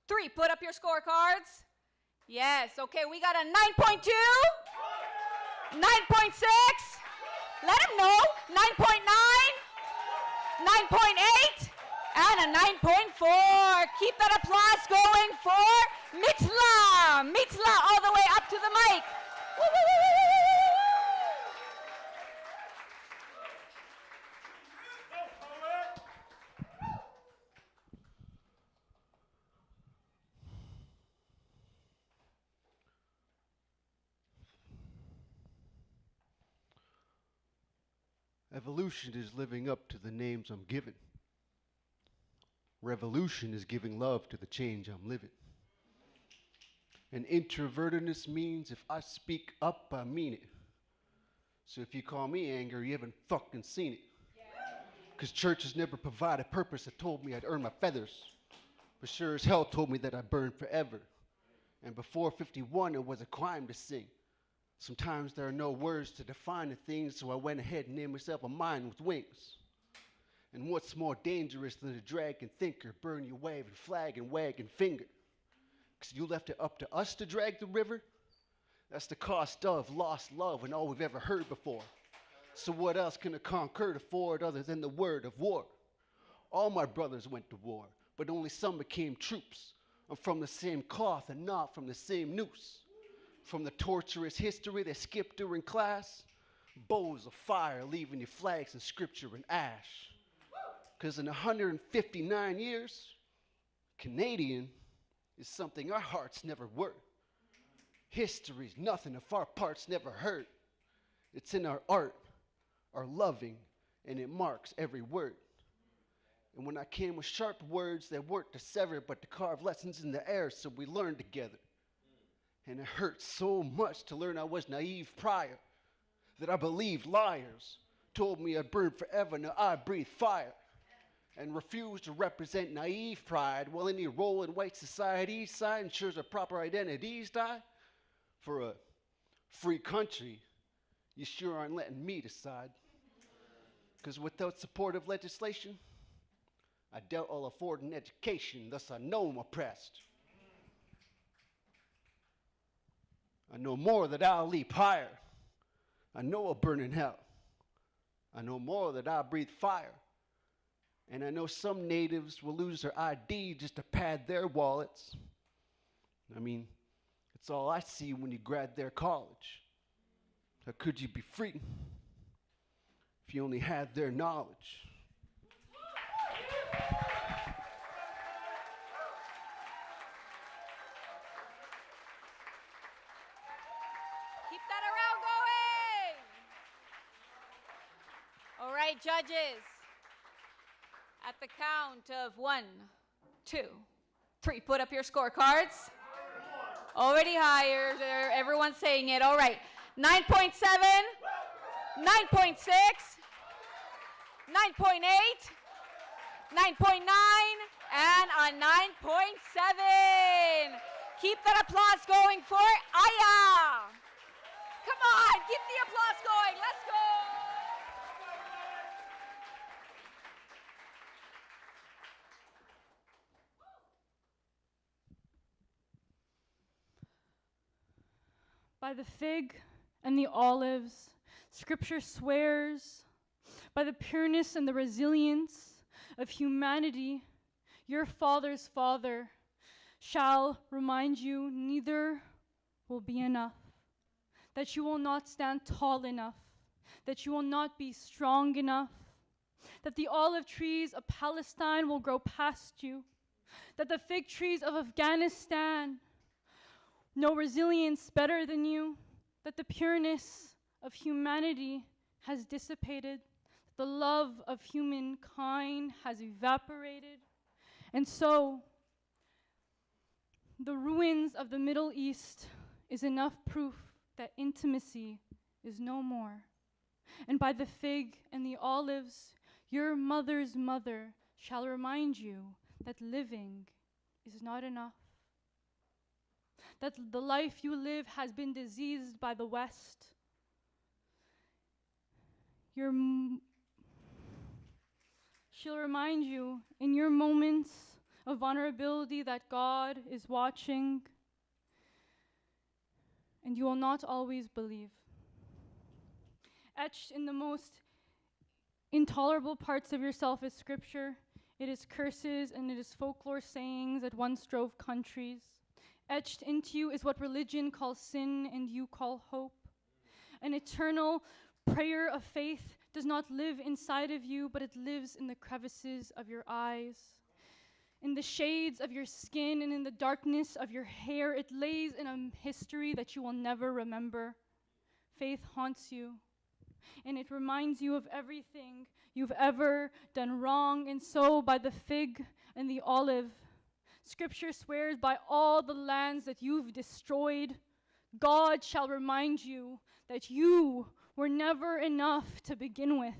3, put up your scorecards. Yes, okay, we got a 9.2, 9.6, let them know, 9.9, 9.8, and a 9.4. Keep that applause going for Mitla. Mitla all the way up to the mic. Woo, woo, woo, woo, woo, woo. Evolution is living up to the names I'm given. Revolution is giving love to the change I'm living. And introvertedness means if I speak up, I mean it. So if you call me anger, you haven't fucking seen it. Because church has never provided purpose. It told me I'd earn my feathers. But sure as hell told me that I'd burn forever. And before 51, it was a crime to sing. Sometimes there are no words to define the things, so I went ahead and named myself a mind with wings. And what's more dangerous than a dragon thinker, burn your wave and flag and wagging finger? Because you left it up to us to drag the river? That's the cost of lost love and all we've ever heard before. So what else can a conqueror afford other than the word of war? All my brothers went to war, but only some became troops. I'm from the same cloth and not from the same noose. From the torturous history they skipped during class, bowls of fire leaving your flags and scripture in ash. Because in 159 years, Canadian is something our hearts never were. History's nothing if our parts never hurt. It's in our art, our loving, and it marks every word. And when I came with sharp words that weren't to sever but to carve lessons in the air so we learned together. And it hurt so much to learn I was naive prior, that I believed liars told me I'd burn forever, now I breathe fire. And refuse to represent naive pride while any role in white society's side ensures our proper identities die. For a free country, you sure aren't letting me decide. Because without supportive legislation, I doubt I'll afford an education, thus I know I'm oppressed. I know more that I'll leap higher. I know I'll burn in hell. I know more that I'll breathe fire. And I know some natives will lose their ID just to pad their wallets. I mean, it's all I see when you grad their college. How could you be free if you only had their knowledge? Keep that around going. All right, judges. At the count of 1, 2, 3, put up your scorecards. Already higher. Everyone's saying it. All right. 9.7, 9.6, 9.8, 9.9, and a 9.7. Keep that applause going for Aya. Come on, keep the applause going. Let's go. By the fig and the olives, Scripture swears, by the pureness and the resilience of humanity, your father's father shall remind you neither will be enough, that you will not stand tall enough, that you will not be strong enough, that the olive trees of Palestine will grow past you, that the fig trees of Afghanistan know resilience better than you, that the pureness of humanity has dissipated, the love of humankind has evaporated. And so, the ruins of the Middle East is enough proof that intimacy is no more. And by the fig and the olives, your mother's mother shall remind you that living is not enough, that the life you live has been diseased by the West. She'll remind you in your moments of vulnerability that God is watching, and you will not always believe. Etched in the most intolerable parts of yourself is Scripture. It is curses and it is folklore sayings that once drove countries. Etched into you is what religion calls sin and you call hope. An eternal prayer of faith does not live inside of you, but it lives in the crevices of your eyes, in the shades of your skin, and in the darkness of your hair. It lays in a history that you will never remember. Faith haunts you, and it reminds you of everything you've ever done wrong. And so, by the fig and the olive, Scripture swears by all the lands that you've destroyed, God shall remind you that you were never enough to begin with.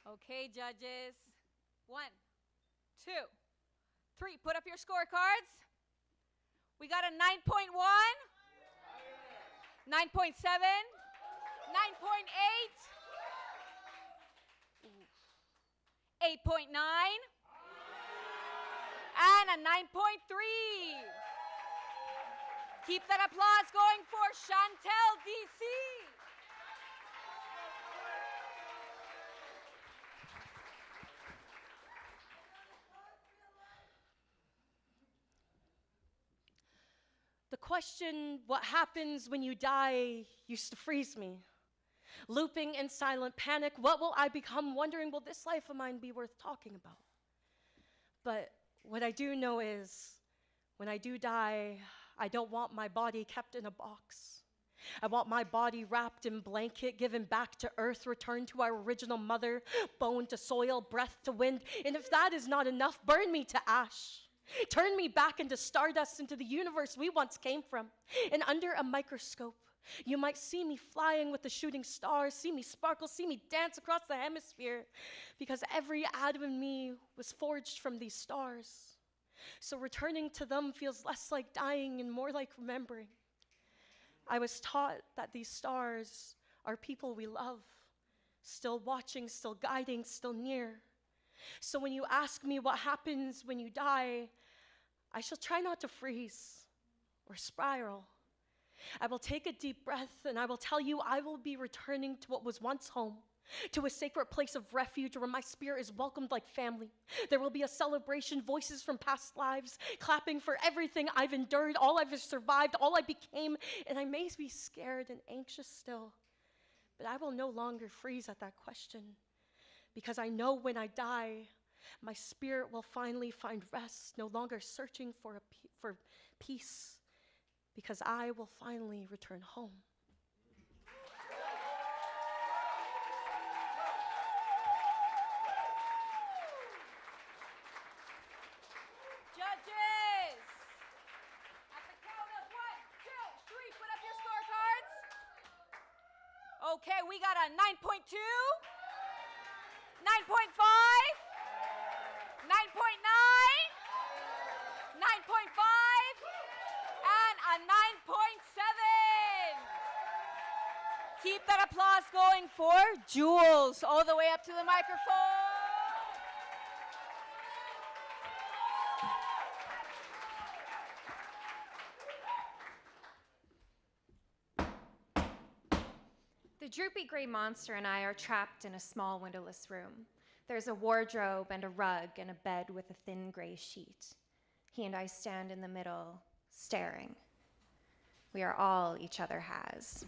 Okay, judges. 1, 2, 3. Put up your scorecards. We got a 9.1, 9.7, 9.8, .8, 8.9, and a 9.3. Keep that applause going for Chantel DC. question, what happens when you die, used to freeze me. Looping in silent panic, what will I become? Wondering, will this life of mine be worth talking about? But what I do know is, when I do die, I don't want my body kept in a box. I want my body wrapped in blanket, given back to earth, returned to our original mother, bone to soil, breath to wind. And if that is not enough, burn me to ash. Turn me back into stardust, into the universe we once came from. And under a microscope, you might see me flying with the shooting stars, see me sparkle, see me dance across the hemisphere, because every atom in me was forged from these stars. So returning to them feels less like dying and more like remembering. I was taught that these stars are people we love, still watching, still guiding, still near. So when you ask me what happens when you die, I shall try not to freeze or spiral. I will take a deep breath and I will tell you I will be returning to what was once home, to a sacred place of refuge where my spirit is welcomed like family. There will be a celebration, voices from past lives, clapping for everything I've endured, all I've survived, all I became, and I may be scared and anxious still, but I will no longer freeze at that question, because I know when I die, my spirit will finally find rest, no longer searching for peace, because I will finally return home. Judges! At the count of 1, 2, 3, put up your scorecards. Okay, we got a 9.2, 9.5, 9.9, 9.5, and a 9.7. Keep that applause going for Jules, all the way up to the microphone. The droopy gray monster and I are trapped in a small windowless room. There's a wardrobe and a rug and a bed with a thin gray sheet. He and I stand in the middle, staring. We are all each other has.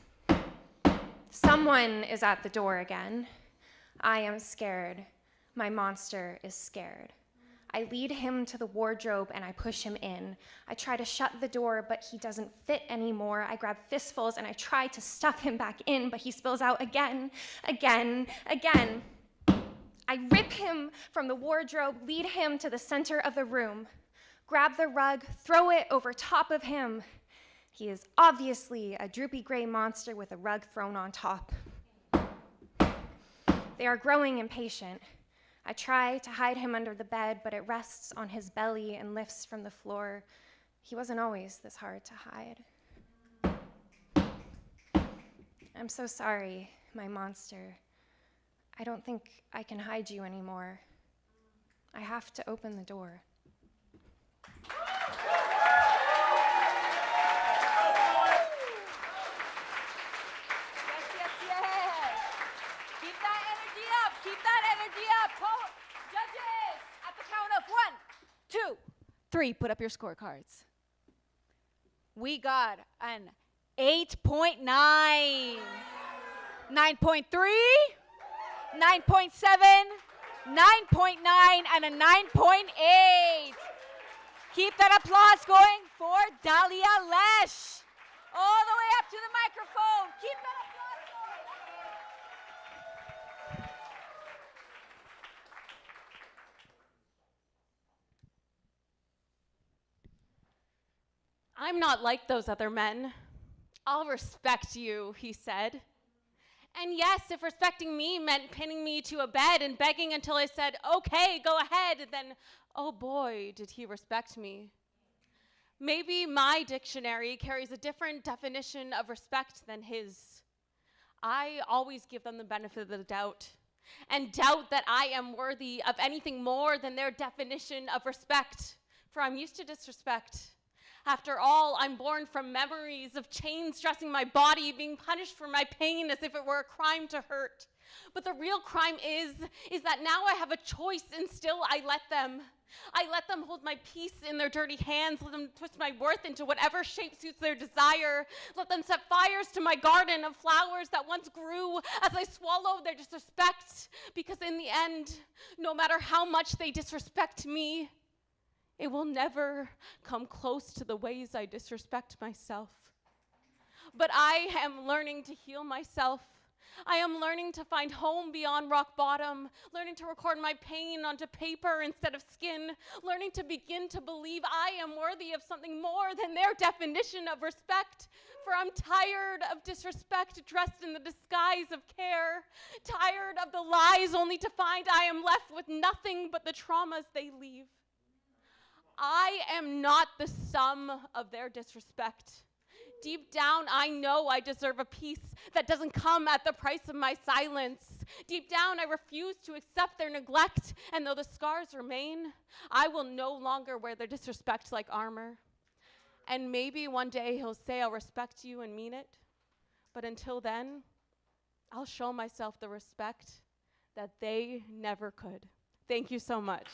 Someone is at the door again. I am scared. My monster is scared. I lead him to the wardrobe and I push him in. I try to shut the door, but he doesn't fit anymore. I grab fistfuls and I try to stuff him back in, but he spills out again. I rip him from the wardrobe, lead him to the center of the room, grab the rug, throw it over top of him. He is obviously a droopy gray monster with a rug thrown on top. They are growing impatient. I try to hide him under the bed, but it rests on his belly and lifts from the floor. He wasn't always this hard to hide. I'm so sorry, my monster. I don't think I can hide you anymore. I have to open the door. Keep that energy up. Judges, at the count of 1, 2, 3, put up your scorecards. We got an 8.9, 9.3, 9.7, 9.9, and a 9.8. Keep that applause going for Dahlia Lesh. All the way up to the microphone. Keep that applause going. I'm not like those other men. I'll respect you, he said. And yes, if respecting me meant pinning me to a bed and begging until I said, okay, go ahead, then, oh boy, did he respect me. Maybe my dictionary carries a different definition of respect than his. I always give them the benefit of the doubt, and doubt that I am worthy of anything more than their definition of respect, for I'm used to disrespect. After all, I'm born from memories of chains dressing my body, being punished for my pain as if it were a crime to hurt. But the real crime is that now I have a choice, and still I let them. I let them hold my peace in their dirty hands, let them twist my worth into whatever shape suits their desire, let them set fires to my garden of flowers that once grew as I swallowed their disrespect, because in the end, no matter how much they disrespect me, it will never come close to the ways I disrespect myself. But I am learning to heal myself. I am learning to find home beyond rock bottom, learning to record my pain onto paper instead of skin, learning to begin to believe I am worthy of something more than their definition of respect. For I'm tired of disrespect dressed in the disguise of care, tired of the lies only to find I am left with nothing but the traumas they leave. I am not the sum of their disrespect. Deep down, I know I deserve a peace that doesn't come at the price of my silence. Deep down, I refuse to accept their neglect, and though the scars remain, I will no longer wear their disrespect like armor. And maybe one day he'll say, I'll respect you and mean it. But until then, I'll show myself the respect that they never could. Thank you so much.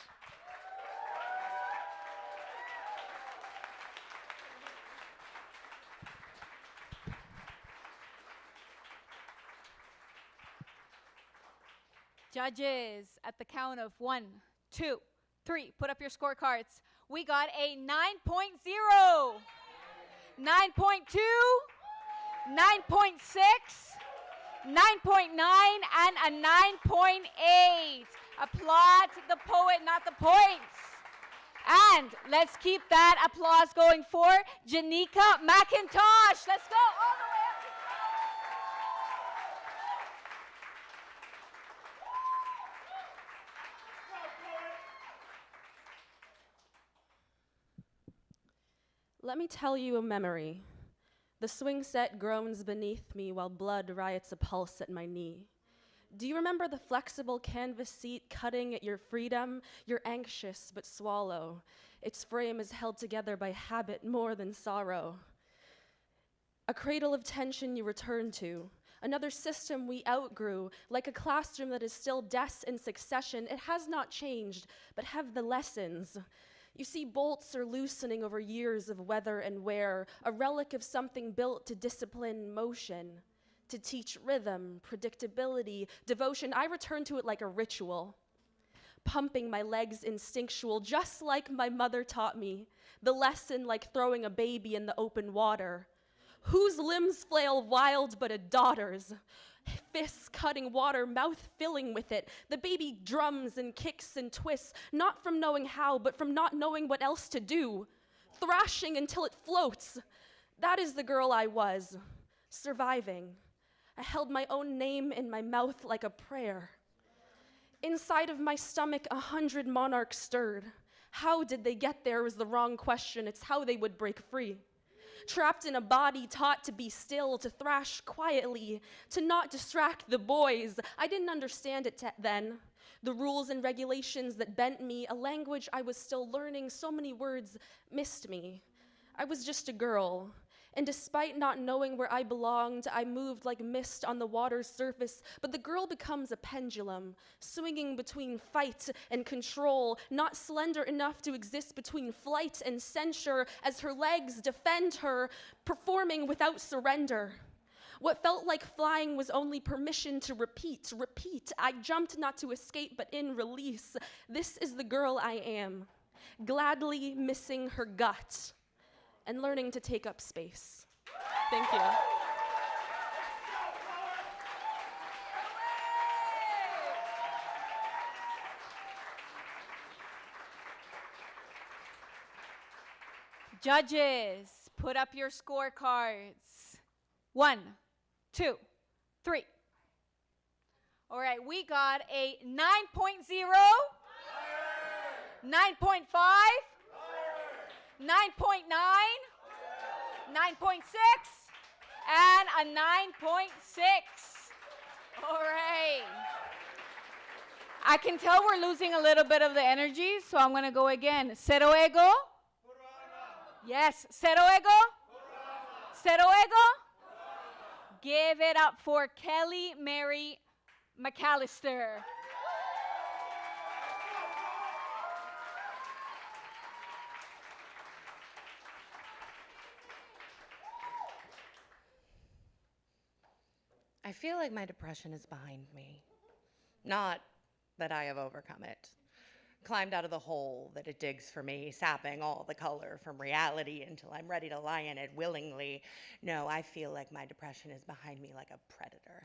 Judges, at the count of 1, 2, 3, put up your scorecards. We got a 9.0, 9.2, 9.6, 9.9, and a 9.8. Applaud the poet, not the points. And let's keep that applause going for Janika McIntosh. Let's go all the way up to Let me tell you a memory. The swing set groans beneath me while blood riots a pulse at my knee. Do you remember the flexible canvas seat cutting at your freedom? You're anxious but swallow. Its frame is held together by habit more than sorrow. A cradle of tension you return to. Another system we outgrew, like a classroom that is still desks in succession. It has not changed, but have the lessons. You see, bolts are loosening over years of weather and wear, a relic of something built to discipline motion, to teach rhythm, predictability, devotion. I return to it like a ritual, pumping my legs instinctual, just like my mother taught me, the lesson like throwing a baby in the open water. Whose limbs flail wild but a daughter's? Fists cutting water, mouth filling with it. The baby drums and kicks and twists, not from knowing how, but from not knowing what else to do. Thrashing until it floats. That is the girl I was, surviving. I held my own name in my mouth like a prayer. Inside of my stomach, 100 monarchs stirred. How did they get there was the wrong question. It's how they would break free. Trapped in a body taught to be still, to thrash quietly, to not distract the boys. I didn't understand it then. The rules and regulations that bent me, a language I was still learning, so many words missed me. I was just a girl, and despite not knowing where I belonged, I moved like mist on the water's surface, but the girl becomes a pendulum, swinging between fight and control, not slender enough to exist between flight and censure, as her legs defend her, performing without surrender. What felt like flying was only permission to repeat. I jumped not to escape, but in release. This is the girl I am, gladly missing her gut and learning to take up space. Thank you. Judges, put up your scorecards. 1, 2, 3. All right, we got a 9.0, 9.5, 9.9, 9.6, and a 9.6. All right. I can tell we're losing a little bit of the energy, so I'm going to go again. Cero ego. Yes, cero ego. Cero ego. Give it up for Kelly Mary McAllister. I feel like my depression is behind me. Not that I have overcome it. Climbed out of the hole that it digs for me, sapping all the color from reality until I'm ready to lie in it willingly. No, I feel like my depression is behind me like a predator.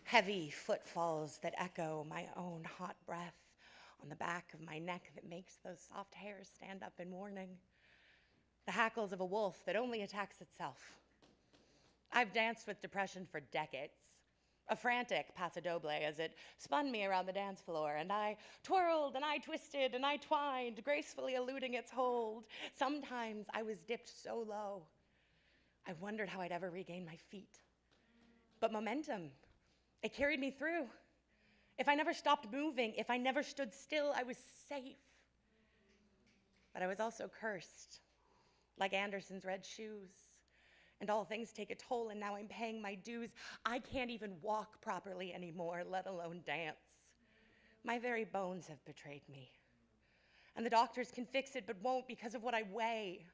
Heavy footfalls that echo my own hot breath on the back of my neck that makes those soft hairs stand up in warning. The hackles of a wolf that only attacks itself. I've danced with depression for decades. A frantic paso doble as it spun me around the dance floor, and I twirled and I twisted and I twined, gracefully eluding its hold. Sometimes I was dipped so low, I wondered how I'd ever regain my feet. But momentum, it carried me through. If I never stopped moving, if I never stood still, I was safe. But I was also cursed, like Anderson's red shoes. And all things take a toll, and now I'm paying my dues. I can't even walk properly anymore, let alone dance. My very bones have betrayed me. And the doctors can fix it, but won't because of what I weigh.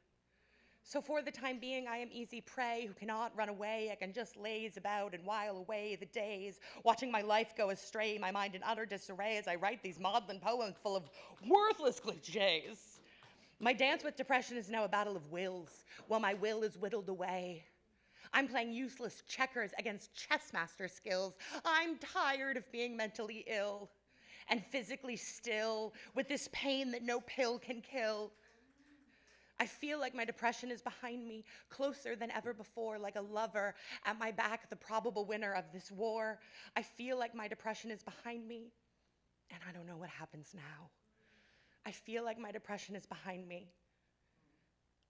So for the time being, I am easy prey who cannot run away. I can just laze about and while away the days, watching my life go astray, my mind in utter disarray as I write these maudlin poems full of worthless cliches. My dance with depression is now a battle of wills, while my will is whittled away. I'm playing useless checkers against chessmaster skills. I'm tired of being mentally ill and physically still with this pain that no pill can kill. I feel like my depression is behind me, closer than ever before, like a lover at my back, the probable winner of this war. I feel like my depression is behind me, and I don't know what happens now. I feel like my depression is behind me.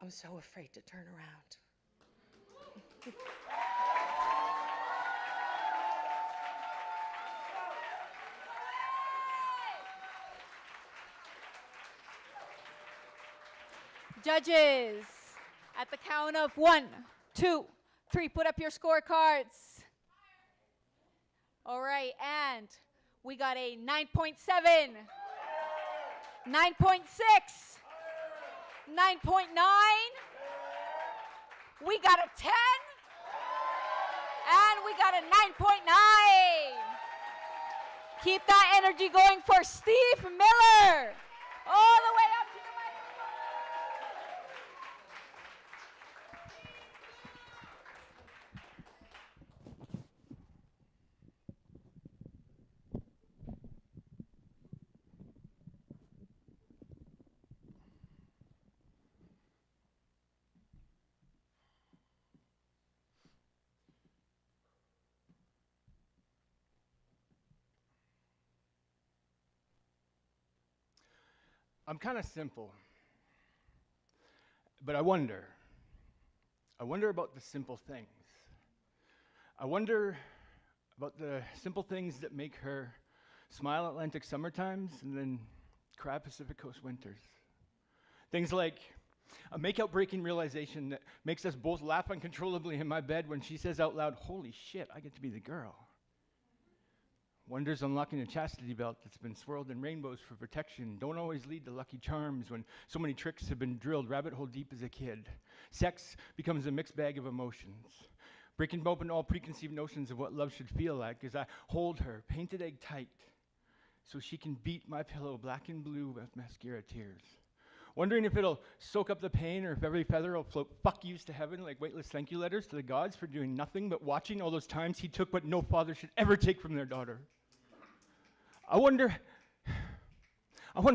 I'm so afraid to turn around. Judges, at the count of 1, 2, 3, put up your scorecards. All right, and we got a 9.7, 9.6, 9.9, we got a 10, and we got a 9.9. Keep that energy going for Steve Miller, all the way up to the I'm kind of simple, but I wonder about the simple things. I wonder about the simple things that make her smile Atlantic summertimes and then cry Pacific Coast winters. Things like a make-out breaking realization that makes us both laugh uncontrollably in my bed when she says out loud, "Holy shit, I get to be the girl." Wonders unlocking a chastity belt that's been swirled in rainbows for protection don't always lead to lucky charms when so many tricks have been drilled rabbit hole deep as a kid. Sex becomes a mixed bag of emotions, breaking open all preconceived notions of what love should feel like as I hold her, painted egg tight, so she can beat my pillow black and blue with mascara tears. Wondering if it'll soak up the pain or if every feather will float fuck yous to heaven like weightless thank you letters to the gods for doing nothing but watching all those times he took what no father should ever take from their daughter. I wonder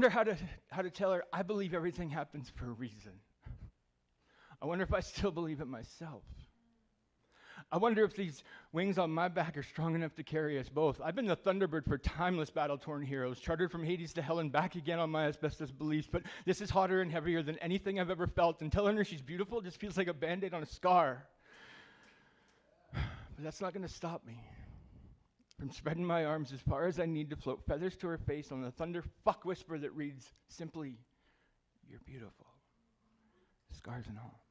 how to tell her I believe everything happens for a reason. I wonder if I still believe it myself. I wonder if these wings on my back are strong enough to carry us both. I've been the Thunderbird for timeless battle-torn heroes, chartered from Hades to hell and back again on my asbestos beliefs, but this is hotter and heavier than anything I've ever felt, and telling her she's beautiful just feels like a Band-Aid on a scar. But that's not going to stop me from spreading my arms as far as I need to float feathers to her face on the thunder fuck whisper that reads simply, "You're beautiful," scars and all.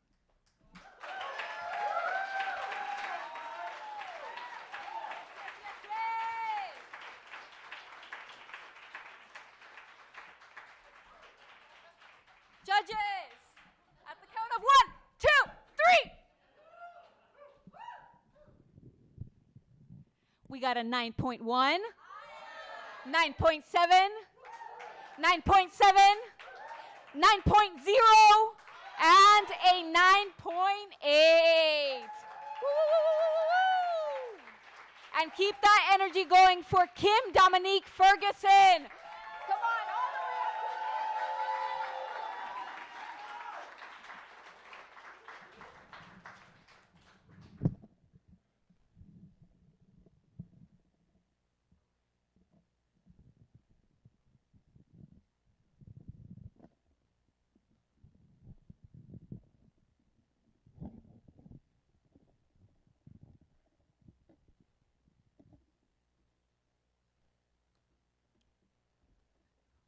got a 9.1, 9.7, 9.7, 9.0, and a 9.8. And keep that energy going for Kim Dominique Ferguson. Come on, all the way up to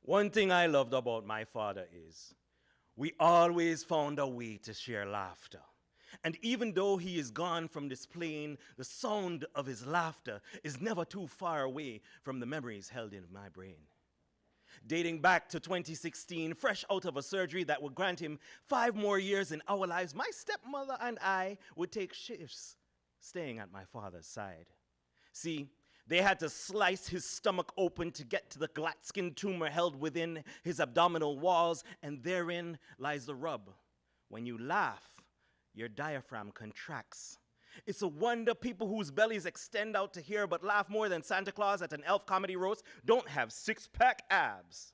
One thing I loved about my father is we always found a way to share laughter. And even though he is gone from this plane, the sound of his laughter is never too far away from the memories held in my brain. Dating back to 2016, fresh out of a surgery that would grant him 5 more years in our lives, my stepmother and I would take shifts staying at my father's side. See, they had to slice his stomach open to get to the Glatzkin tumor held within his abdominal walls, and therein lies the rub. When you laugh, your diaphragm contracts. It's a wonder people whose bellies extend out to here but laugh more than Santa Claus at an elf comedy roast don't have six-pack abs.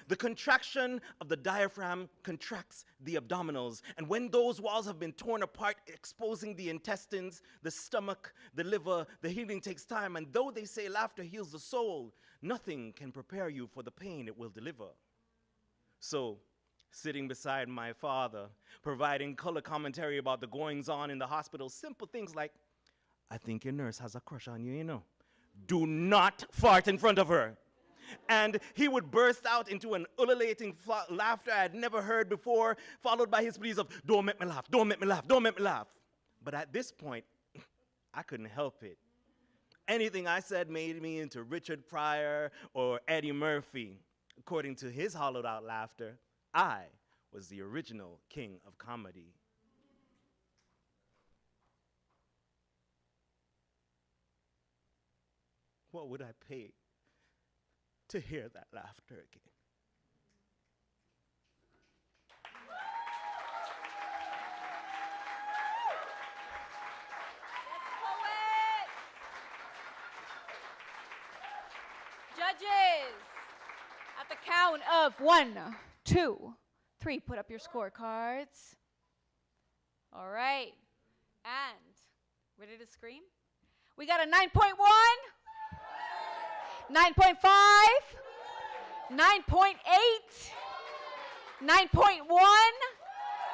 The contraction of the diaphragm contracts the abdominals, and when those walls have been torn apart, exposing the intestines, the stomach, the liver, the healing takes time, and though they say laughter heals the soul, nothing can prepare you for the pain it will deliver. So, sitting beside my father, providing color commentary about the goings-on in the hospital, simple things like, "I think your nurse has a crush on you, you know. Do not fart in front of her." And he would burst out into an ululating laughter I had never heard before, followed by his pleas of, "Don't make me laugh, don't make me laugh, don't make me laugh." But at this point, I couldn't help it. Anything I said made me into Richard Pryor or Eddie Murphy. According to his hollowed-out laughter, I was the original king of comedy. What would I pay to hear that laughter again? Judges, at the count of 1, 2, 3, put up your scorecards. All right. And, ready to scream? We got a 9.1, 9.5, 9.8, 9.1,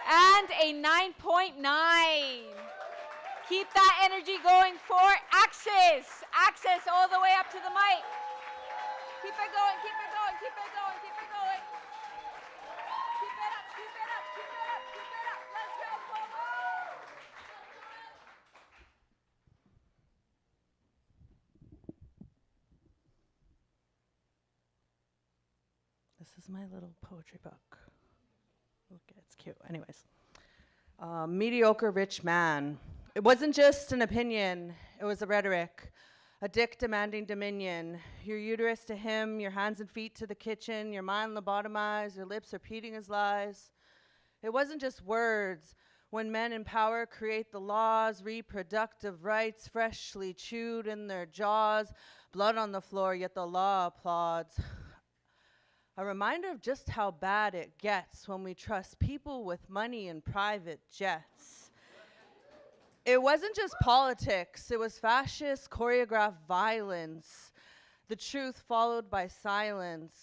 and a 9.9. Keep that energy going for Axis. Axis all the way up to the mic. Keep it going, keep it going, keep it going, keep it going. Keep it up, keep it up, keep it up, keep it up. Let's go, forward. This is my little poetry book. Look, it's cute. Anyways. Mediocre rich man. It wasn't just an opinion, it was a rhetoric. A dick demanding dominion. Your uterus to him, your hands and feet to the kitchen, your mind lobotomized, your lips repeating his lies. It wasn't just words. When men in power create the laws, reproductive rights freshly chewed in their jaws, blood on the floor, yet the law applauds. A reminder of just how bad it gets when we trust people with money and private jets. It wasn't just politics, it was fascist, choreographed violence. The truth followed by silence.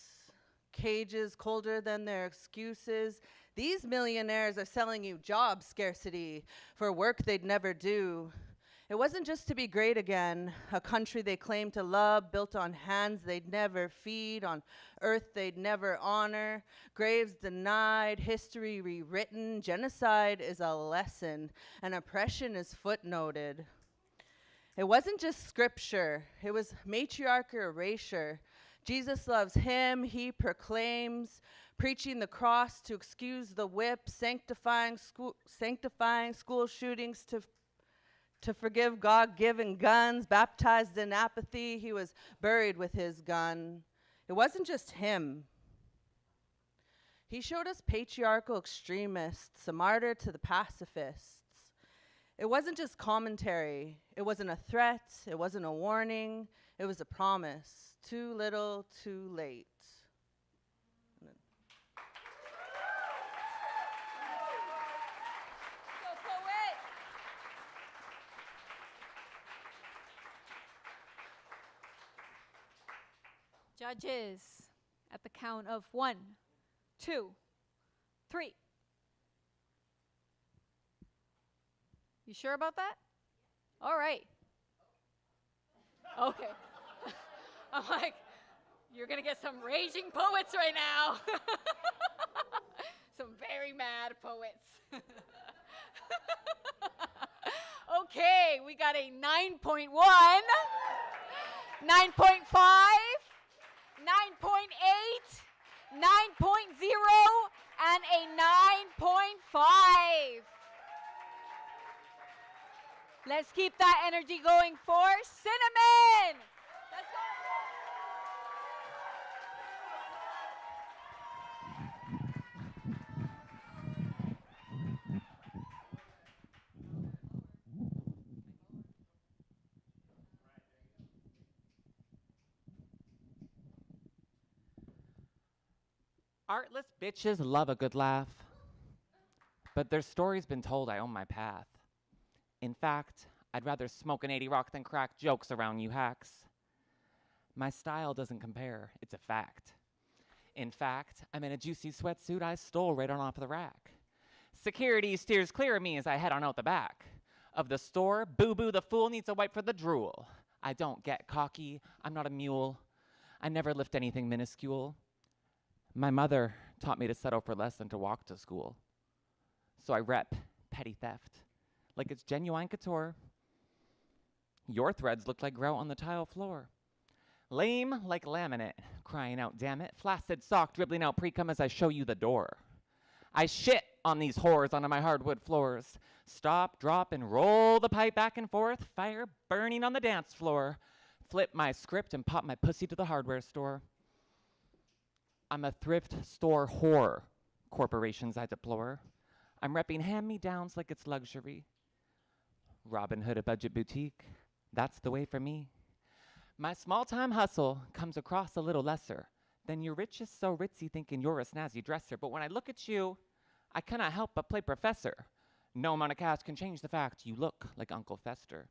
Cages colder than their excuses. These millionaires are selling you job scarcity for work they'd never do. It wasn't just to be great again, a country they claim to love, built on hands they'd never feed, on earth they'd never honor, graves denied, history rewritten, genocide is a lesson, and oppression is footnoted. It wasn't just scripture, it was matriarchal erasure. Jesus loves him, he proclaims, preaching the cross to excuse the whip, sanctifying school shootings To forgive God-given guns, baptized in apathy, he was buried with his gun. It wasn't just him. He showed us patriarchal extremists, a martyr to the pacifists. It wasn't just commentary. It wasn't a threat. It wasn't a warning. It was a promise. Too little, too late. Judges, at the count of 1, 2, 3. You sure about that? All right. Okay. I'm like, you're going to get some raging poets right now. Some very mad poets. Okay, we got a 9.1, 9.5, 9.8, 9.0, and a 9.5. Let's keep that energy going for Cinnamon. Let's go. Artless bitches love a good laugh. But their story's been told I own my path. In fact, I'd rather smoke an 80 rock than crack jokes around you hacks. My style doesn't compare, it's a fact. In fact, I'm in a juicy sweatsuit I stole right on off the rack. Security steers clear of me as I head on out the back of the store. Boo-boo the fool needs a wipe for the drool. I don't get cocky, I'm not a mule. I never lift anything minuscule. My mother taught me to settle for less than to walk to school. So I rep petty theft like it's genuine couture. Your threads look like grout on the tile floor. Lame like laminate, crying out, damn it. Flaccid sock dribbling out pre-cum as I show you the door. I shit on these whores onto my hardwood floors. Stop, drop, and roll the pipe back and forth. Fire burning on the dance floor. Flip my script and pop my pussy to the hardware store. I'm a thrift store whore, corporations I deplore. I'm repping hand-me-downs like it's luxury. Robin Hood, a budget boutique, that's the way for me. My small-time hustle comes across a little lesser than your richest so ritzy thinking you're a snazzy dresser. But when I look at you, I cannot help but play professor. No amount of cash can change the fact you look like Uncle Fester.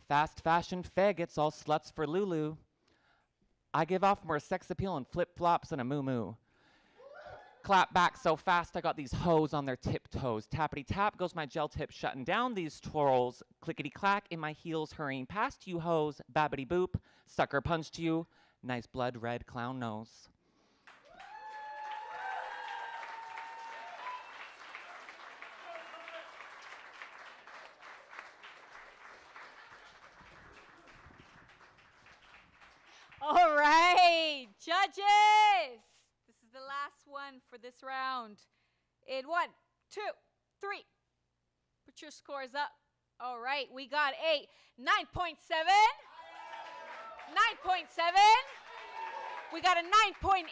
Fast fashion faggots, all sluts for Lulu. I give off more sex appeal and flip-flops than a moo-moo. Clap back so fast I got these hoes on their tiptoes. Tappity-tap goes my gel tip shutting down these twirls. Clickety-clack in my heels hurrying past you hoes. Babbity-boop, sucker punched you. Nice blood red clown nose. All right, judges. This is the last one for this round. In 1, 2, 3. Put your scores up. All right, we got a 9.7, 9.7. We got a 9.8.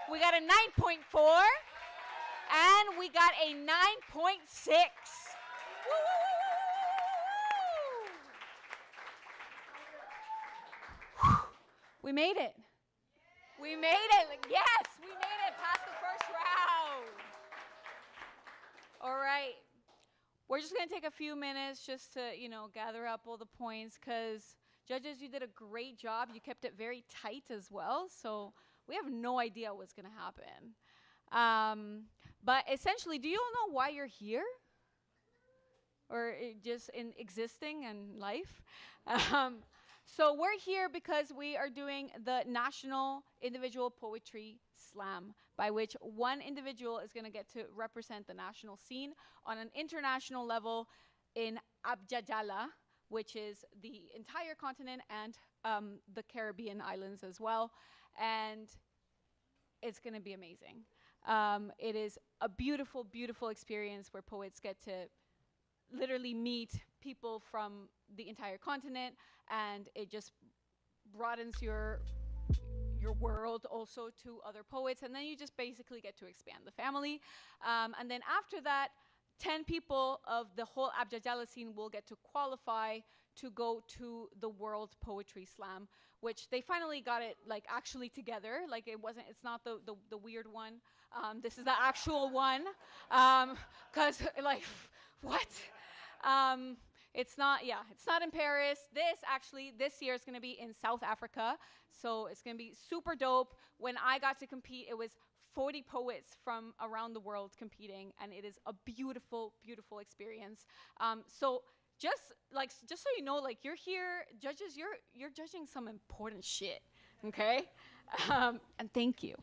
We got a 9.4. And we got a 9.6. We made it. We made it. Yes, we made it past the first round. All right. We're just going to take a few minutes just to, gather up all the points because, judges, you did a great job. You kept it very tight as well. So we have no idea what's going to happen. But essentially, do you all know why you're here? Or just in existing and life? So we're here because we are doing the National Individual Poetry Slam, by which one individual is going to get to represent the national scene on an international level in Abjadjala, which is the entire continent and the Caribbean islands as well. And it's going to be amazing. It is a beautiful, beautiful experience where poets get to literally meet people from the entire continent, and it just broadens your world also to other poets, and then you just basically get to expand the family. And then after that, 10 people of the whole Abjadjala scene will get to qualify to go to the World Poetry Slam, which they finally got it like actually together. Like it's not the weird one. This is the actual one. 'Cause like, what? It's not in Paris. This year is gonna be in South Africa. So it's gonna be super dope. When I got to compete, it was 40 poets from around the world competing, and it is a beautiful, beautiful experience. So just so you know, like you're here, judges, you're judging some important shit, okay? And thank you.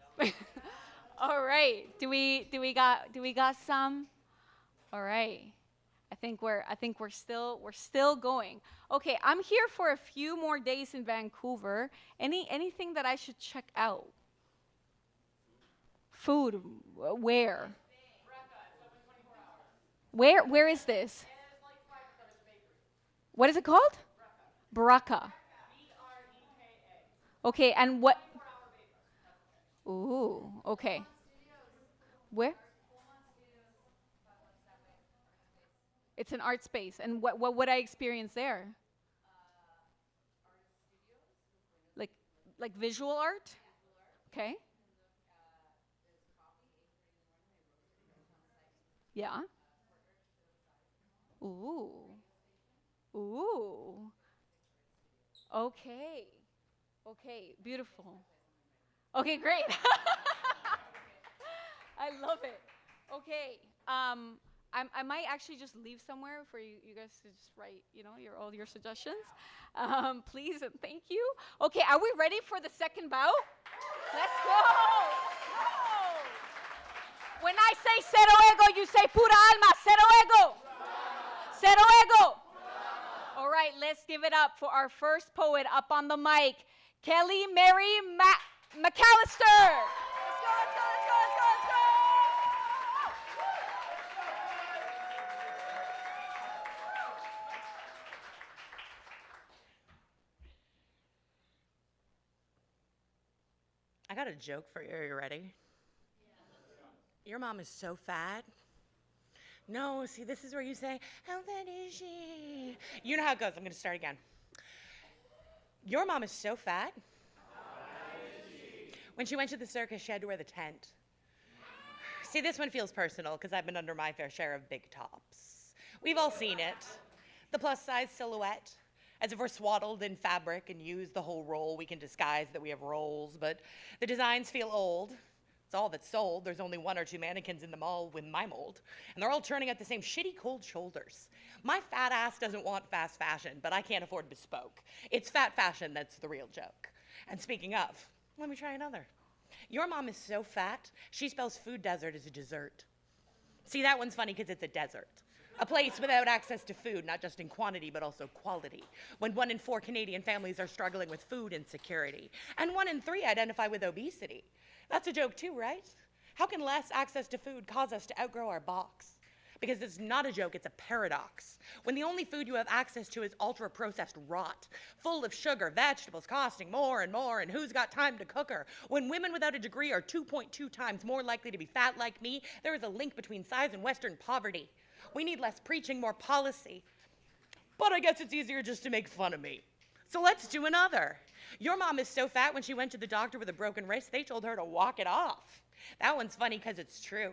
All right, do we got some? All right. I think we're still going. Okay, I'm here for a few more days in Vancouver. Anything that I should check out? Food, where? Where is this? What is it called? Baraka. Okay, and what? Ooh, okay. Where? It's an art space. And what would I experience there? Like visual art? Okay. Yeah. Ooh. Ooh. Okay. Okay, beautiful. Okay, great. I love it. Okay. I might actually just leave somewhere for you guys to just write, all your suggestions. Please and thank you. Okay, are we ready for the second bout? Let's go. When I say cero ego, you say pura alma. Cero ego. Cero ego. All right, let's give it up for our first poet up on the mic, Kelly Mary McAllister. Let's go. I got a joke for you. Are you ready? Your mom is so fat. No, see, this is where you say, how fat is she? You know how it goes. I'm going to start again. Your mom is so fat. When she went to the circus, she had to wear the tent. See, this one feels personal because I've been under my fair share of big tops. We've all seen it. The plus-size silhouette. As if we're swaddled in fabric and use the whole roll, we can disguise that we have rolls, but the designs feel old. It's all that's sold. There's only 1 or 2 mannequins in the mall with my mold, and they're all turning out the same shitty cold shoulders. My fat ass doesn't want fast fashion, but I can't afford bespoke. It's fat fashion that's the real joke. And speaking of, let me try another. Your mom is so fat, she spells food desert as a dessert. See, that one's funny because it's a desert. A place without access to food, not just in quantity, but also quality. When 1 in 4 Canadian families are struggling with food insecurity, and 1 in 3 identify with obesity. That's a joke too, right? How can less access to food cause us to outgrow our box? Because it's not a joke, it's a paradox. When the only food you have access to is ultra-processed rot, full of sugar, vegetables costing more, and who's got time to cook her? When women without a degree are 2.2 times more likely to be fat like me, there is a link between size and Western poverty. We need less preaching, more policy. But I guess it's easier just to make fun of me. So let's do another. Your mom is so fat when she went to the doctor with a broken wrist, they told her to walk it off. That one's funny because it's true.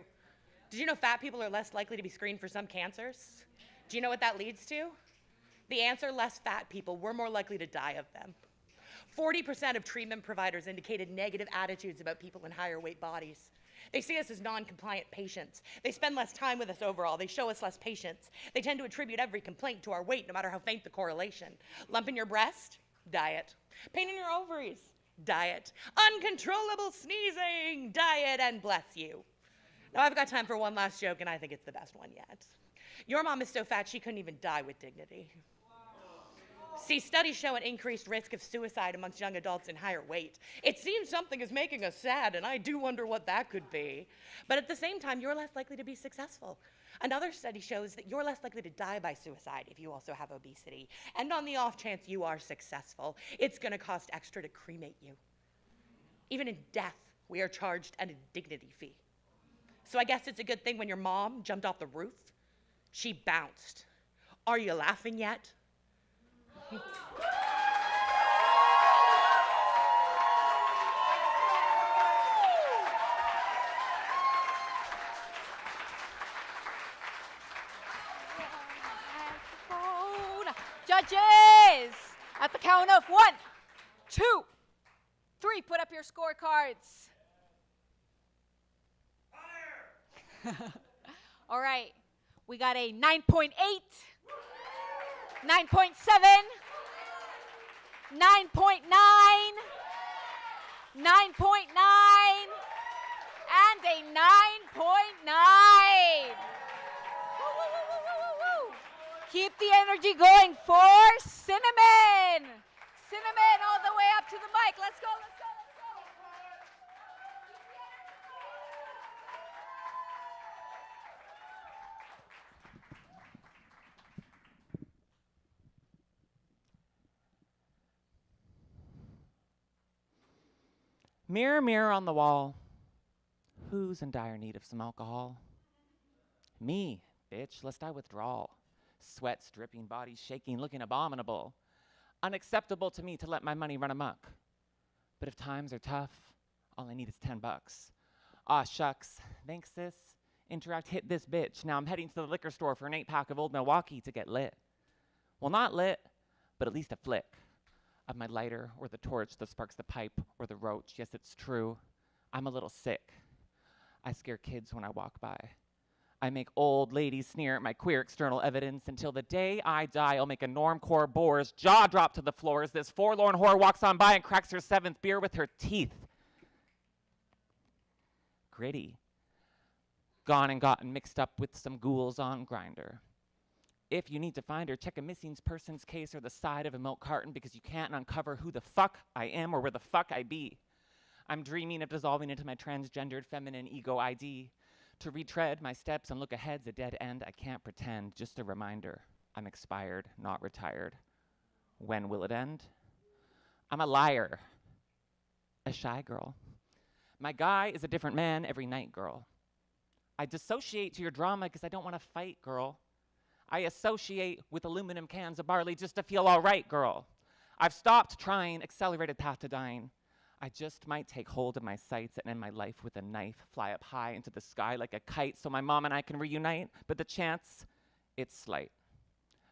Did you know fat people are less likely to be screened for some cancers? Do you know what that leads to? The answer, less fat people. We're more likely to die of them. 40% of treatment providers indicated negative attitudes about people in higher weight bodies. They see us as non-compliant patients. They spend less time with us overall. They show us less patience. They tend to attribute every complaint to our weight, no matter how faint the correlation. Lump in your breast? Diet. Pain in your ovaries? Diet. Uncontrollable sneezing? Diet, and bless you. Now I've got time for one last joke, and I think it's the best one yet. Your mom is so fat she couldn't even die with dignity. See, studies show an increased risk of suicide amongst young adults in higher weight. It seems something is making us sad, and I do wonder what that could be. But at the same time, you're less likely to be successful. Another study shows that you're less likely to die by suicide if you also have obesity. And on the off chance you are successful, it's going to cost extra to cremate you. Even in death, we are charged a dignity fee. So I guess it's a good thing when your mom jumped off the roof, she bounced. Are you laughing yet? Judges, at the count of 1, 2, 3, put up your scorecards. All right, we got a 9.8, 9.7, 9.9, 9.9, and a 9.9. Keep the energy going for Cinnamon. Cinnamon all the way up to the mic. Let's go, let's go, let's go. Mirror, mirror on the wall, who's in dire need of some alcohol? Me, bitch, lest I withdraw. Sweat dripping, body shaking, looking abominable. Unacceptable to me to let my money run amok. But if times are tough, all I need is $10. Aw, shucks. Thanks, sis. Interact hit this bitch. Now I'm heading to the liquor store for an 8-pack of Old Milwaukee to get lit. Well, not lit, but at least a flick of my lighter or the torch that sparks the pipe or the roach. Yes, it's true. I'm a little sick. I scare kids when I walk by. I make old ladies sneer at my queer external evidence. Until the day I die, I'll make a normcore bore's jaw drop to the floor as this forlorn whore walks on by and cracks her 7th beer with her teeth. Gritty. Gone and gotten mixed up with some ghouls on Grindr. If you need to find her, check a missing persons case or the side of a milk carton because you can't uncover who the fuck I am or where the fuck I be. I'm dreaming of dissolving into my transgendered feminine ego ID. To retread my steps and look ahead's a dead end. I can't pretend. Just a reminder. I'm expired, not retired. When will it end? I'm a liar. A shy girl. My guy is a different man every night, girl. I dissociate to your drama because I don't want to fight, girl. I associate with aluminum cans of barley just to feel all right, girl. I've stopped trying accelerated path to dying. I just might take hold of my sights and end my life with a knife, fly up high into the sky like a kite so my mom and I can reunite. But the chance, it's slight.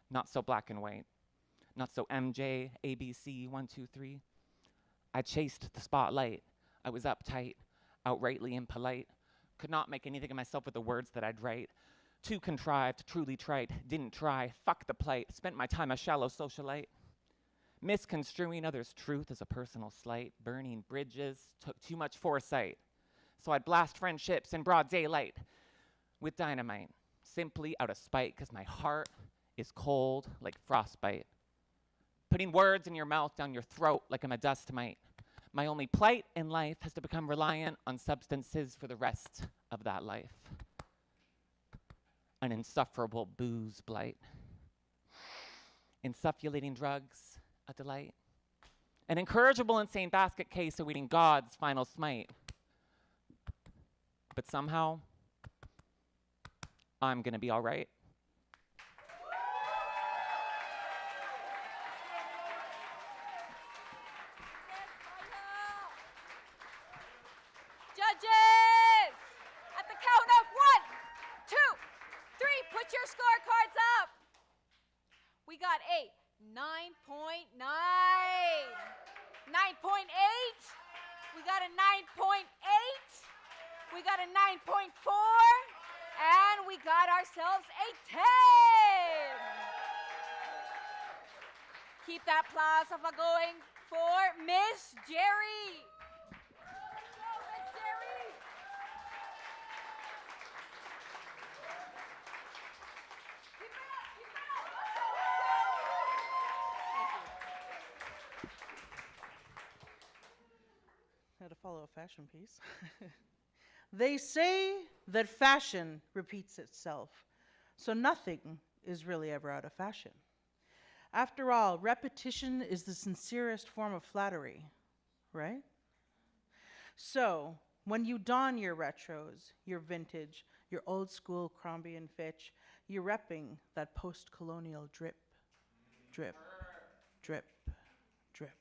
Not so black and white. Not so MJ, ABC, 1, 2, 3. I chased the spotlight. I was uptight, outrightly impolite. Could not make anything of myself with the words that I'd write. Too contrived, truly trite. Didn't try, fuck the plight. Spent my time a shallow socialite. Misconstruing others' truth as a personal slight, burning bridges, took too much foresight. So I'd blast friendships in broad daylight with dynamite, simply out of spite, because my heart is cold like frostbite. Putting words in your mouth, down your throat like I'm a dust mite. My only plight in life has to become reliant on substances for the rest of that life. An insufferable booze blight. Insuffulating drugs, a delight. An incorrigible insane basket case awaiting God's final smite. But somehow, I'm gonna be all right. Judges, at the count of 1, 2, 3, put your scorecards up. We got a 9.9, 9.8. We got a 9.8. We got a 9.4. And we got ourselves a 10. Keep that plaza going for Miss Jerry. follow a fashion piece. They say that fashion repeats itself, so nothing is really ever out of fashion. After all, repetition is the sincerest form of flattery, right? So, when you don your retros, your vintage, your old school Crombie and Fitch, you're repping that post-colonial drip, drip, drip, drip.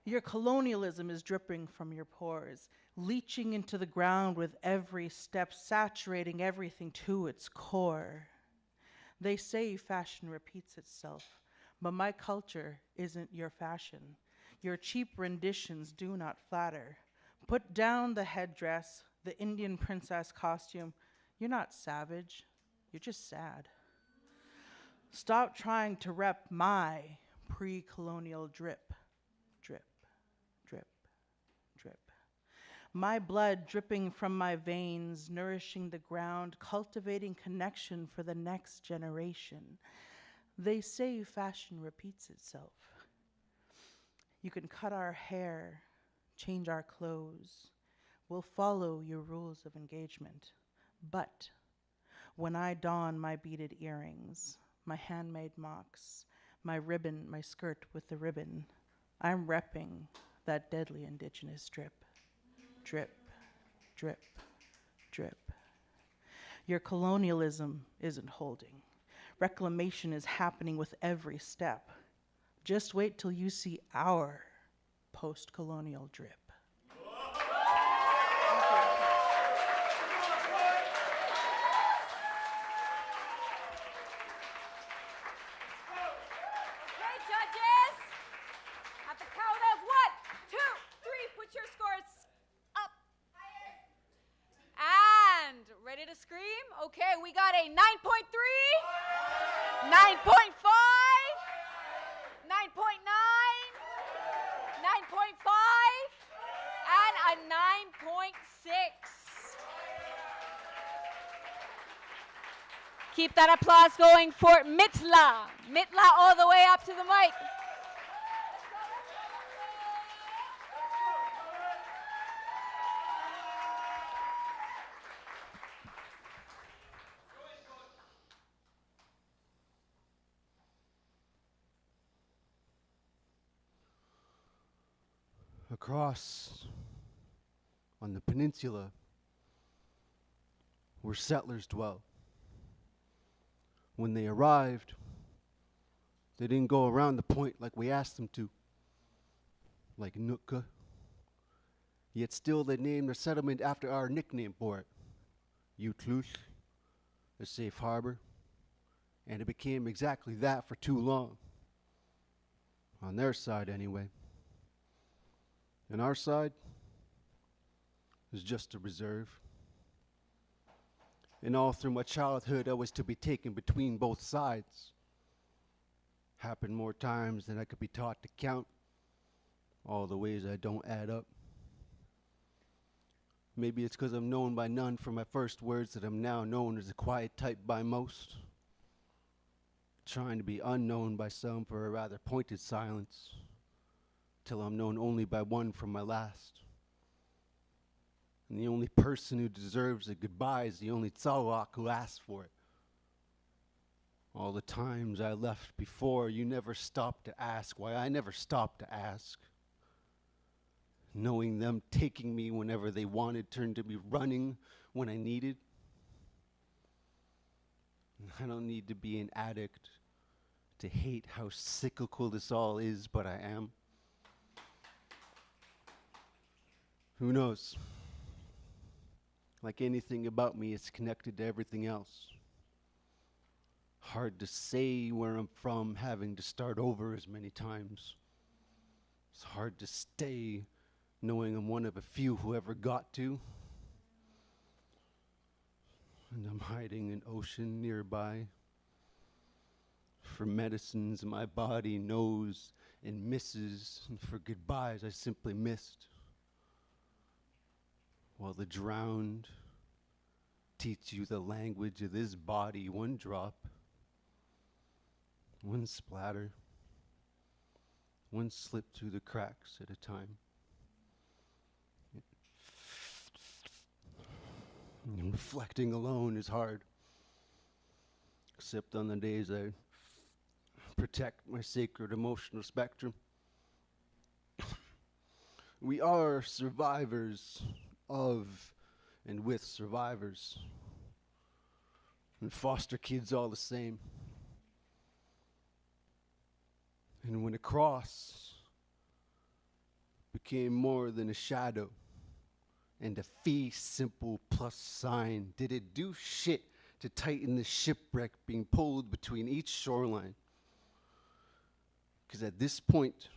Your colonialism is dripping from your pores, leaching into the ground with every step, saturating everything to its core. They say fashion repeats itself, but my culture isn't your fashion. Your cheap renditions do not flatter. Put down the headdress, the Indian princess costume. You're not savage, you're just sad. Stop trying to rep my pre-colonial drip, drip, drip, drip. My blood dripping from my veins, nourishing the ground, cultivating connection for the next generation. They say fashion repeats itself. You can cut our hair, change our clothes. We'll follow your rules of engagement. But when I don my beaded earrings, my handmade mocks, my ribbon, my skirt with the ribbon, I'm repping that deadly indigenous drip. Drip, drip, drip. Your colonialism isn't holding. Reclamation is happening with every step. Just wait till you see our post-colonial drip. Okay, judges. At the count of 1, 2, 3, put your scores up. And ready to scream? Okay, we got a 9.3, 9.5, 9.9, 9.5, and a 9.6. Keep that applause going for Mitla. Mitla all the way up to the mic. Across on the peninsula where settlers dwell. When they arrived, they didn't go around the point like we asked them to, like Nootka. Yet still they named their settlement after our nickname for it, Utlus, a safe harbor. And it became exactly that for too long. On their side anyway. And our side is just a reserve. And all through my childhood, I was to be taken between both sides. Happened more times than I could be taught to count. All the ways I don't add up. Maybe it's because I'm known by none for my first words that I'm now known as a quiet type by most. Trying to be unknown by some for a rather pointed silence. Till I'm known only by one from my last. And the only person who deserves a goodbye is the only tzawak who asks for it. All the times I left before, you never stopped to ask why I never stopped to ask. Knowing them taking me whenever they wanted turned to me running when I needed. I don't need to be an addict to hate how cyclical this all is, but I am. Who knows? Like anything about me, it's connected to everything else. Hard to say where I'm from, having to start over as many times. It's hard to stay, knowing I'm one of a few who ever got to. And I'm hiding an ocean nearby. For medicines my body knows and misses, and for goodbyes I simply missed. While the drowned teach you the language of this body, one drop, one splatter, one slip through the cracks at a time. And reflecting alone is hard. Except on the days I protect my sacred emotional spectrum. We are survivors of and with survivors. And foster kids all the same. And when a cross became more than a shadow and a fee simple plus sign, did it do shit to tighten the shipwreck being pulled between each shoreline? Because at this point,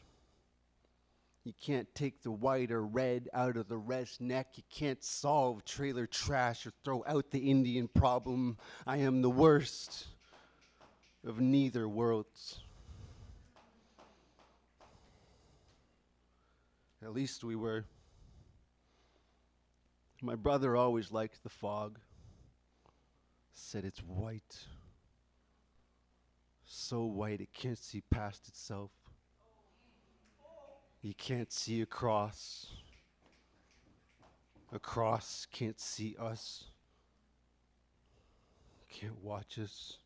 you can't take the white or red out of the red's neck. You can't solve trailer trash or throw out the Indian problem. I am the worst of neither worlds. At least we were. My brother always liked the fog. Said it's white. So white it can't see past itself. You can't see a cross. A cross can't see us. Can't watch us.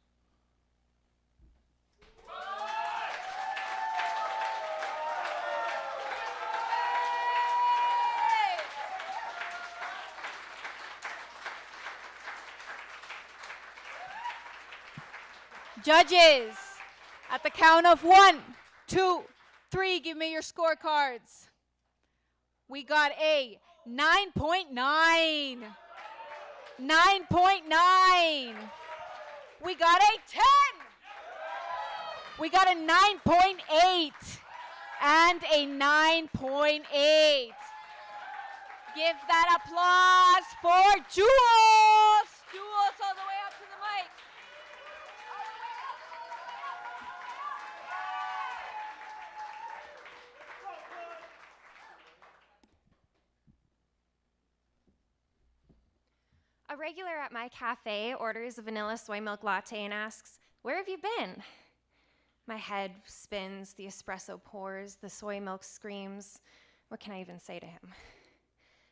Judges, at the count of 1, 2, 3, give me your scorecards. We got a 9.9. 9.9. We got a 10. We got a 9.8 and a 9.8. Give that applause for Jules. Jules all the way up to the mic. A regular at my cafe orders a vanilla soy milk latte and asks, "Where have you been?" My head spins, the espresso pours, the soy milk screams. What can I even say to him?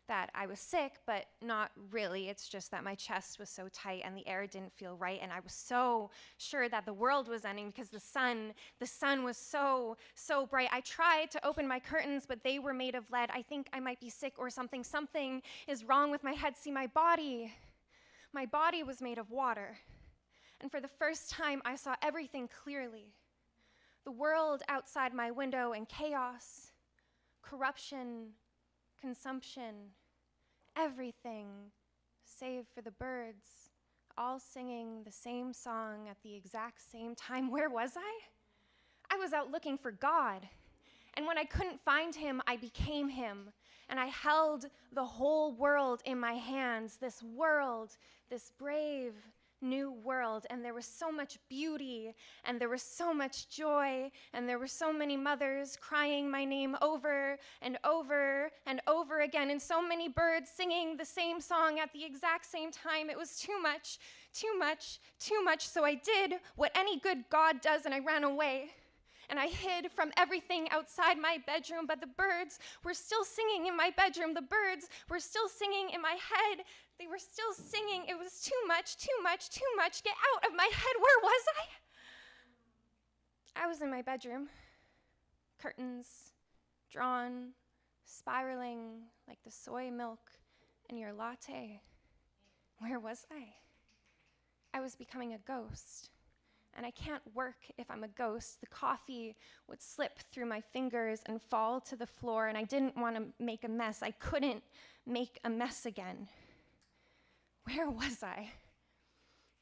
That I was sick, but not really. It's just that my chest was so tight and the air didn't feel right, and I was so sure that the world was ending because the sun was so bright. I tried to open my curtains, but they were made of lead. I think I might be sick or something. Something is wrong with my head. See, my body was made of water. And for the first time, I saw everything clearly. The world outside my window and chaos, corruption, consumption, everything, save for the birds, all singing the same song at the exact same time. Where was I? I was out looking for God. And when I couldn't find him, I became him. And I held the whole world in my hands, this world, this brave new world. And there was so much beauty, and there was so much joy, and there were so many mothers crying my name over and over and over again, and so many birds singing the same song at the exact same time. It was too much, too much, too much. So I did what any good God does, and I ran away. And I hid from everything outside my bedroom, but the birds were still singing in my bedroom. The birds were still singing in my head. They were still singing. It was too much, too much, too much. Get out of my head. Where was I? I was in my bedroom. Curtains drawn, spiraling like the soy milk in your latte. Where was I? I was becoming a ghost. And I can't work if I'm a ghost. The coffee would slip through my fingers and fall to the floor, and I didn't want to make a mess. I couldn't make a mess again. Where was I?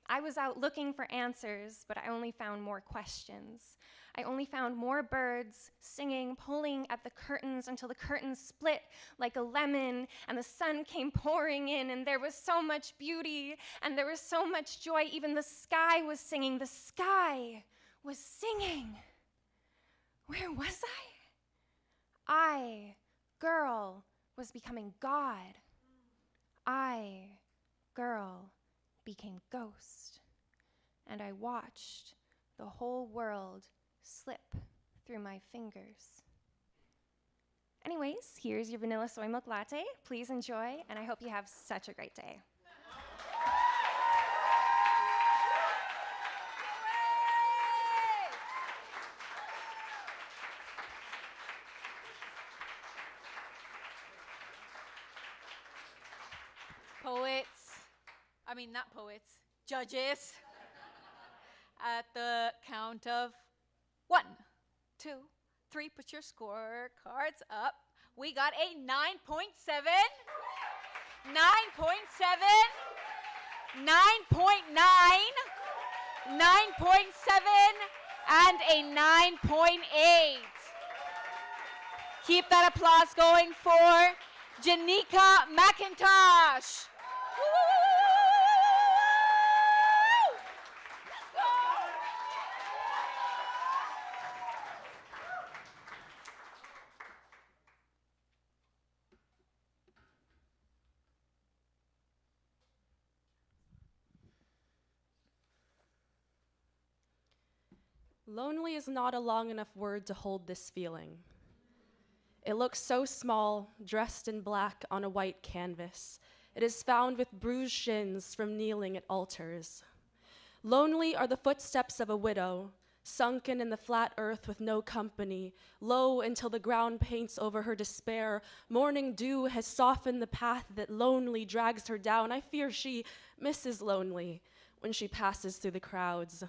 I was out looking for answers, but I only found more questions. I only found more birds singing, pulling at the curtains until the curtains split like a lemon, and the sun came pouring in, and there was so much beauty, and there was so much joy. Even the sky was singing. The sky was singing. Where was I, girl, was becoming God. I, girl, became ghost, and I watched the whole world slip through my fingers. Anyways, here's your vanilla soy milk latte. Please enjoy, and I hope you have such a great day. not poets, judges. At the count of 1, 2, 3, put your scorecards up. We got a 9.7, 9.7, 9.9, 9.7, and a 9.8. Keep that applause going for Janika McIntosh. Lonely is not a long enough word to hold this feeling. It looks so small, dressed in black on a white canvas. It is found with bruised shins from kneeling at altars. Lonely are the footsteps of a widow, sunken in the flat earth with no company, low until the ground paints over her despair. Morning dew has softened the path that lonely drags her down. I fear she misses lonely when she passes through the crowds.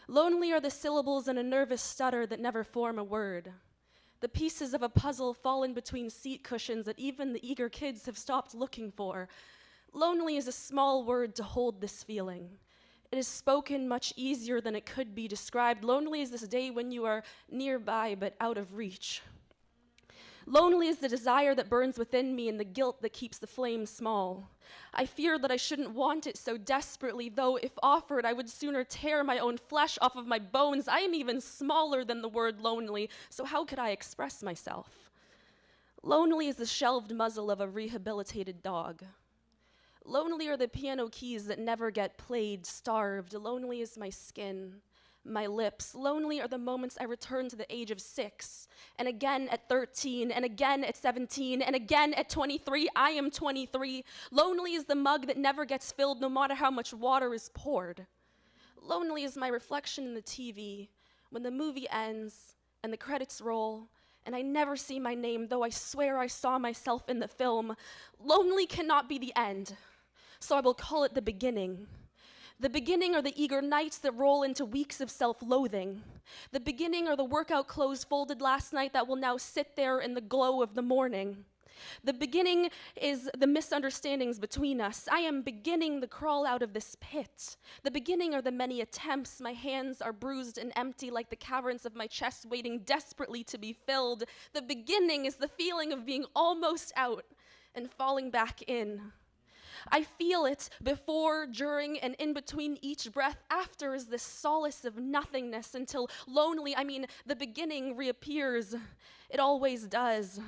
Lonely are the syllables in a nervous stutter that never form a word. The pieces of a puzzle fallen between seat cushions that even the eager kids have stopped looking for. Lonely is a small word to hold this feeling. It is spoken much easier than it could be described. Lonely is this day when you are nearby but out of reach. Lonely is the desire that burns within me and the guilt that keeps the flame small. I fear that I shouldn't want it so desperately, though if offered, I would sooner tear my own flesh off of my bones. I am even smaller than the word lonely, so how could I express myself? Lonely is the shelved muzzle of a rehabilitated dog. Lonely are the piano keys that never get played, starved. Lonely is my skin, my lips. Lonely are the moments I return to the age of 6, and again at 13, and again at 17, and again at 23. I am 23. Lonely is the mug that never gets filled no matter how much water is poured. Lonely is my reflection in the TV when the movie ends and the credits roll and I never see my name, though I swear I saw myself in the film. Lonely cannot be the end, so I will call it the beginning. The beginning are the eager nights that roll into weeks of self-loathing. The beginning are the workout clothes folded last night that will now sit there in the glow of the morning. The beginning is the misunderstandings between us. I am beginning the crawl out of this pit. The beginning are the many attempts. My hands are bruised and empty like the caverns of my chest waiting desperately to be filled. The beginning is the feeling of being almost out and falling back in. I feel it before, during, and in between each breath. After is this solace of nothingness until the beginning reappears. It always does.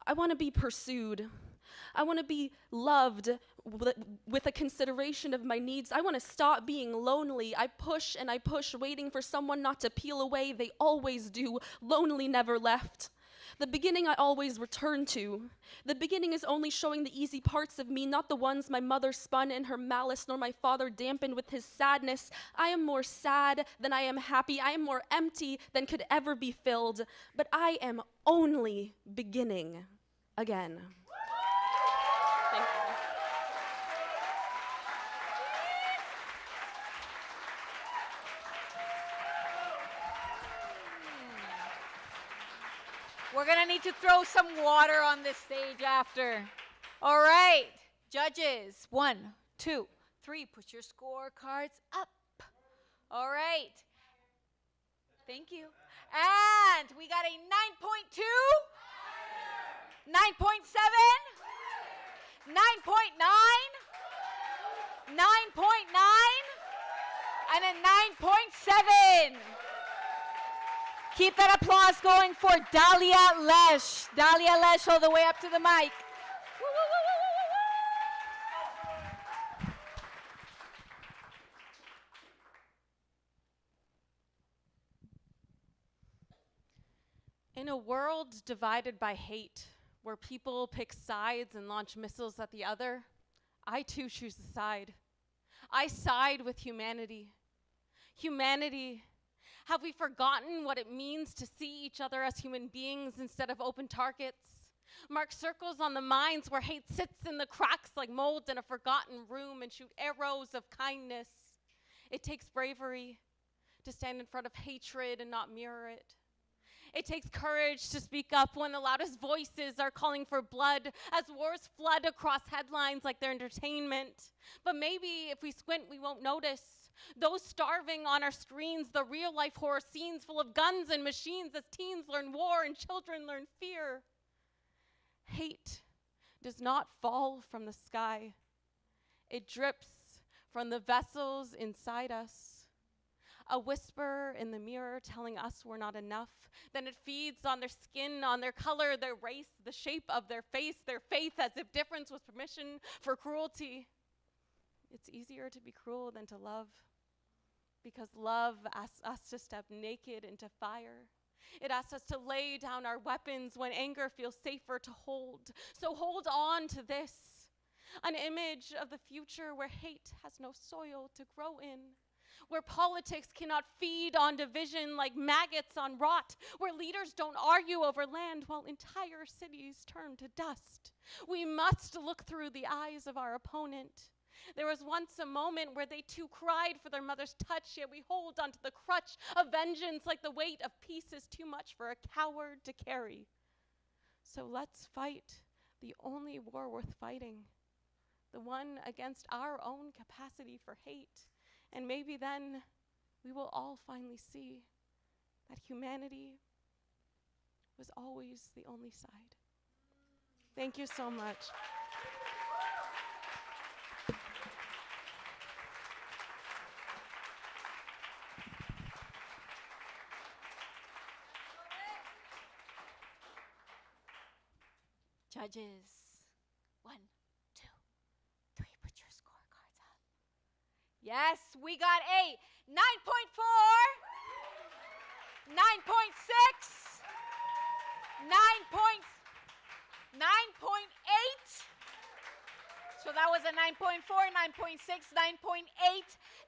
I want to be pursued. I want to be loved with a consideration of my needs. I want to stop being lonely. I push and I push, waiting for someone not to peel away. They always do. Lonely never left. The beginning I always return to. The beginning is only showing the easy parts of me, not the ones my mother spun in her malice, nor my father dampened with his sadness. I am more sad than I am happy. I am more empty than could ever be filled. But I am only beginning again. Thank you. We're gonna need to throw some water on this stage after. All right, judges, 1, 2, 3, put your scorecards up. All right, thank you. And we got a 9.2, 9.7, 9.9, 9.9, and a 9.7. Keep that applause going for Dahlia Lesh. Dahlia Lesh all the way up to the mic. In a world divided by hate, where people pick sides and launch missiles at the other, I too choose a side. I side with humanity. Humanity. Have we forgotten what it means to see each other as human beings instead of open targets? Mark circles on the minds where hate sits in the cracks like mold in a forgotten room and shoot arrows of kindness. It takes bravery to stand in front of hatred and not mirror it. It takes courage to speak up when the loudest voices are calling for blood as wars flood across headlines like they're entertainment. But maybe if we squint, we won't notice those starving on our screens, the real life horror scenes full of guns and machines as teens learn war and children learn fear. Hate does not fall from the sky. It drips from the vessels inside us. A whisper in the mirror telling us we're not enough. Then it feeds on their skin, on their color, their race, the shape of their face, their faith, as if difference was permission for cruelty. It's easier to be cruel than to love, because love asks us to step naked into fire. It asks us to lay down our weapons when anger feels safer to hold. So hold on to this, an image of the future where hate has no soil to grow in, where politics cannot feed on division like maggots on rot, where leaders don't argue over land while entire cities turn to dust. We must look through the eyes of our opponent. There was once a moment where they too cried for their mother's touch, yet we hold onto the crutch of vengeance like the weight of peace is too much for a coward to carry. So let's fight the only war worth fighting, the one against our own capacity for hate. And maybe then we will all finally see that humanity was always the only side. Thank you so much. Judges, 1, 2, 3, put your scorecards up. Yes, we got a 9.4, 9.6, 9.8. So that was a 9.4, 9.6, 9.8,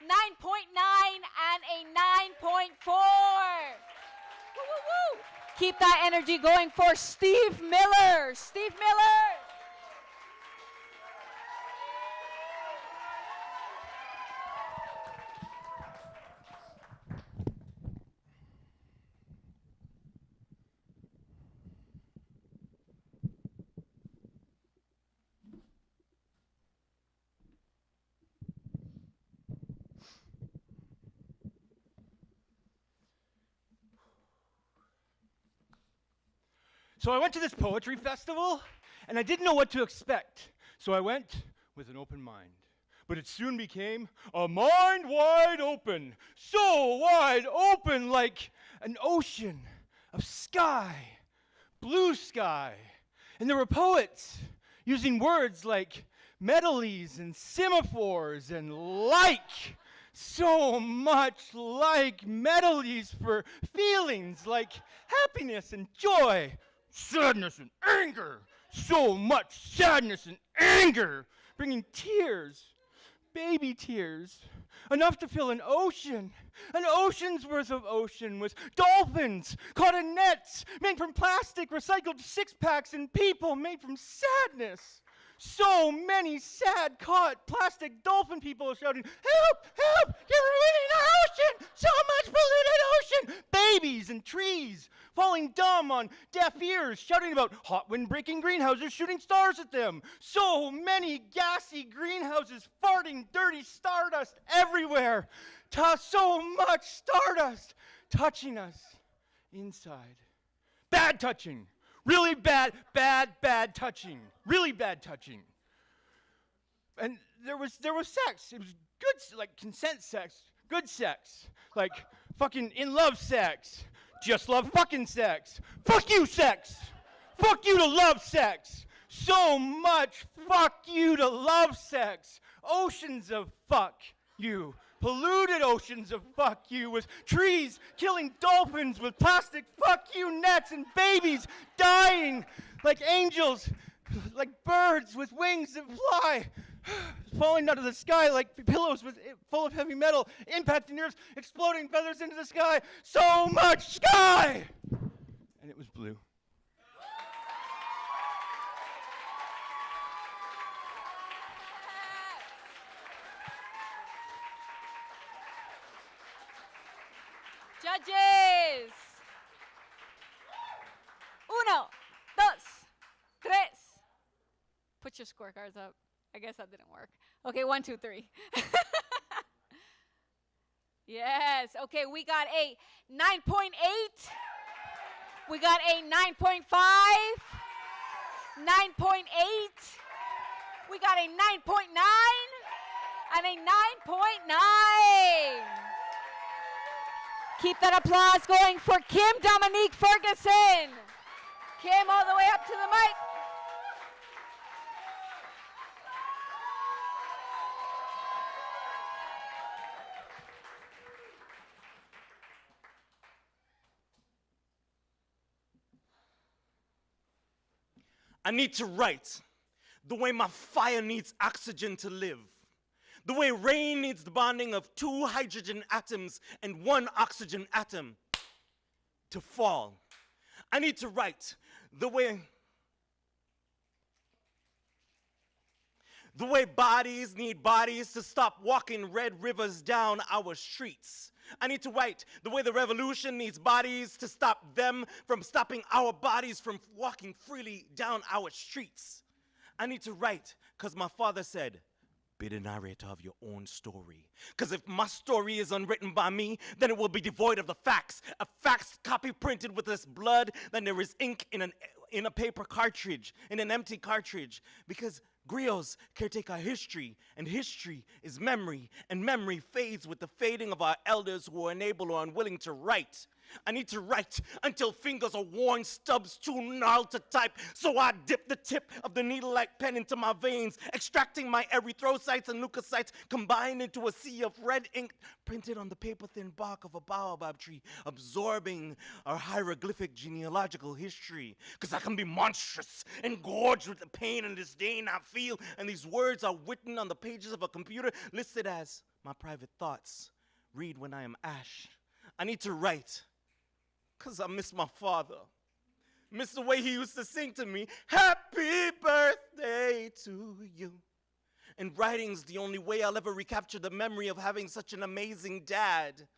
9.9, and a 9.4. Woo, woo, woo. Keep that energy going for Steve Miller. Steve Miller. So I went to this poetry festival, and I didn't know what to expect. So I went with an open mind. But it soon became a mind wide open, so wide open like an ocean of sky, blue sky. And there were poets using words like medleys and semaphores and like. So much like medleys for feelings like happiness and joy, sadness and anger. So much sadness and anger, bringing tears, baby tears, enough to fill an ocean's worth of ocean with dolphins caught in nets made from plastic, recycled six-packs, and people made from sadness. So many sad caught plastic dolphin people shouting, help, help, you're ruining our ocean, so much polluted ocean. Babies and trees falling dumb on deaf ears, shouting about hot wind breaking greenhouses shooting stars at them. So many gassy greenhouses farting dirty stardust everywhere. So much stardust touching us inside. Bad touching. Really bad touching. Really bad touching. And there was sex. It was good, like consent sex. Good sex. Like fucking in love sex. Just love fucking sex. Fuck you sex. Fuck you to love sex. So much fuck you to love sex. Oceans of fuck you. Polluted oceans of fuck you, with trees killing dolphins, with plastic fuck you nets, and babies dying like angels, like birds with wings that fly, falling out of the sky like pillows full of heavy metal, impacting earth, exploding feathers into the sky. So much sky! And it was blue. Judges. Uno, dos, tres. Put your scorecards up. I guess that didn't work. Okay, 1, 2, 3. Yes. Okay, we got a 9.8. We got a 9.5. 9.8. We got a 9.9 and a 9.9. Keep that applause going for Kim Dominique Ferguson. Kim, all the way up to the mic. I need to write the way my fire needs oxygen to live. The way rain needs the bonding of 2 hydrogen atoms and 1 oxygen atom to fall. I need to write the way bodies need bodies to stop walking red rivers down our streets. I need to write the way the revolution needs bodies to stop them from stopping our bodies from walking freely down our streets. I need to write because my father said, be the narrator of your own story. Because if my story is unwritten by me, then it will be devoid of the facts. A facts copy printed with this blood, then there is ink in a paper cartridge, in an empty cartridge. Because griots caretake our history, and history is memory, and memory fades with the fading of our elders who are unable or unwilling to write. I need to write until fingers are worn, stubs too gnarled to type. So I dip the tip of the needle-like pen into my veins, extracting my erythrocytes and leukocytes, combined into a sea of red ink printed on the paper-thin bark of a baobab tree, absorbing our hieroglyphic genealogical history. Because I can be monstrous, engorged with the pain and disdain I feel, and these words are written on the pages of a computer, listed as my private thoughts. Read when I am ash. I need to write. Because I miss my father. Miss the way he used to sing to me, happy birthday to you. And writing's the only way I'll ever recapture the memory of having such an amazing dad.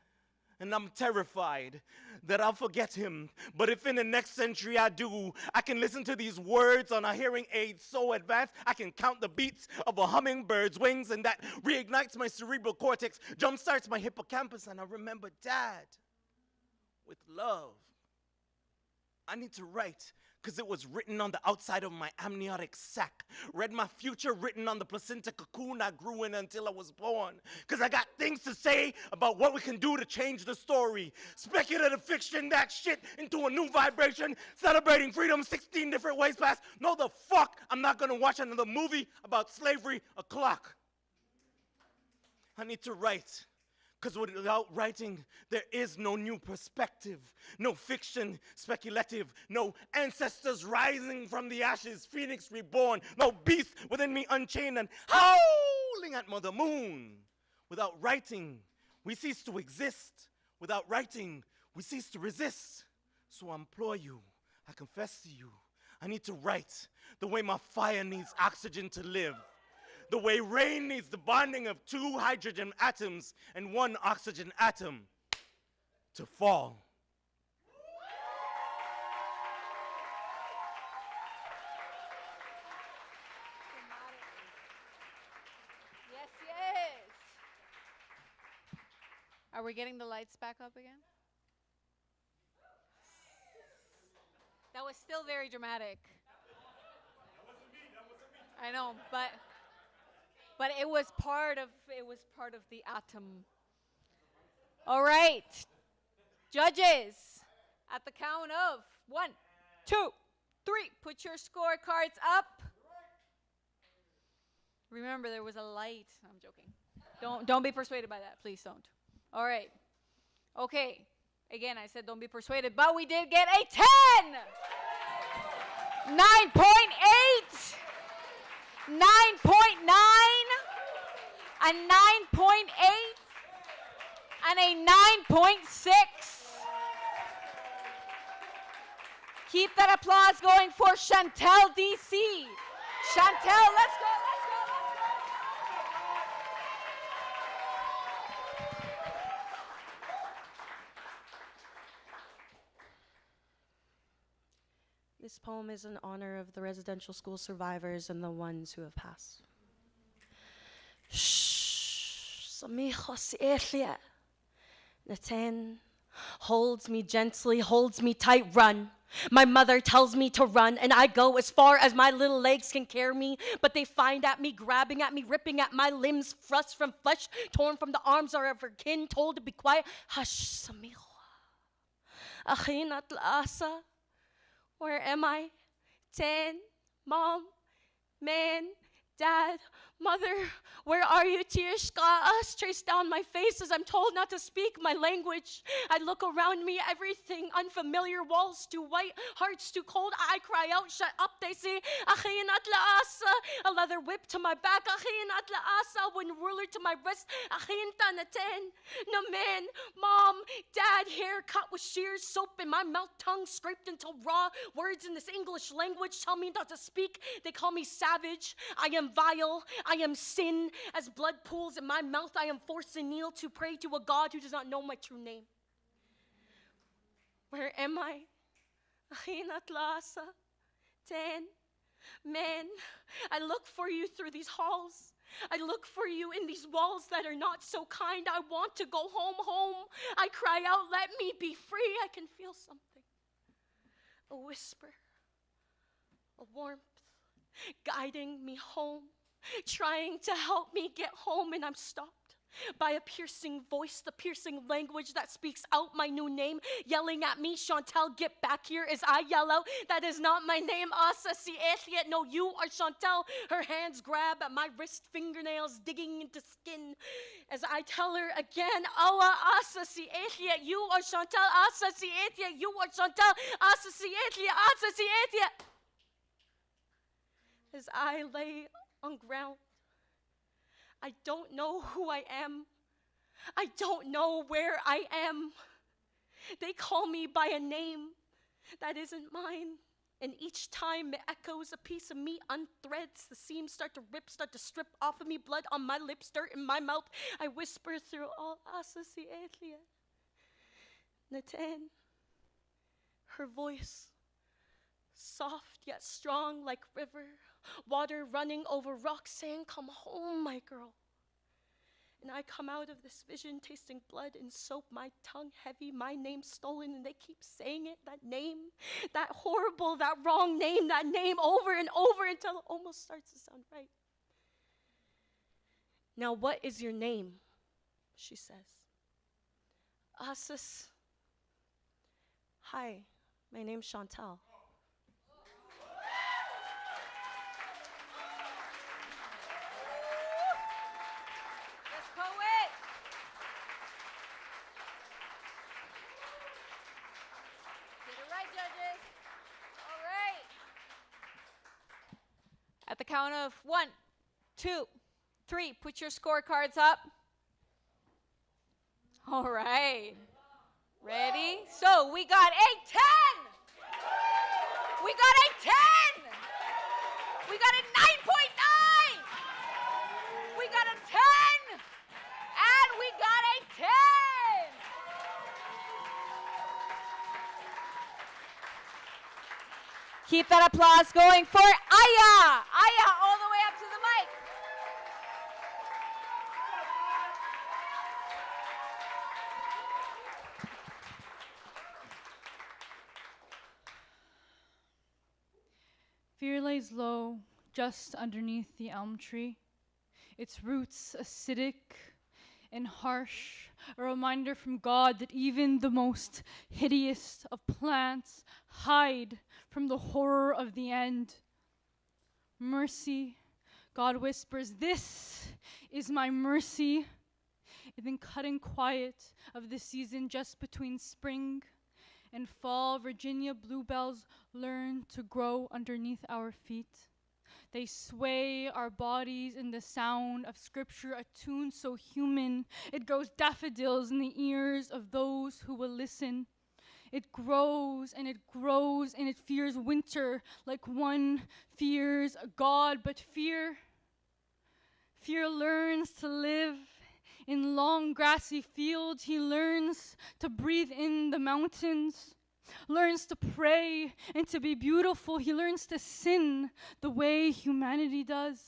And I'm terrified that I'll forget him. But if in the next century I do, I can listen to these words on a hearing aid so advanced, I can count the beats of a hummingbird's wings, and that reignites my cerebral cortex, jumpstarts my hippocampus, and I remember Dad. With love. I need to write because it was written on the outside of my amniotic sac. Read my future written on the placenta cocoon I grew in until I was born. Because I got things to say about what we can do to change the story. Speculative fiction, that shit into a new vibration. Celebrating freedom 16 different ways past. No, the fuck, I'm not going to watch another movie about slavery o'clock. I need to write. Because without writing, there is no new perspective, no fiction speculative, no ancestors rising from the ashes, phoenix reborn, no beast within me unchained and howling at Mother Moon. Without writing, we cease to exist. Without writing, we cease to resist. So I implore you, I confess to you, I need to write the way my fire needs oxygen to live. The way rain needs the bonding of 2 hydrogen atoms and 1 oxygen atom to fall. Yes, yes. Are we getting the lights back up again? That was still very dramatic. I know, but it was part of the atom. All right. Judges, at the count of 1, 2, 3, put your scorecards up. Remember, there was a light. I'm joking. Don't be persuaded by that. Please don't. All right. Okay. Again, I said don't be persuaded, but we did get a 10. 9.8. 9.9. A 9.8. And a 9.6. Keep that applause going for Chantel DC. Chantel, let's go. This poem is in honor of the residential school survivors and the ones who have passed. Shh, Samichos Elia. Natan holds me gently, holds me tight, run. My mother tells me to run, and I go as far as my little legs can carry me, but they find at me, grabbing at me, ripping at my limbs, thrust from flesh, torn from the arms of her kin, told to be quiet. Hush, Samicho. Achinat La'asa. Where am I? Tan, Mom, Man, Dad, Mother, where are you? Tears trace down my face as I'm told not to speak my language. I look around me, everything unfamiliar, walls too white, hearts too cold. I cry out, shut up, they say. Achinat la'asa, a leather whip to my back. Achinat la'asa, a wooden ruler to my wrist. Achinta naten, no man, Mom, Dad, hair cut with shears, soap in my mouth, tongue scraped until raw. Words in this English language tell me not to speak. They call me savage. I am vile. I am sin. As blood pools in my mouth, I am forced to kneel to pray to a God who does not know my true name. Where am I? Achinat la'asa, Tan, Man, I look for you through these halls. I look for you in these walls that are not so kind. I want to go home, home. I cry out, let me be free. I can feel something. A whisper, a warmth, guiding me home, trying to help me get home, and I'm stopped by a piercing voice, the piercing language that speaks out my new name, yelling at me, Chantel, get back here, as I yell out, that is not my name, Asa si Elia, no, you are Chantel. Her hands grab at my wrist, fingernails digging into skin, as I tell her again, Awa Asa si Elia, you are Chantel, Asa si Elia, you are Chantel, Asa si Elia, Asa si Elia. As I lay on ground, I don't know who I am. I don't know where I am. They call me by a name that isn't mine. And each time it echoes, a piece of me unthreads. The seams start to rip, start to strip off of me, blood on my lips, dirt in my mouth. I whisper through all Asasi Elia. Natan, her voice, soft yet strong like river, water running over rocks, saying, come home, my girl. And I come out of this vision tasting blood and soap, my tongue heavy, my name stolen, and they keep saying it, that name, that horrible, that wrong name, that name over and over until it almost starts to sound right. Now, what is your name? She says. Asas. Hi, my name's Chantal. At the count of 1, 2, 3, put your scorecards up. All right. Ready? So we got a 10. We got a 10. We got a 9.9. We got a 10. And we got a 10. Keep that applause going for Aya. Aya, all the way up to the mic. Fear lays low just underneath the elm tree, its roots acidic and harsh, a reminder from God that even the most hideous of plants hide from the horror of the end. Mercy, God whispers, this is my mercy. In the cutting quiet of the season just between spring and fall, Virginia bluebells learn to grow underneath our feet. They sway our bodies in the sound of scripture, a tune so human, it grows daffodils in the ears of those who will listen. It grows and it grows and it fears winter like one fears God, but fear learns to live in long grassy fields. He learns to breathe in the mountains. learns to pray and to be beautiful. He learns to sin the way humanity does.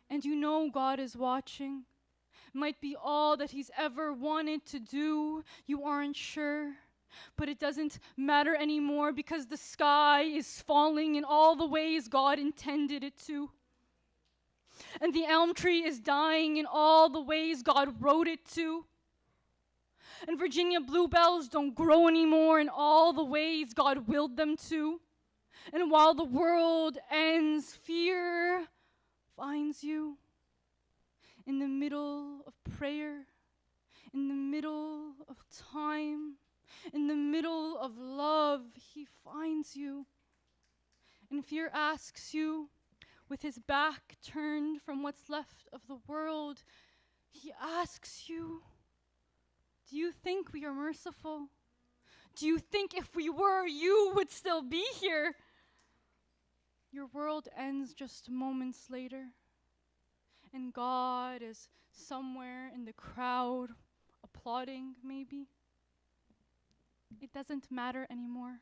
And you know God is watching. Might be all that he's ever wanted to do. You aren't sure. But it doesn't matter anymore because the sky is falling in all the ways God intended it to. And the elm tree is dying in all the ways God wrote it to. And Virginia bluebells don't grow anymore in all the ways God willed them to. And while the world ends, fear finds you in the middle of prayer, in the middle of time, in the middle of love. He finds you. And fear asks you, with his back turned from what's left of the world, he asks you, do you think we are merciful? Do you think if we were, you would still be here? Your world ends just moments later, and God is somewhere in the crowd, applauding maybe. It doesn't matter anymore,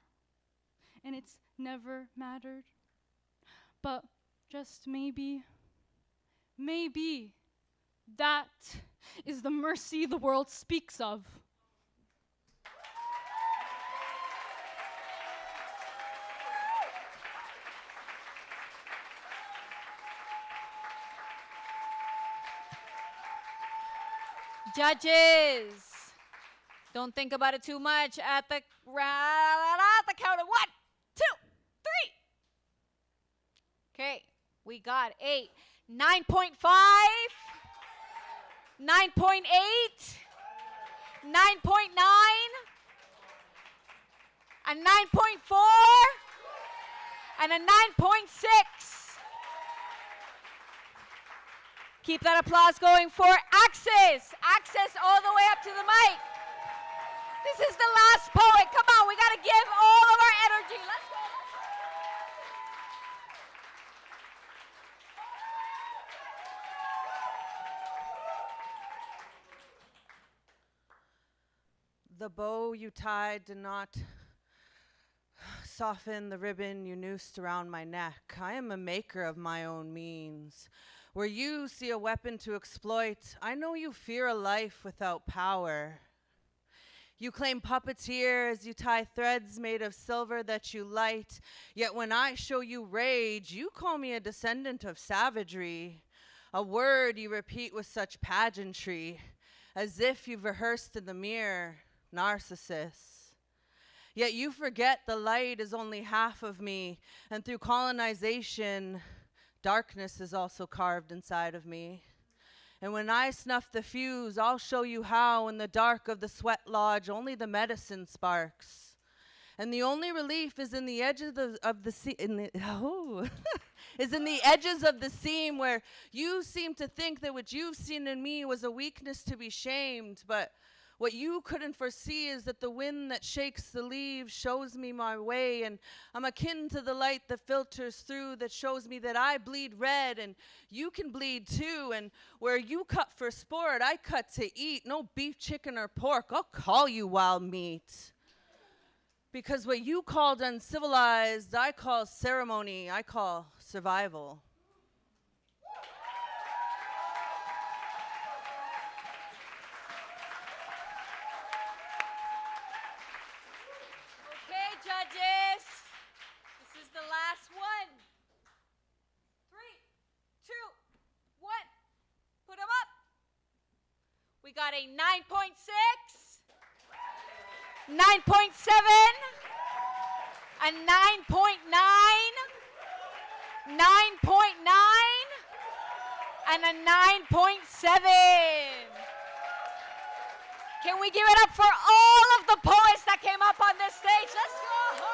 and it's never mattered. But just maybe that is the mercy the world speaks of. Judges, don't think about it too much at the count of 1, 2, 3. Okay, we got 8, 9.5, 9.8, 9.9, a 9.4, and a 9.6. Keep that applause going for Axis. Axis all the way up to the mic. This is the last poet. Come on, we got to give all of our energy. Let's go. The bow you tied did not soften the ribbon you noosed around my neck. I am a maker of my own means. Where you see a weapon to exploit, I know you fear a life without power. You claim puppeteer as you tie threads made of silver that you light, yet when I show you rage, you call me a descendant of savagery, a word you repeat with such pageantry, as if you've rehearsed in the mirror, narcissus. Yet you forget the light is only half of me, and through colonization, darkness is also carved inside of me. And when I snuff the fuse, I'll show you how in the dark of the sweat lodge only the medicine sparks. And the only relief is in the edges of the is in the edges of the seam where you seem to think that what you've seen in me was a weakness to be shamed, but what you couldn't foresee is that the wind that shakes the leaves shows me my way, and I'm akin to the light that filters through that shows me that I bleed red and you can bleed too, and where you cut for sport, I cut to eat. No beef, chicken, or pork. I'll call you wild meat. Because what you called uncivilized, I call ceremony, I call survival. Judges, this is the last one. 3, 2, 1. Put them up. We got a 9.6, 9.7, a 9.9, 9.9, and a 9.7. Can we give it up for all of the poets that came up on this stage? Let's go home.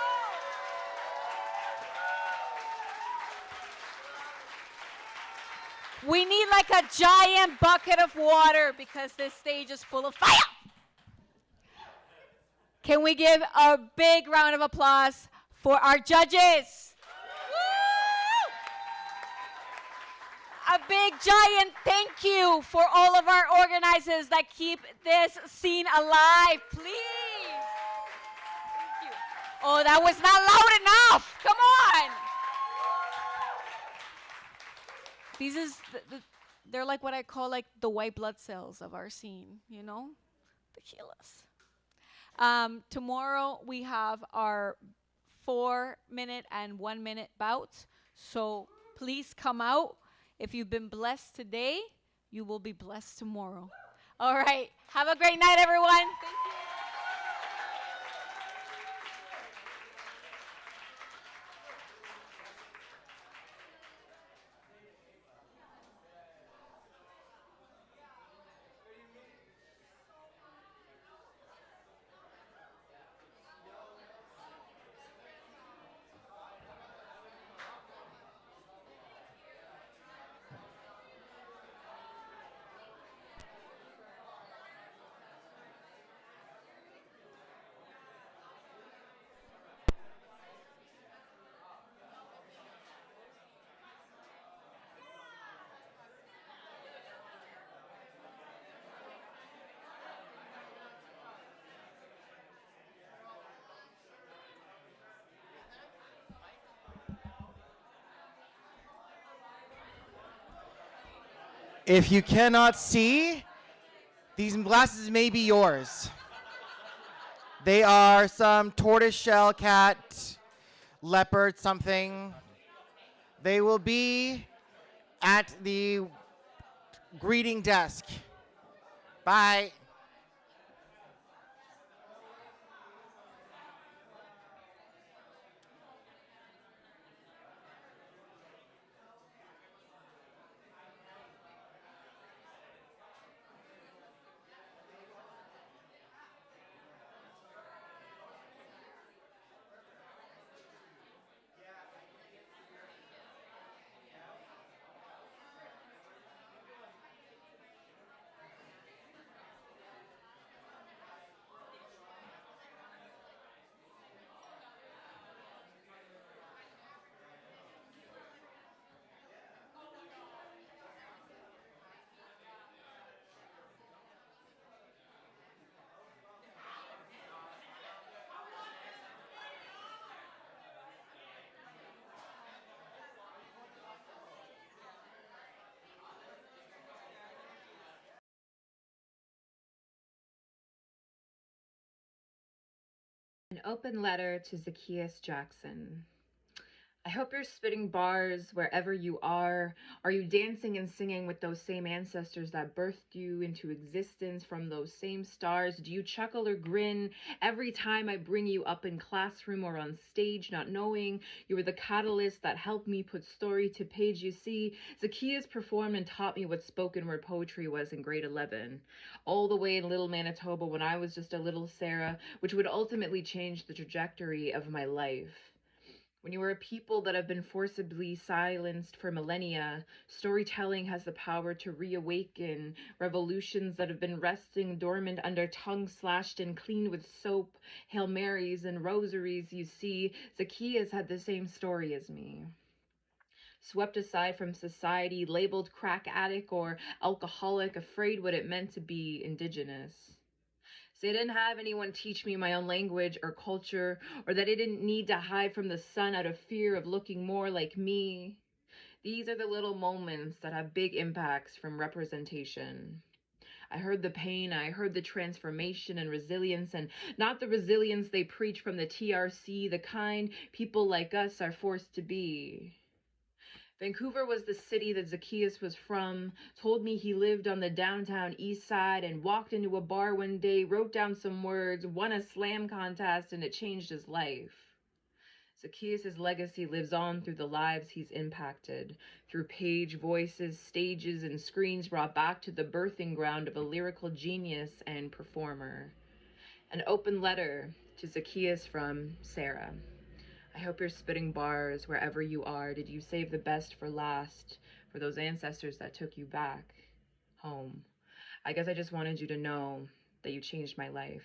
We need like a giant bucket of water because this stage is full of fire. Can we give a big round of applause for our judges? A big giant thank you for all of our organizers that keep this scene alive, please. Thank you. Oh, that was not loud enough. Come on. These is they're like what I call like the white blood cells of our scene, you know? They heal us. Tomorrow we have our 4-minute and 1-minute bouts. So please come out. If you've been blessed today, you will be blessed tomorrow. All right. Have a great night, everyone. Thank you. If you cannot see, these glasses may be yours. They are some tortoiseshell cat, leopard something. They will be at the greeting desk. Bye. An open letter to Zacchaeus Jackson. I hope you're spitting bars wherever you are. Are you dancing and singing with those same ancestors that birthed you into existence from those same stars? Do you chuckle or grin every time I bring you up in classroom or on stage, not knowing you were the catalyst that helped me put story to page? You see, Zacchaeus performed and taught me what spoken word poetry was in grade 11, all the way in Little Manitoba when I was just a little Sarah, which would ultimately change the trajectory of my life. When you are a people that have been forcibly silenced for millennia, storytelling has the power to reawaken revolutions that have been resting dormant under tongues slashed and cleaned with soap, Hail Marys, and rosaries. You see, Zacchaeus had the same story as me. Swept aside from society, labeled crack addict or alcoholic, afraid what it meant to be indigenous. So I didn't have anyone teach me my own language or culture, or that I didn't need to hide from the sun out of fear of looking more like me. These are the little moments that have big impacts from representation. I heard the pain, I heard the transformation and resilience, and not the resilience they preach from the TRC, the kind people like us are forced to be. Vancouver was the city that Zacchaeus was from, told me he lived on the downtown east side and walked into a bar one day, wrote down some words, won a slam contest, and it changed his life. Zacchaeus' legacy lives on through the lives he's impacted, through page, voices, stages, and screens brought back to the birthing ground of a lyrical genius and performer. An open letter to Zacchaeus from Sarah. I hope you're spitting bars wherever you are. Did you save the best for last, for those ancestors that took you back home? I guess I just wanted you to know that you changed my life.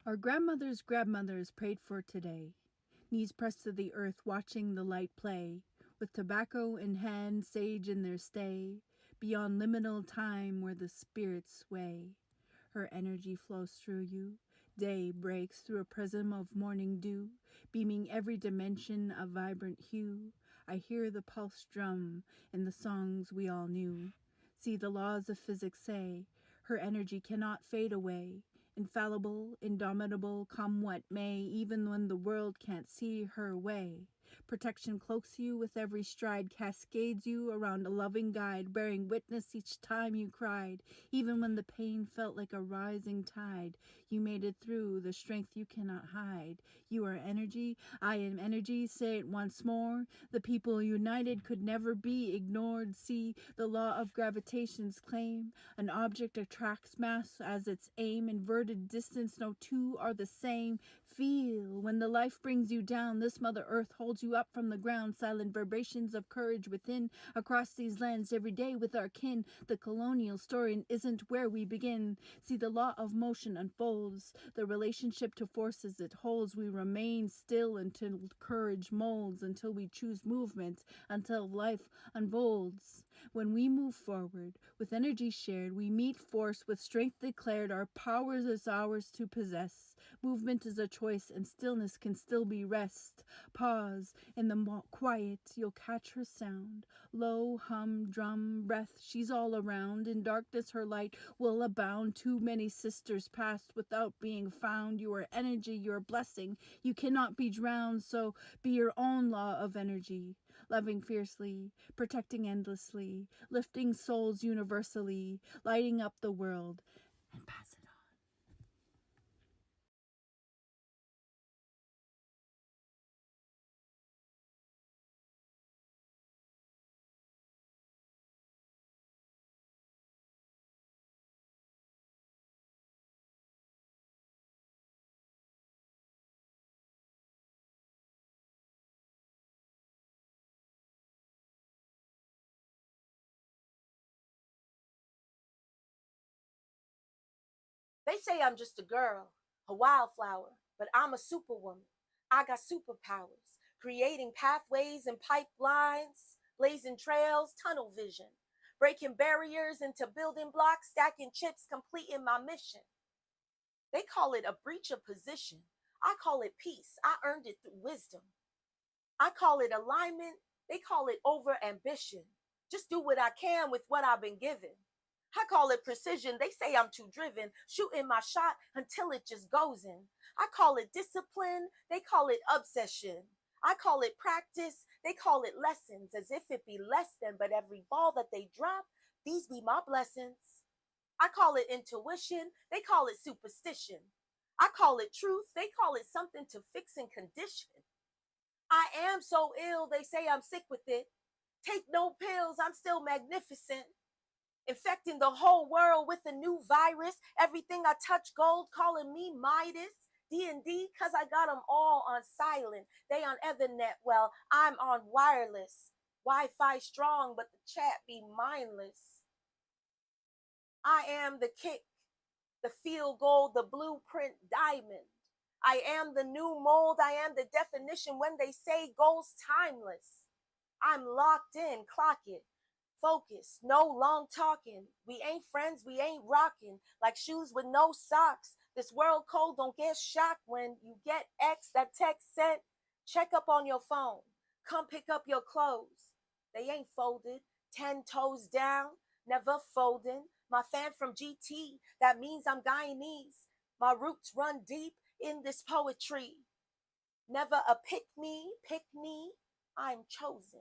Our grandmothers prayed for today, knees pressed to the earth watching the light play, with tobacco in hand, sage in their stay, beyond liminal time where the spirits sway. Her energy flows through you. Day breaks through a prism of morning dew, beaming every dimension a vibrant hue. I hear the pulse drum in the songs we all knew. See the laws of physics say, her energy cannot fade away. Infallible, indomitable, come what may, even when the world can't see her way. Protection cloaks you with every stride, cascades you around a loving guide, bearing witness each time you cried, even when the pain felt like a rising tide. You made it through, the strength you cannot hide. You are energy, I am energy, say it once more. The people united could never be ignored. See the law of gravitation's claim. An object attracts mass as its aim. Inverted distance, no two are the same. Feel when the life brings you down, this Mother Earth holds you up from the ground. Silent vibrations of courage within, across these lands every day with our kin. The colonial story isn't where we begin. See the law of motion unfolds, the relationship to forces it holds. We remain still until courage molds, until we choose movement, until life unfolds. When we move forward, with energy shared, we meet force with strength declared. Our powers is ours to possess. Movement is a choice, and stillness can still be rest. Pause, in the quiet, you'll catch her sound. Low hum, drum, breath, she's all around. In darkness, her light will abound. Too many sisters passed without being found. You are energy, you're a blessing. You cannot be drowned, so be your own law of energy. Loving fiercely, protecting endlessly, lifting souls universally, lighting up the world, and pass it on. They say I'm just a girl, a wildflower, but I'm a superwoman. I got superpowers, creating pathways and pipelines, blazing trails, tunnel vision, breaking barriers into building blocks, stacking chips, completing my mission. They call it a breach of position. I call it peace. I earned it through wisdom. I call it alignment. They call it over ambition. Just do what I can with what I've been given. I call it precision. They say I'm too driven, shooting my shot until it just goes in. I call it discipline. They call it obsession. I call it practice. They call it lessons, as if it be less than, but every ball that they drop, these be my blessings. I call it intuition. They call it superstition. I call it truth. They call it something to fix and condition. I am so ill. They say I'm sick with it. Take no pills. I'm still magnificent. Infecting the whole world with a new virus. Everything I touch gold, calling me Midas. D&D, cause I got them all on silent. They on Ethernet, well, I'm on wireless. Wi-Fi strong, but the chat be mindless. I am the kick, the field goal, the blueprint diamond. I am the new mold. I am the definition when they say goals timeless. I'm locked in, clock it. Focus, no long talking. We ain't friends, we ain't rocking. Like shoes with no socks. This world cold, don't get shocked when you get X, that text sent. Check up on your phone. Come pick up your clothes. They ain't folded. 10 toes down, never folding. My fan from GT, that means I'm Guyanese. My roots run deep in this poetry. Never a pick me, I'm chosen.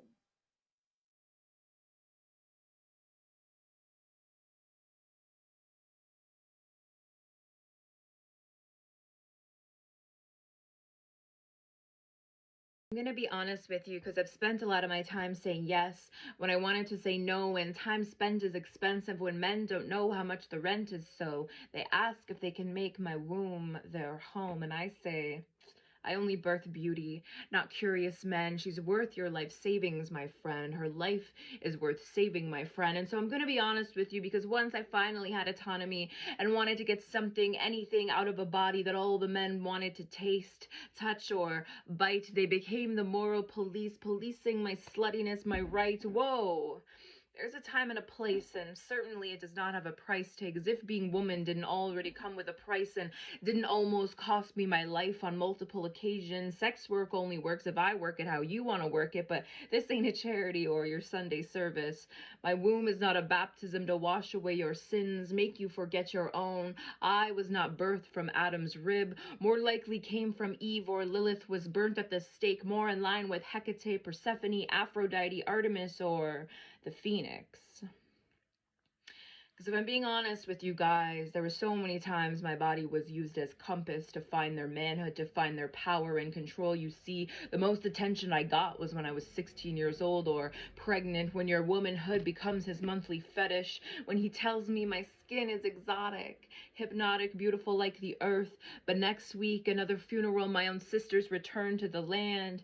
I'm going to be honest with you because I've spent a lot of my time saying yes when I wanted to say no, and time spent is expensive when men don't know how much the rent is. So they ask if they can make my womb their home, and I say, I only birth beauty, not curious men. She's worth your life savings, my friend. Her life is worth saving, my friend. And so I'm going to be honest with you, because once I finally had autonomy and wanted to get something, anything out of a body that all the men wanted to taste, touch, or bite, they became the moral police, policing my sluttiness, my rights. Whoa. There's a time and a place, and certainly it does not have a price tag, as if being woman didn't already come with a price and didn't almost cost me my life on multiple occasions. Sex work only works if I work it how you want to work it, but this ain't a charity or your Sunday service. My womb is not a baptism to wash away your sins, make you forget your own. I was not birthed from Adam's rib, more likely came from Eve or Lilith, was burnt at the stake, more in line with Hecate, Persephone, Aphrodite, Artemis, or the Phoenix. Because if I'm being honest with you guys, there were so many times my body was used as compass to find their manhood, to find their power and control. You see, the most attention I got was when I was 16 years old or pregnant, when your womanhood becomes his monthly fetish, when he tells me my skin is exotic, hypnotic, beautiful like the earth. But next week, another funeral, my own sisters return to the land,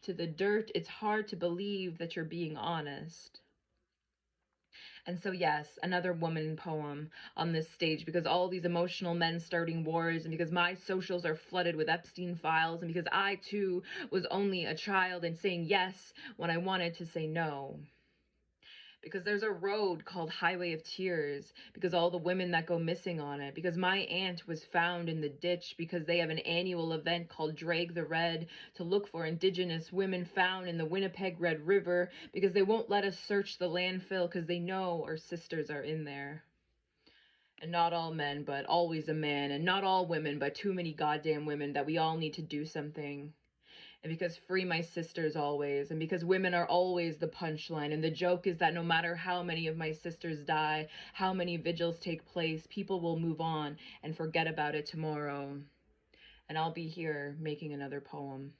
to the dirt. It's hard to believe that you're being honest. And so, yes, another woman poem on this stage, because all these emotional men starting wars, and because my socials are flooded with Epstein files, and because I, too, was only a child and saying yes when I wanted to say no. Because there's a road called Highway of Tears, because all the women that go missing on it, because my aunt was found in the ditch, because they have an annual event called Drag the Red to look for indigenous women found in the Winnipeg Red River, because they won't let us search the landfill because they know our sisters are in there. And not all men, but always a man, and not all women, but too many goddamn women, that we all need to do something. And because free my sisters always, and because women are always the punchline. And the joke is that no matter how many of my sisters die, how many vigils take place, people will move on and forget about it tomorrow. And I'll be here making another poem.